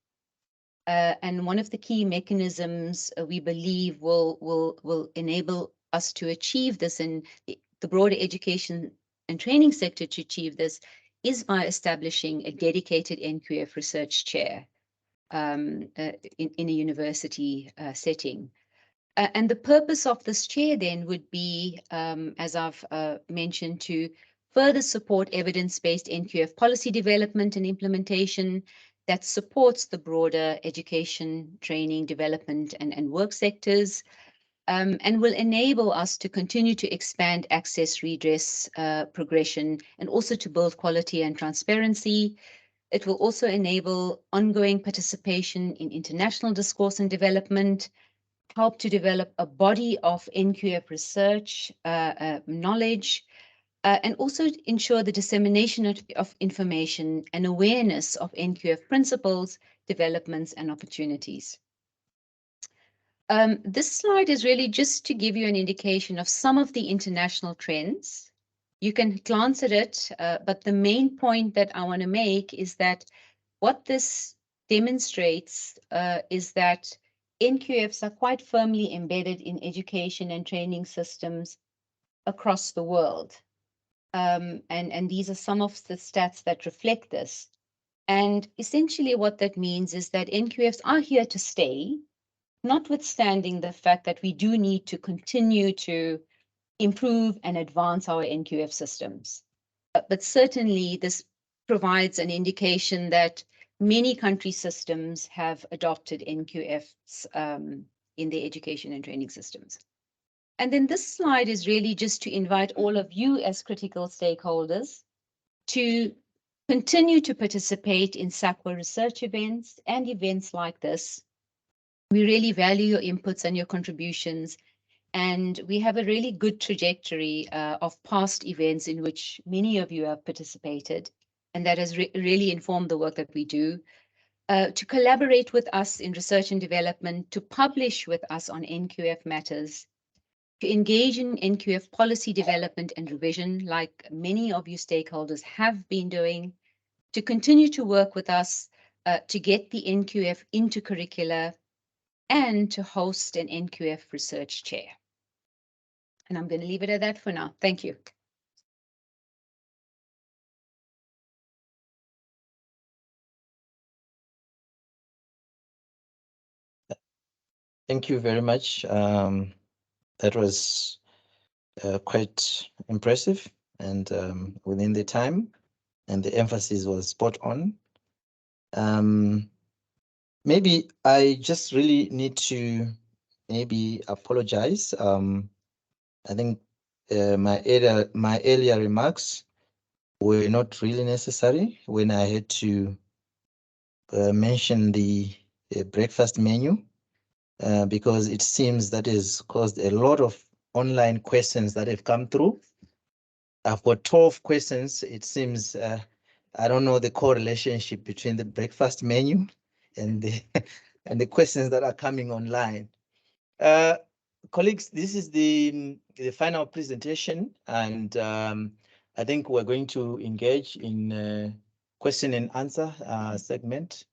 And one of the key mechanisms we believe will enable us to achieve this in the broader education and training sector to achieve this is by establishing a dedicated NQF research chair in a university setting. And the purpose of this chair then would be, as I've mentioned, to further support evidence-based NQF policy development and implementation that supports the broader education, training, development, and work sectors, and will enable us to continue to expand access, redress, progression, and also to build quality and transparency. It will also enable ongoing participation in international discourse and development, help to develop a body of NQF research knowledge, and also ensure the dissemination of information and awareness of NQF principles, developments, and opportunities. This slide is really just to give you an indication of some of the international trends. You can glance at it, but the main point that I want to make is that what this demonstrates is that NQFs are quite firmly embedded in education and training systems across the world. And these are some of the stats that reflect this. And essentially what that means is that NQFs are here to stay, notwithstanding the fact that we do need to continue to improve and advance our NQF systems. But certainly this provides an indication that many country systems have adopted NQFs in their education and training systems. And then this slide is really just to invite all of you as critical stakeholders to continue to participate in SAQA research events and events like this. We really value your inputs and your contributions, and we have a really good trajectory of past events in which many of you have participated, and that has really informed the work that we do. To collaborate with us in research and development, to publish with us on NQF matters, to engage in NQF policy development and revision, like many of you stakeholders have been doing, to continue to work with us to get the NQF into curricula, and to host an NQF research chair. And I'm going to leave it at that for now. Thank you. Thank you very much. That was quite impressive and within the time, and the emphasis was spot on. Maybe I just really need to maybe apologize. I think my earlier remarks were not really necessary when I had to mention the breakfast menu. Because it seems that has caused a lot of online questions that have come through. I've got 12 questions. It seems I don't know the correlationship between the breakfast menu and the and the questions that are coming online. Colleagues, this is the final presentation, and I think we're going to engage in question and answer segment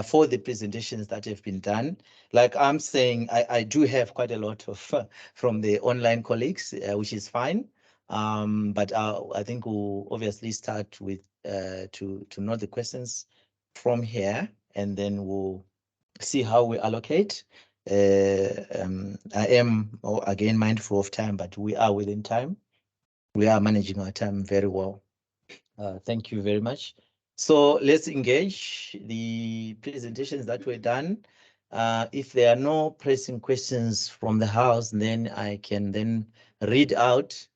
for the presentations that have been done. Like I'm saying, I do have quite a lot of from the online colleagues, which is fine. But I think we'll obviously start with to note the questions from here, and then we'll see how we allocate. I am again mindful of time, but we are within time. We are managing our time very well. Thank you very much. So let's engage the presentations that were done. If there are no pressing questions from the house, then I can then read out.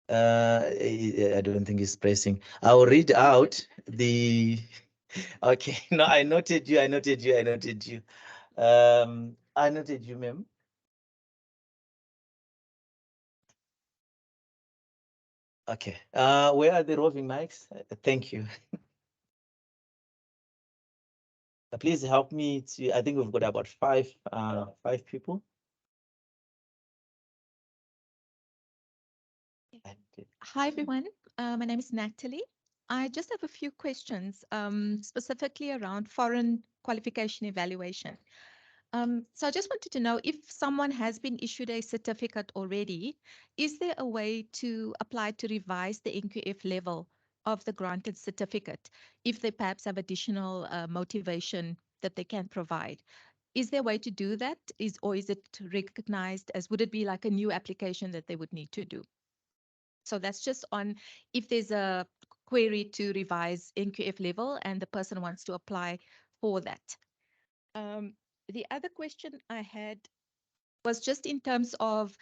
I don't think it's pressing. I'll read out the. Okay, no, I noted you. I noted you. I noted you. I noted you, ma'am. Okay. Where are the roving mics? Thank you. Please help me to. I think we've got about five people. Hi, everyone. My name is Natalie. I just have a few questions, specifically around foreign qualification evaluation. So I just wanted to know if someone has been issued a certificate already, is there a way to apply to revise the NQF level of the granted certificate if they perhaps have additional motivation that they can provide? Is there a way to do that? Or is it recognized as, would it be like a new application that they would need to do? So that's just on if there's a query to revise NQF level and the person wants to apply for that. The other question I had was just in terms of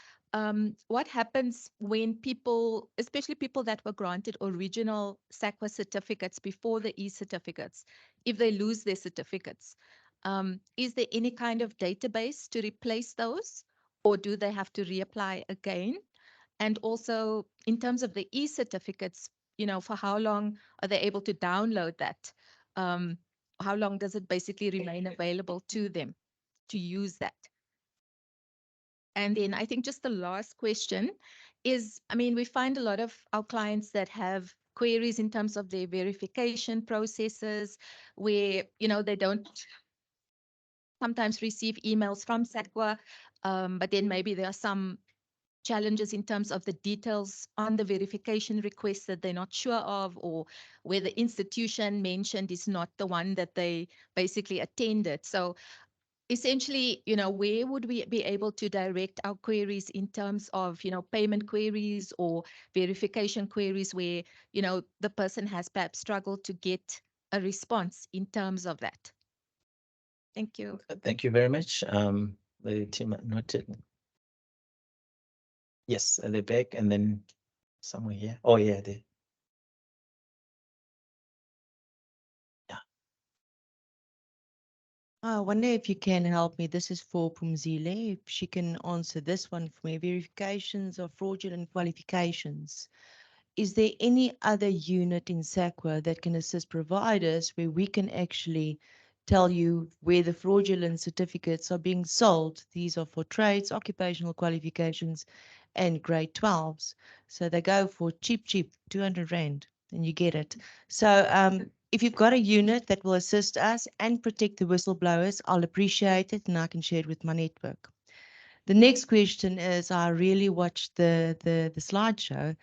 what happens when people, especially people that were granted original SAQA certificates before the e-certificates, if they lose their certificates. Is there any kind of database to replace those, or do they have to reapply again? And also in terms of the e-certificates, you know, for how long are they able to download that? How long does it basically remain available to them to use that? And then I think just the last question is, I mean, we find a lot of our clients that have queries in terms of their verification processes where, you know, they don't sometimes receive emails from SAQA, but then maybe there are some challenges in terms of the details on the verification request that they're not sure of, or where the institution mentioned is not the one that they basically attended. So essentially, you know, where would we be able to direct our queries in terms of, you know, payment queries or verification queries where, you know, the person has perhaps struggled to get a response in terms of that? Thank you. Thank you very much. The team noted. Yes, at the back, and then somewhere here. Oh yeah, there. I wonder if you can help me. This is for Pumzile. If she can answer this one for me. Verifications of fraudulent qualifications. Is there any other unit in SAQA that can assist providers where we can actually tell you where the fraudulent certificates are being sold? These are for trades, occupational qualifications, and grade 12s. So they go for cheap, 200 Rand, and you get it. So if you've got a unit that will assist us and protect the whistleblowers, I'll appreciate it and I can share it with my network. The next question is, I really watched the slideshow,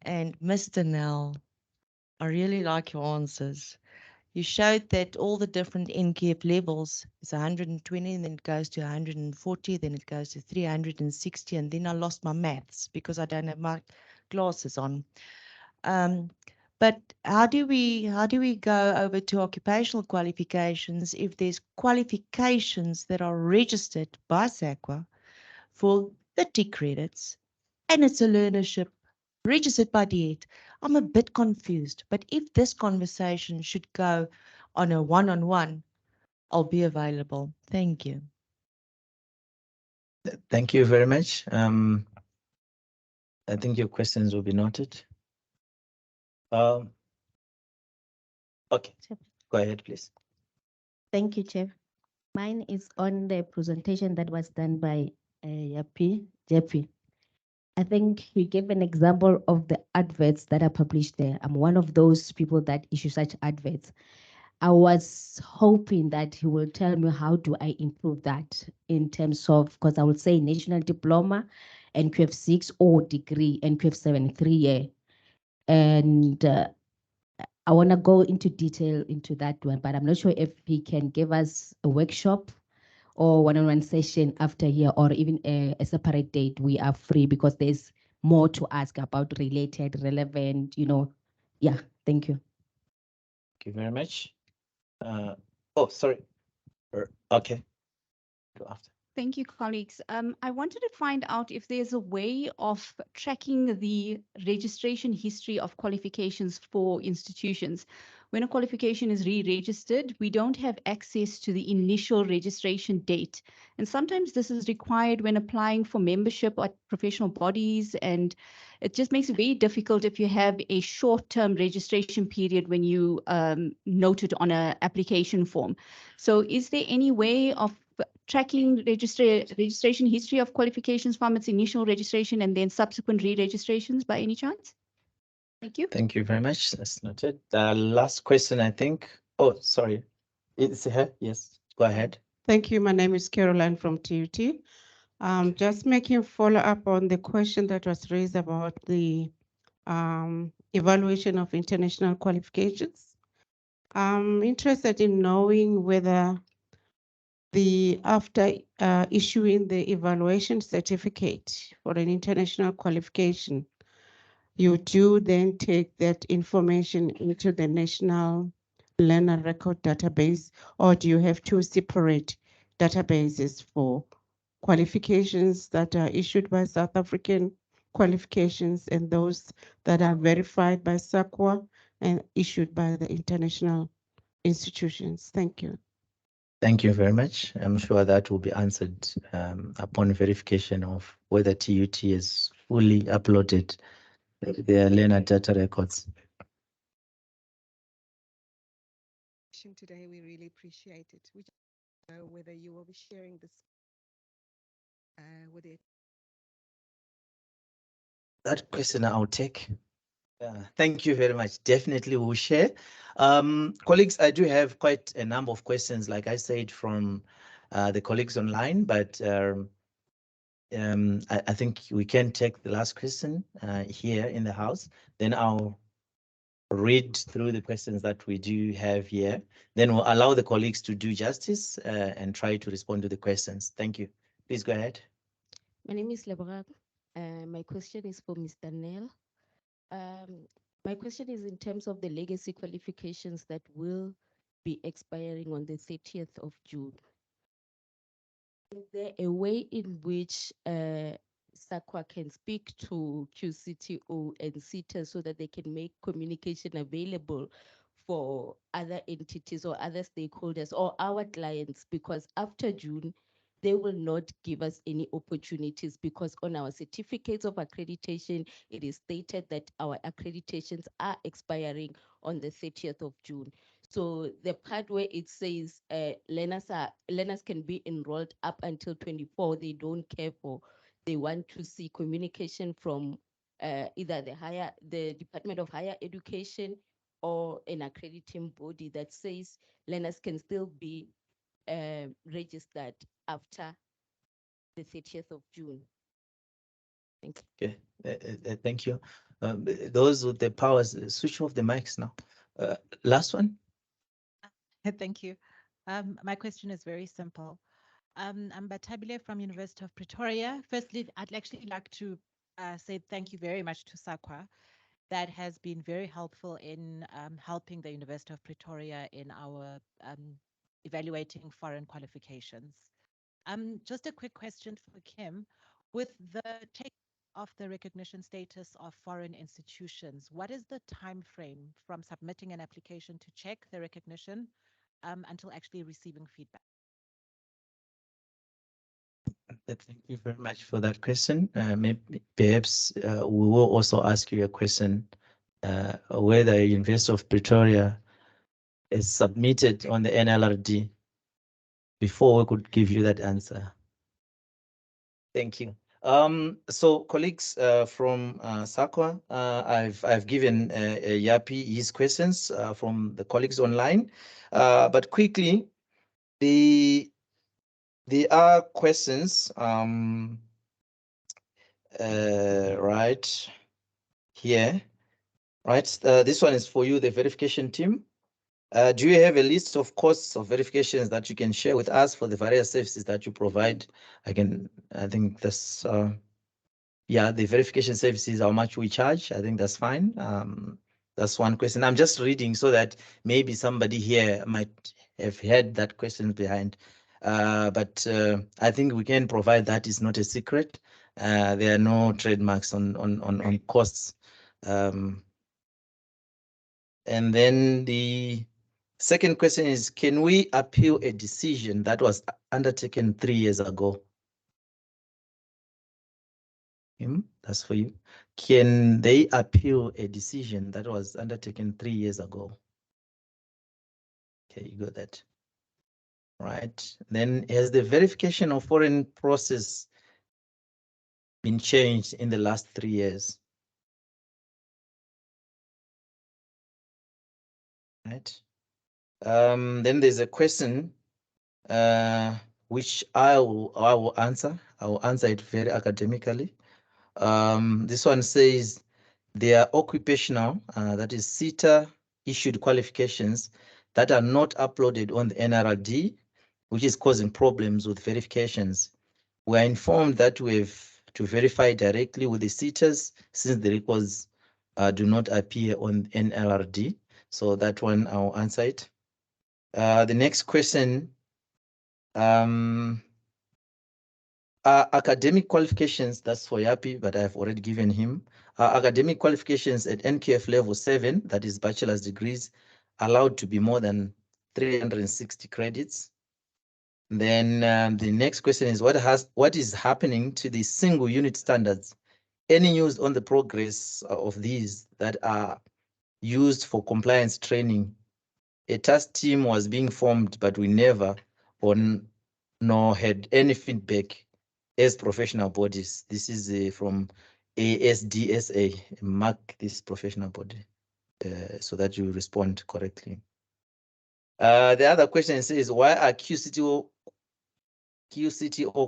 and Mr. Nell, I really like your answers. You showed that all the different NQF levels is 120, and then it goes to 140, then it goes to 360, and then I lost my maths because I don't have my glasses on. But how do we go over to occupational qualifications if there's qualifications that are registered by SAQA for 30 credits and it's a learnership registered by DEET? I'm a bit confused, but if this conversation should go on a one-on-one, I'll be available. Thank you. Thank you very much. I think your questions will be noted. Okay, go ahead, please. Thank you, Chair. Mine is on the presentation that was done by Jeppy. I think we gave an example of the adverts that are published there. I'm one of those people that issue such adverts. I was hoping that he will tell me how do I improve that in terms of, because I would say national diploma, NQF 6 or degree, NQF 7, 3-year. And I want to go into detail into that one, but I'm not sure if he can give us a workshop or one-on-one session after here, or even a separate date. We are free because there's more to ask about related, relevant, Yeah, thank you. Thank you very much. Oh, sorry. Okay. Go after. Thank you, colleagues. I wanted to find out if there's a way of tracking the registration history of qualifications for institutions. When a qualification is re-registered, we don't have access to the initial registration date. And sometimes this is required when applying for membership at professional bodies, and it just makes it very difficult if you have a short-term registration period when you note it on an application form. So is there any way of tracking registration history of qualifications from its initial registration and then subsequent re-registrations by any chance? Thank you. Thank you very much. That's noted. The last question, I think. Oh, sorry. It's her. Yes, go ahead. Thank you. My name is Caroline from TUT. Just making follow up on the question that was raised about the evaluation of international qualifications. I'm interested in knowing whether after issuing the evaluation certificate for an international qualification, you do then take that information into the National Learner Record Database, or do you have two separate databases for qualifications that are issued by South African qualifications and those that are verified by SAQA and issued by the international institutions? Thank you. Thank you very much. I'm sure that will be answered upon verification of whether TUT has fully uploaded their learner data records. Today, we really appreciate it. We just know whether you will be sharing this with it. That question I'll take. Thank you very much. Definitely we'll share. Colleagues, I do have quite a number of questions, like I said, from the colleagues online, but I think we can take the last question here in the house. Then I'll read through the questions that we do have here. Then we'll allow the colleagues to do justice and try to respond to the questions. Thank you. Please go ahead. My name is Leborag. My question is for Mr. Nel. My question is in terms of the legacy qualifications that will be expiring on the 30th of June. Is there a way in which SAQA can speak to QCTO and CETA so that they can make communication available for other entities or other stakeholders or our clients? Because after June, they will not give us any opportunities, because on our certificates of accreditation, it is stated that our accreditations are expiring on the 30th of June. So the part where it says learners can be enrolled up until 24, they don't care for. They want to see communication from either the Department of Higher Education or an accrediting body that says learners can still be registered after the 30th of June. Thank you. Okay, thank you. Those with the powers, switch off the mics now. Last one. Thank you. My question is very simple. I'm Batabile from University of Pretoria. Firstly, I'd actually like to say thank you very much to SAQA. That has been very helpful in helping the University of Pretoria in our evaluating foreign qualifications. Just a quick question for Kim. With the take of the recognition status of foreign institutions, what is the time frame from submitting an application to check the recognition until actually receiving feedback? Thank you very much for that question. Maybe, perhaps we will also ask you a question whether University of Pretoria is submitted on the NLRD before we could give you that answer. Thank you. So colleagues from SAQA, I've given Yapi his questions from the colleagues online, but quickly, there are questions right here, right? This one is for you, the verification team. Do you have a list of costs of verifications that you can share with us for the various services that you provide? I think that's, yeah, the verification services, how much we charge. I think that's fine. That's one question. I'm just reading so that maybe somebody here might have had that question behind. But I think we can provide that. It's not a secret. There are no trademarks on costs. And then the second question is, can we appeal a decision that was undertaken 3 years ago? That's for you. Can they appeal a decision that was undertaken 3 years ago? Okay, you got that. Right. Then has the verification of foreign process been changed in the last 3 years? Right. Then there's a question which I will answer. I will answer it very academically. This one says there are occupational, that is CETA issued qualifications that are not uploaded on the NRD, which is causing problems with verifications. We are informed that we have to verify directly with the CETAs since the records do not appear on NLRD. So that one, I'll answer it. The next question, academic qualifications, that's for Yapi, but I've already given him. Academic qualifications at NQF level 7, that is bachelor's degrees, allowed to be more than 360 credits. Then the next question is, what is happening to the single unit standards? Any news on the progress of these that are used for compliance training? A task team was being formed, but we never nor had any feedback as professional bodies. This is from ASDSA. Mark this professional body so that you respond correctly. The other question says, why are QCTO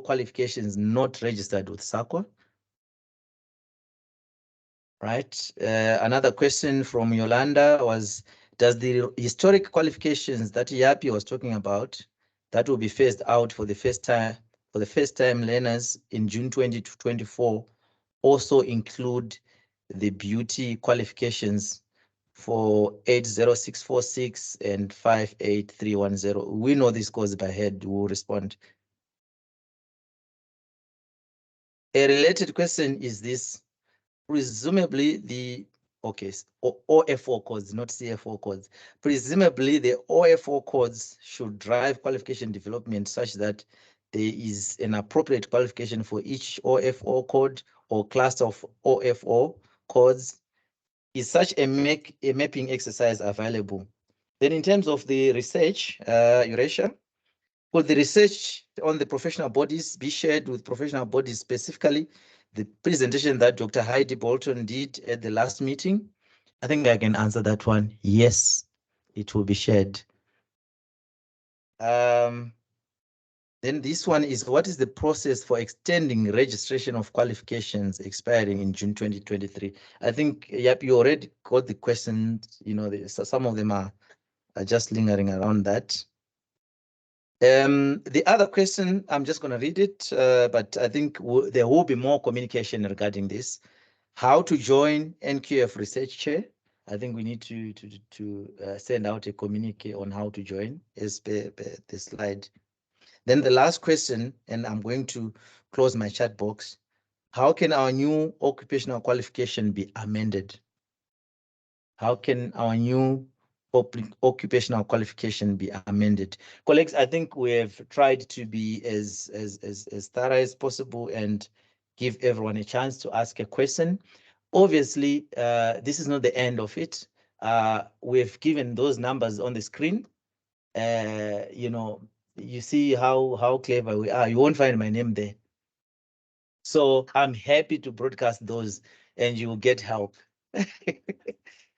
qualifications not registered with SAQA? Right. Another question from Yolanda was, does the historic qualifications that Yapi was talking about that will be phased out for the first time learners in June 2024 also include the beauty qualifications for 80646 and 58310? We know this goes by head. We'll respond. A related question is this. Presumably the OFO codes, not CFO codes. Presumably the OFO codes should drive qualification development such that there is an appropriate qualification for each OFO code or class of OFO codes. Is such a mapping exercise available? Then in terms of the research, Eurasia, could the research on the professional bodies be shared with professional bodies, specifically the presentation that Dr. Heidi Bolton did at the last meeting? I think I can answer that one. Yes, it will be shared. Then this one is, what is the process for extending registration of qualifications expiring in June 2023? I think, yep, you already got the questions. You know, some of them are just lingering around that. The other question, I'm just going to read it, but I think there will be more communication regarding this. How to join NQF Research Chair? I think we need to send out a communique on how to join as per the slide. Then the last question, and I'm going to close my chat box. How can our new occupational qualification be amended? How can our new occupational qualification be amended? Colleagues, I think we have tried to be as thorough as possible and give everyone a chance to ask a question. Obviously, this is not the end of it. We've given those numbers on the screen. You know, you see how clever we are. You won't find my name there. So I'm happy to broadcast those and you will get help.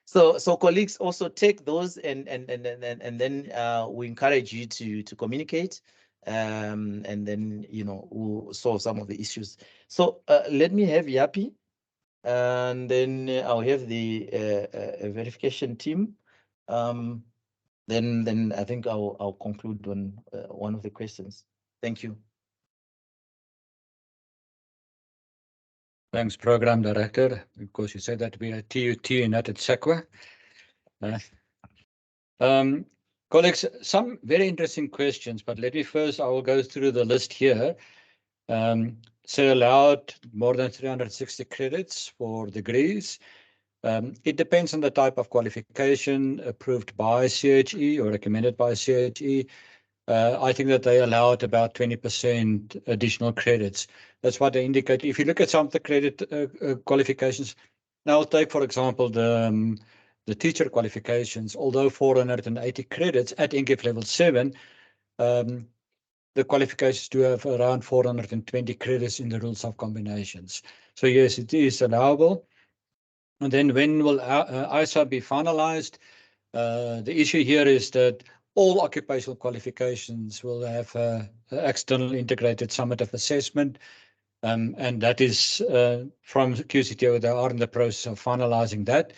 So colleagues also take those and then we encourage you to communicate and then we'll solve some of the issues. So let me have Yapi and then I'll have the verification team. Then I think I'll conclude on one of the questions. Thank you. Thanks, Program Director. Of course, you said that we are TUT and not at SAQA. Colleagues, some very interesting questions, but let me first, I will go through the list here. So allowed more than 360 credits for degrees. It depends on the type of qualification approved by CHE or recommended by CHE. I think that they allowed about 20% additional credits. That's what they indicate. If you look at some of the credit qualifications, now I'll take, for example, the teacher qualifications, although 480 credits at NQF level 7, the qualifications do have around 420 credits in the rules of combinations. So yes, it is allowable. And then when will ISA be finalized? The issue here is that all occupational qualifications will have an external integrated summative assessment. And that is from QCTO, they are in the process of finalizing that.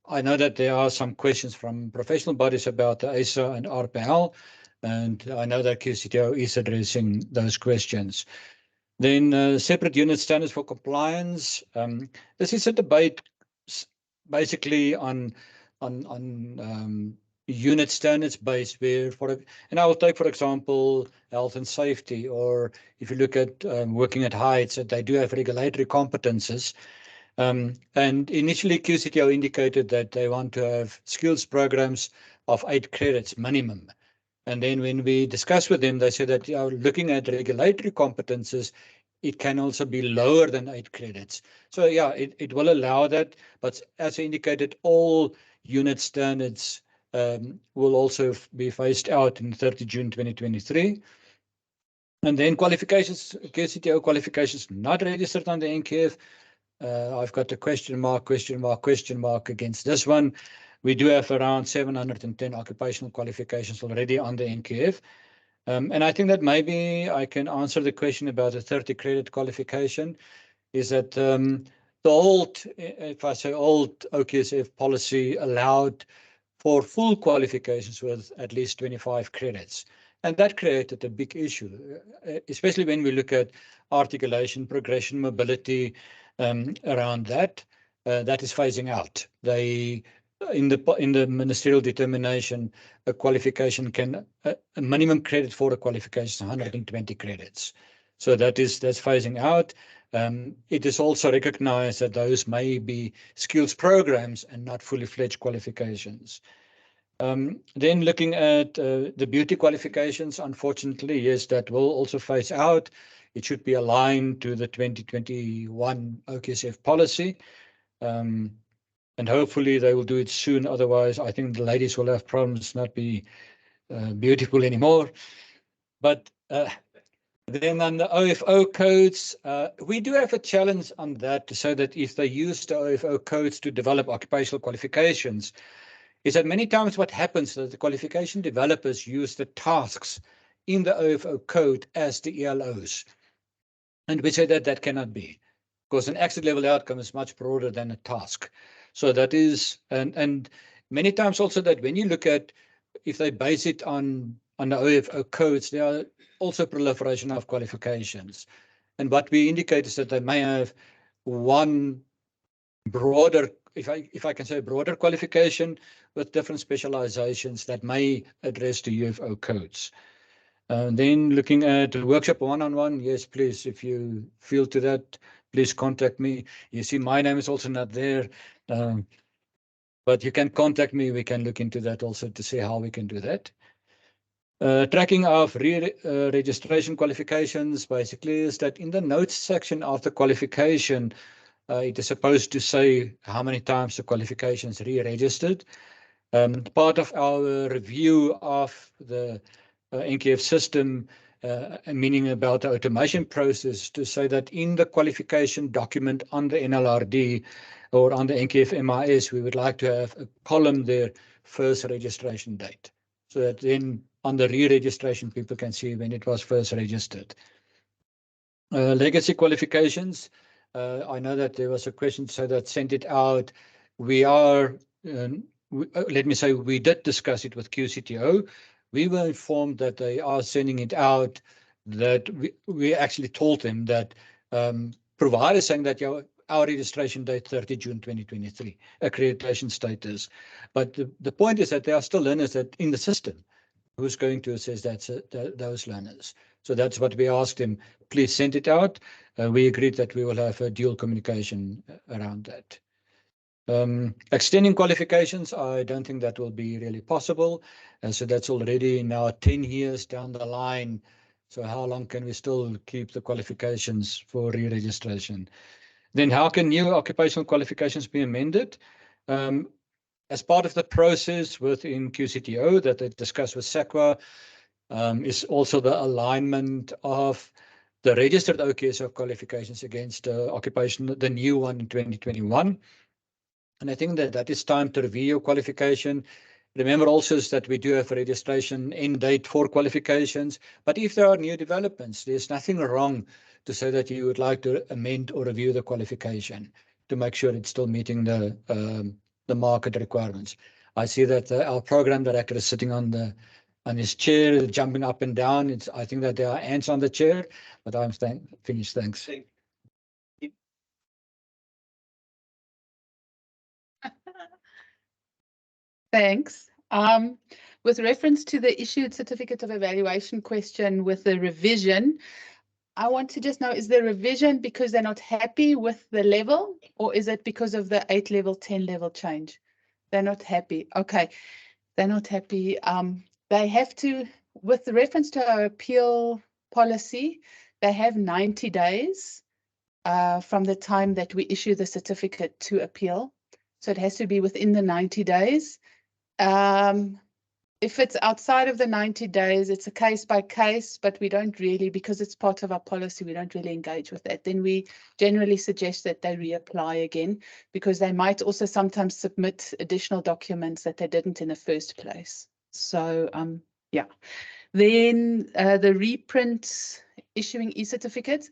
I know that there are some questions from professional bodies about the ASA and RPL, and I know that QCTO is addressing those questions. Then separate unit standards for compliance. This is a debate basically on unit standards based where and I will take, for example, health and safety, or if you look at working at heights, that they do have regulatory competences. And initially QCTO indicated that they want to have skills programs of 8 credits minimum. And then when we discussed with them, they said that looking at regulatory competences, it can also be lower than 8 credits. So yeah, it will allow that, but as I indicated, all unit standards will also be phased out in 30 June 2023. And then qualifications, QCTO qualifications not registered on the NQF. I've got a question mark against this one. We do have around 710 occupational qualifications already on the NQF. And I think that maybe I can answer the question about the 30 credit qualification, is that the old, if I say old OQSF policy allowed for full qualifications with at least 25 credits. And that created a big issue, especially when we look at articulation, progression, mobility around that. That is phasing out. They, in the ministerial determination, a qualification can, a minimum credit for a qualification is 120 credits. So that's phasing out. It is also recognized that those may be skills programs and not fully fledged qualifications. Then looking at the beauty qualifications, unfortunately, yes, that will also phase out. It should be aligned to the 2021 OQSF policy. And hopefully they will do it soon. Otherwise, I think the ladies will have problems not be beautiful anymore. But then on the OFO codes, we do have a challenge on that to say that if they use the OFO codes to develop occupational qualifications, is that many times what happens is that the qualification developers use the tasks in the OFO code as the ELOs. And we say that that cannot be, because an exit level outcome is much broader than a task. So that is, and many times also that when you look at, if they base it on the OFO codes, there are also proliferation of qualifications. And what we indicate is that they may have one broader, if I can say broader qualification with different specializations that may address the UFO codes. Then looking at workshop one-on-one, yes, please, if you feel to that, please contact me. You see, my name is also not there, but you can contact me. We can look into that also to see how we can do that. Tracking of registration qualifications basically is that in the notes section of the qualification, It is supposed to say how many times the qualification is re-registered. Part of our review of the NQF system, meaning about the automation process, to say that in the qualification document on the NLRD or on the NQF MIS, we would like to have a column there, first registration date, so that then on the re-registration people can see when it was first registered. Legacy qualifications, I know that there was a question, so that sent it out. We are, let me say, we did discuss it with QCTO. We were informed that they are sending it out, that we actually told them that providers saying that our registration date 30 June 2023, accreditation status. But the point is that there are still learners that in the system who's going to assess those learners. So that's what we asked him, please send it out. We agreed that we will have a dual communication around that. Extending qualifications, I don't think that will be really possible. So that's already now 10 years down the line. So how long can we still keep the qualifications for re-registration? Then how can new occupational qualifications be amended? As part of the process within QCTO that they discussed with SAQA, is also the alignment of the registered OQSO qualifications against the new one in 2021. And I think that is time to review your qualification. Remember also is that we do have a registration end date for qualifications, but if there are new developments, there's nothing wrong to say that you would like to amend or review the qualification to make sure it's still meeting the market requirements. I see that our program director is sitting on his chair, jumping up and down. I think that there are ants on the chair, but I'm finished. Thanks. Thanks. With reference to the issued certificate of evaluation question with the revision, I want to just know, is the revision because they're not happy with the level, or is it because of the 8 level, 10 level change? They're not happy. Okay, they're not happy. They have to, with the reference to our appeal policy, they have 90 days from the time that we issue the certificate to appeal. So it has to be within the 90 days. If it's outside of the 90 days, it's a case by case, but we don't really, because it's part of our policy, we don't really engage with that. Then we generally suggest that they reapply again, because they might also sometimes submit additional documents that they didn't in the first place. So, yeah. Then the reprint issuing e-certificates.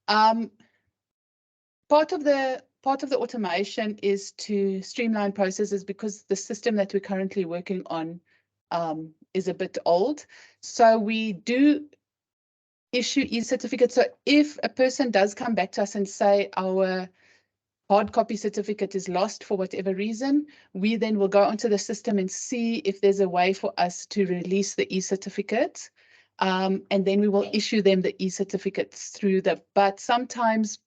Part of the automation is to streamline processes, because the system that we're currently working on is a bit old. So we do issue e-certificates. So if a person does come back to us and say our hard copy certificate is lost for whatever reason, we then will go onto the system and see if there's a way for us to release the e-certificate. And then we will issue them the e-certificates through but sometimes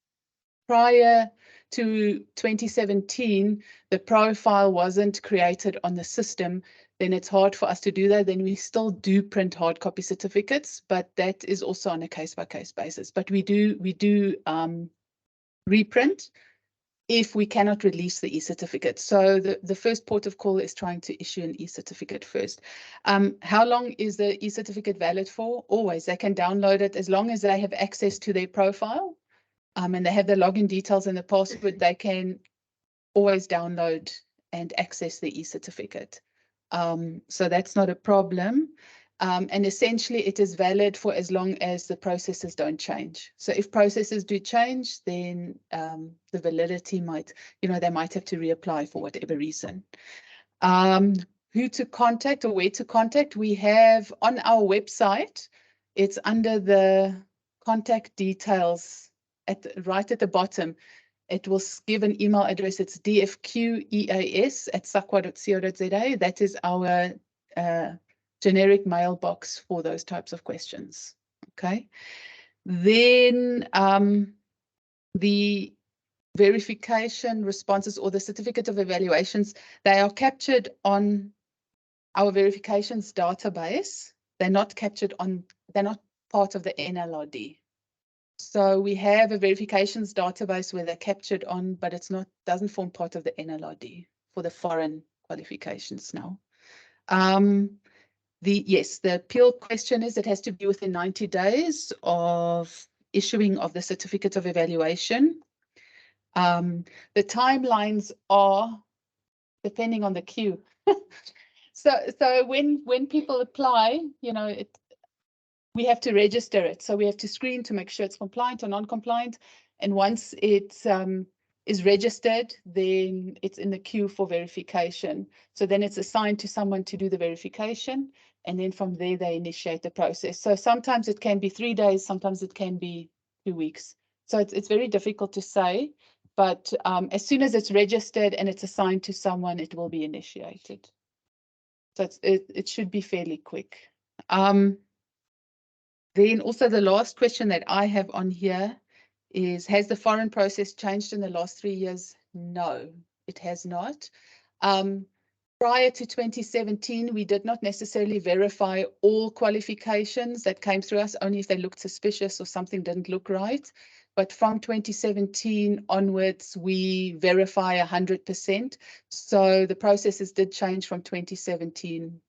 prior to 2017, the profile wasn't created on the system, then it's hard for us to do that. Then we still do print hard copy certificates, but that is also on a case-by-case basis. But we do reprint if we cannot release the e-certificate. So the first port of call is trying to issue an e-certificate first. How long is the e-certificate valid for? Always. They can download it as long as they have access to their profile. And they have the login details and the password, they can always download and access the e-certificate. So that's not a problem. And essentially it is valid for as long as the processes don't change. So if processes do change, then the validity might, they might have to reapply for whatever reason. Who to contact or where to contact, we have on our website, it's under the contact details right at the bottom. It will give an email address. It's dfqeas@saqwa.co.za. That is our generic mailbox for those types of questions. Okay. Then the verification responses or the certificate of evaluations, they are captured on our verifications database. They're not captured on, they're not part of the NLRD. So we have a verifications database where they're captured on, but it's not, doesn't form part of the NLRD for the foreign qualifications now. Yes, the appeal question is it has to be within 90 days of issuing of the certificate of evaluation. The timelines are depending on the queue. So when people apply, you know, we have to register it. So we have to screen to make sure it's compliant or non-compliant. And once it is registered, then it's in the queue for verification. So then it's assigned to someone to do the verification. And then from there, they initiate the process. So sometimes it can be 3 days, sometimes it can be 2 weeks. So it's very difficult to say. But as soon as it's registered and it's assigned to someone, it will be initiated. So it should be fairly quick. Then also the last question that I have on here is, has the foreign process changed in the last 3 years? No, it has not. Prior to 2017, we did not necessarily verify all qualifications that came through us, only if they looked suspicious or something didn't look right. But from 2017 onwards, we verify 100%. So the processes did change from 2017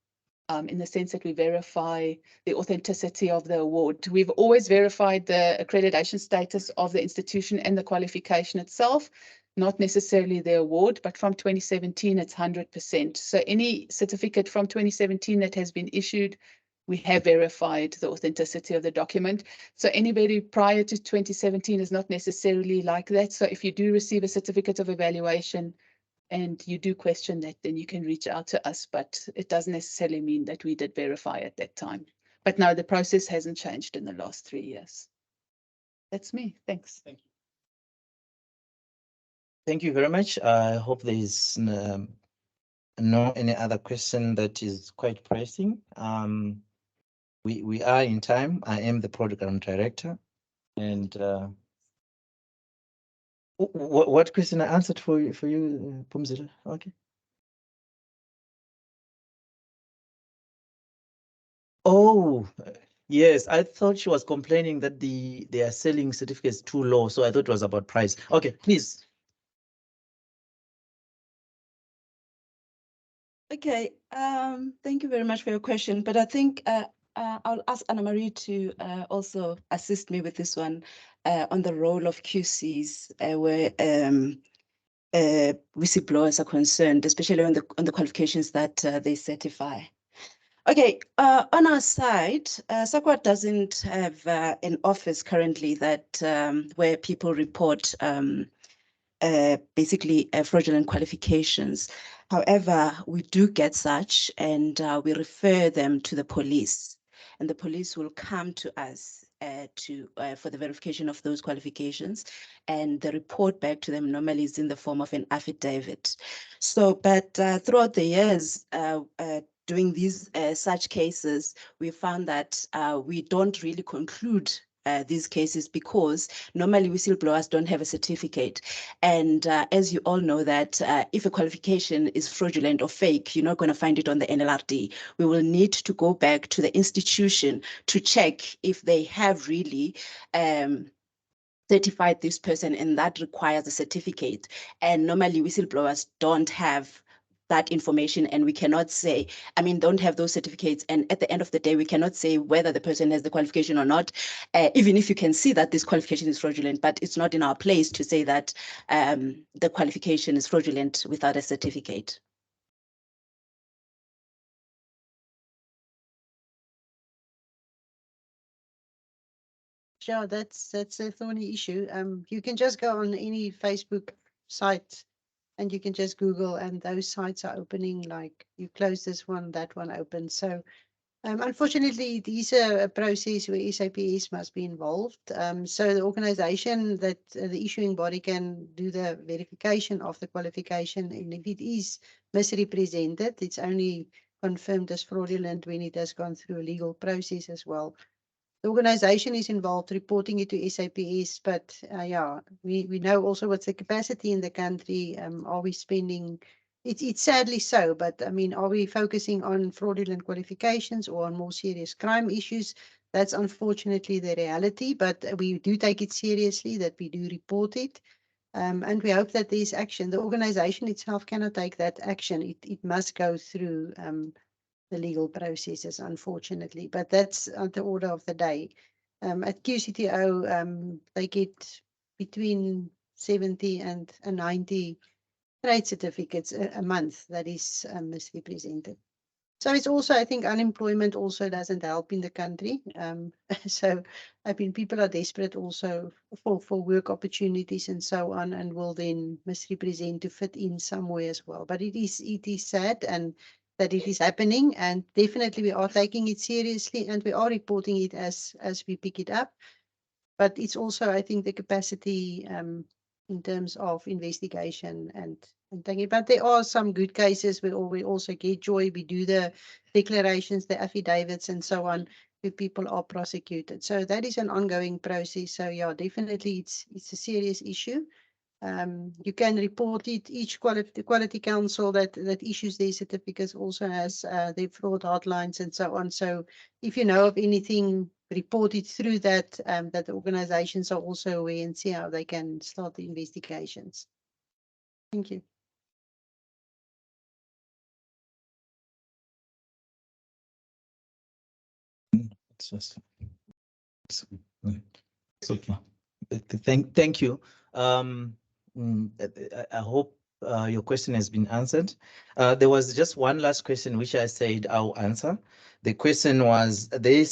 in the sense that we verify the authenticity of the award. We've always verified the accreditation status of the institution and the qualification itself, not necessarily the award, but from 2017, it's 100%. So any certificate from 2017 that has been issued, we have verified the authenticity of the document. So anybody prior to 2017 is not necessarily like that. So if you do receive a certificate of evaluation and you do question that, then you can reach out to us, but it doesn't necessarily mean that we did verify at that time. But no, the process hasn't changed in the last 3 years. That's me. Thanks. Thank you. Thank you very much. I hope there is no any other question that is quite pressing. We are in time. I am the program director, and what question I answered for you, Pumzile? Okay. Oh, yes. I thought she was complaining that they are selling certificates too low, so I thought it was about price. Okay, please. Okay, thank you very much for your question, but I think I'll ask Anna Marie to also assist me with this one on the role of QCs where whistleblowers are concerned, especially on the qualifications that they certify. Okay, on our side, SAQA doesn't have an office currently that where people report basically fraudulent qualifications. However, we do get such, and we refer them to the police, and the police will come to us for the verification of those qualifications, and the report back to them normally is in the form of an affidavit. So, but throughout the years, doing these such cases, we found that we don't really conclude these cases because normally whistleblowers don't have a certificate. And as you all know that if a qualification is fraudulent or fake, you're not going to find it on the NLRD. We will need to go back to the institution to check if they have really certified this person, and that requires a certificate. And normally whistleblowers don't have that information, and we cannot say, don't have those certificates. And at the end of the day, we cannot say whether the person has the qualification or not, even if you can see that this qualification is fraudulent, but it's not in our place to say that the qualification is fraudulent without a certificate. Sure, that's a thorny issue. You can just go on any Facebook site and you can just Google, and those sites are opening, like you close this one, that one opens. So unfortunately, these are a process where SAPS must be involved. So the organization that the issuing body can do the verification of the qualification, and if it is misrepresented, it's only confirmed as fraudulent when it has gone through a legal process as well. The organization is involved reporting it to SAPS, but yeah, we know also what's the capacity in the country. Are we spending, it's sadly so, but are we focusing on fraudulent qualifications or on more serious crime issues? That's unfortunately the reality, but we do take it seriously, that we do report it. And we hope that there's action. The organization itself cannot take that action. It must go through the legal processes, unfortunately, but that's on the order of the day. At QCTO, they get between 70 and 90 trade certificates a month that is misrepresented. So it's also, I think unemployment also doesn't help in the country. So I mean, people are desperate also for work opportunities and so on, and will then misrepresent to fit in somewhere as well. But it is sad and that it is happening, and definitely we are taking it seriously and we are reporting it as we pick it up. But it's also, I think, the capacity in terms of investigation and thinking. But there are some good cases where we also get joy. We do the declarations, the affidavits, and so on, where people are prosecuted. So that is an ongoing process. So yeah, definitely, it's a serious issue. You can report it. Each quality council that issues these certificates also has their fraud hotlines and so on. So if you know of anything, report it through that, that the organizations are also aware and see how they can start the investigations. Thank you. It's just, thank you. I hope your question has been answered. There was just one last question which I said I'll answer. The question was there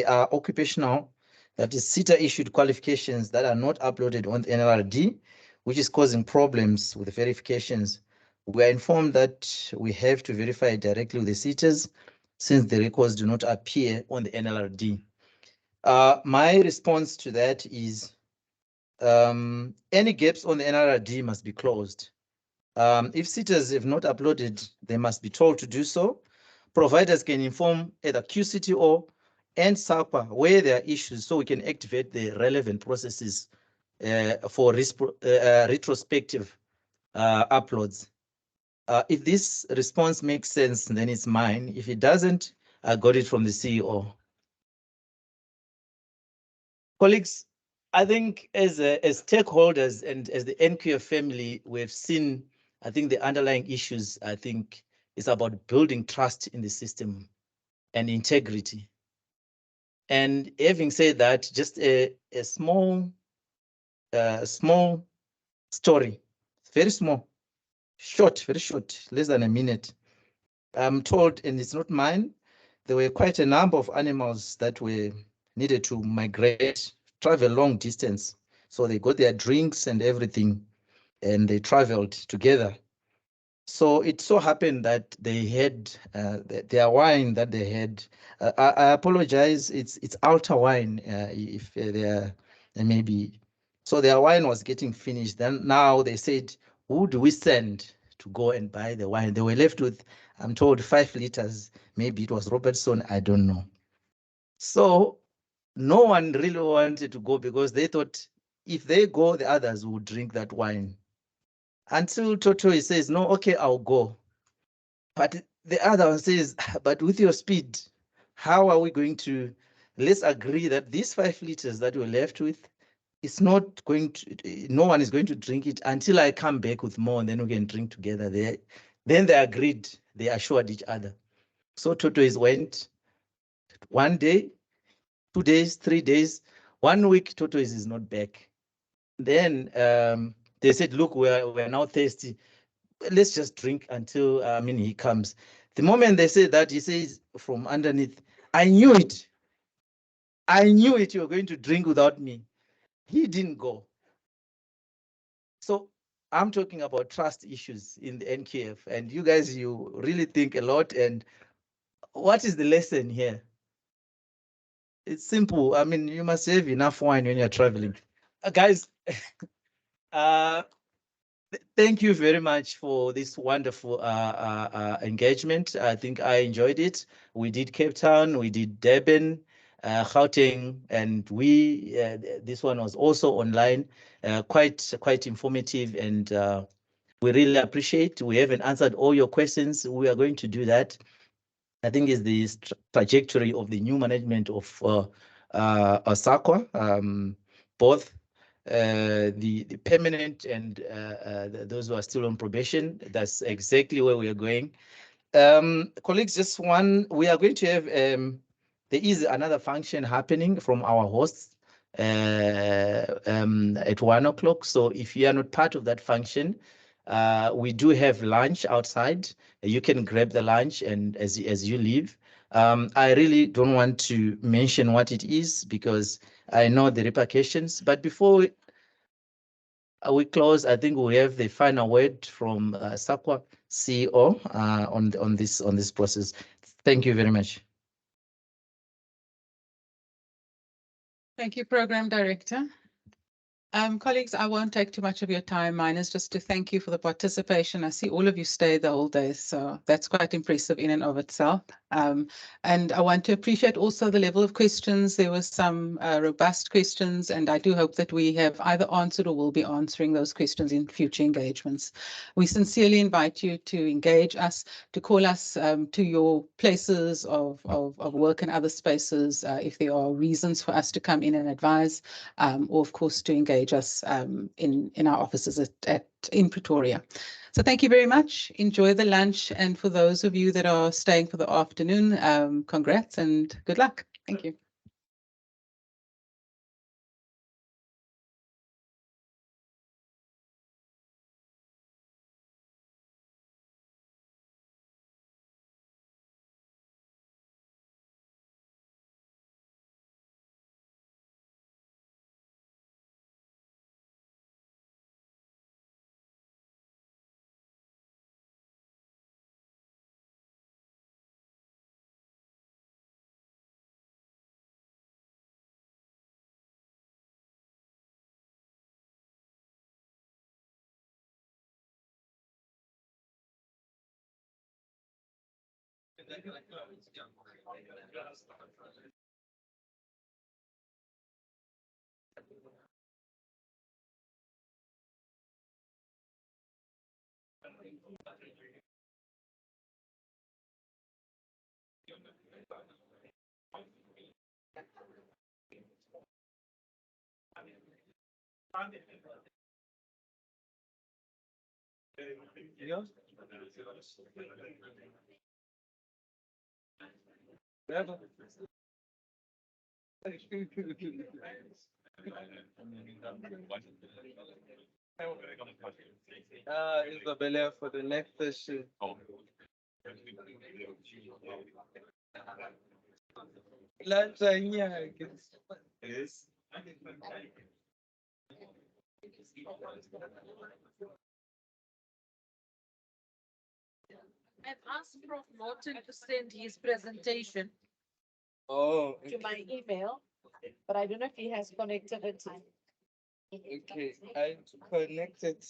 are occupational, that is SETA issued qualifications that are not uploaded on the NLRD, which is causing problems with the verifications. We are informed that we have to verify directly with the SETAs since the records do not appear on the NLRD. My response to that is any gaps on the NLRD must be closed. If SETAs have not uploaded, they must be told to do so. Providers can inform either QCTO and SAPA where there are issues so we can activate the relevant processes for retrospective uploads. If this response makes sense, then it's mine. If it doesn't, I got it from the CEO. Colleagues, I think as stakeholders and as the NQF family, we've seen, I think the underlying issues, I think, is about building trust in the system and integrity. And having said that, just a small story, very small, short, very short, less than a minute. I'm told, and it's not mine, there were quite a number of animals that were needed to migrate, travel long distance. So they got their drinks and everything, and they traveled together. So it so happened that they had their wine that they had. I apologize, it's Alta wine, if there may be. So their wine was getting finished. Then now they said, who do we send to go and buy the wine? They were left with, I'm told, 5 liters. Maybe it was Robertson, I don't know. So no one really wanted to go because they thought if they go, the others would drink that wine. Until Toto says, no, okay, I'll go. But the other one says, but with your speed, how are we going to, let's agree that these 5 liters that we're left with, it's not going to, no one is going to drink it until I come back with more and then we can drink together. Then they agreed, they assured each other. So Toto went 1 day, 2 days, 3 days, 1 week, Toto is not back. Then they said, look, we're now thirsty. Let's just drink until he comes. The moment they say that, he says from underneath, I knew it. I knew it, you were going to drink without me. He didn't go. So I'm talking about trust issues in the NQF, and you guys, you really think a lot. And what is the lesson here? It's simple. I mean, you must have enough wine when you're traveling. Guys, thank you very much for this wonderful engagement. I think I enjoyed it. We did Cape Town, we did Durban, Gauteng, and this one was also online, quite informative, and we really appreciate. We haven't answered all your questions. We are going to do that. I think is the trajectory of the new management of SAQA, both the permanent and those who are still on probation. That's exactly where we are going. Colleagues, just we are going to have, there is another function happening from our hosts at 1 o'clock. So if you are not part of that function, we do have lunch outside. You can grab the lunch and as you leave. I really don't want to mention what it is because I know the repercussions. But before we close, I think we have the final word from SAQA CEO on this process. Thank you very much. Thank you, Program Director. Colleagues, I won't take too much of your time. Mine is just to thank you for the participation. I see all of you stayed the whole day, so that's quite impressive in and of itself. And I want to appreciate also the level of questions. There were some robust questions, and I do hope that we have either answered or will be answering those questions in future engagements. We sincerely invite you to engage us, to call us to your places of work and other spaces if there are reasons for us to come in and advise, or of course to engage us in our offices in Pretoria. So thank you very much. Enjoy the lunch. And for those of you that are staying for the afternoon, congrats and good luck. Thank you. Isabella, for the next session. Lunch, yeah, I guess. Yes. I've asked Prof. Morton to send his presentation to my email, but I don't know if he has connectivity. Okay, I connected.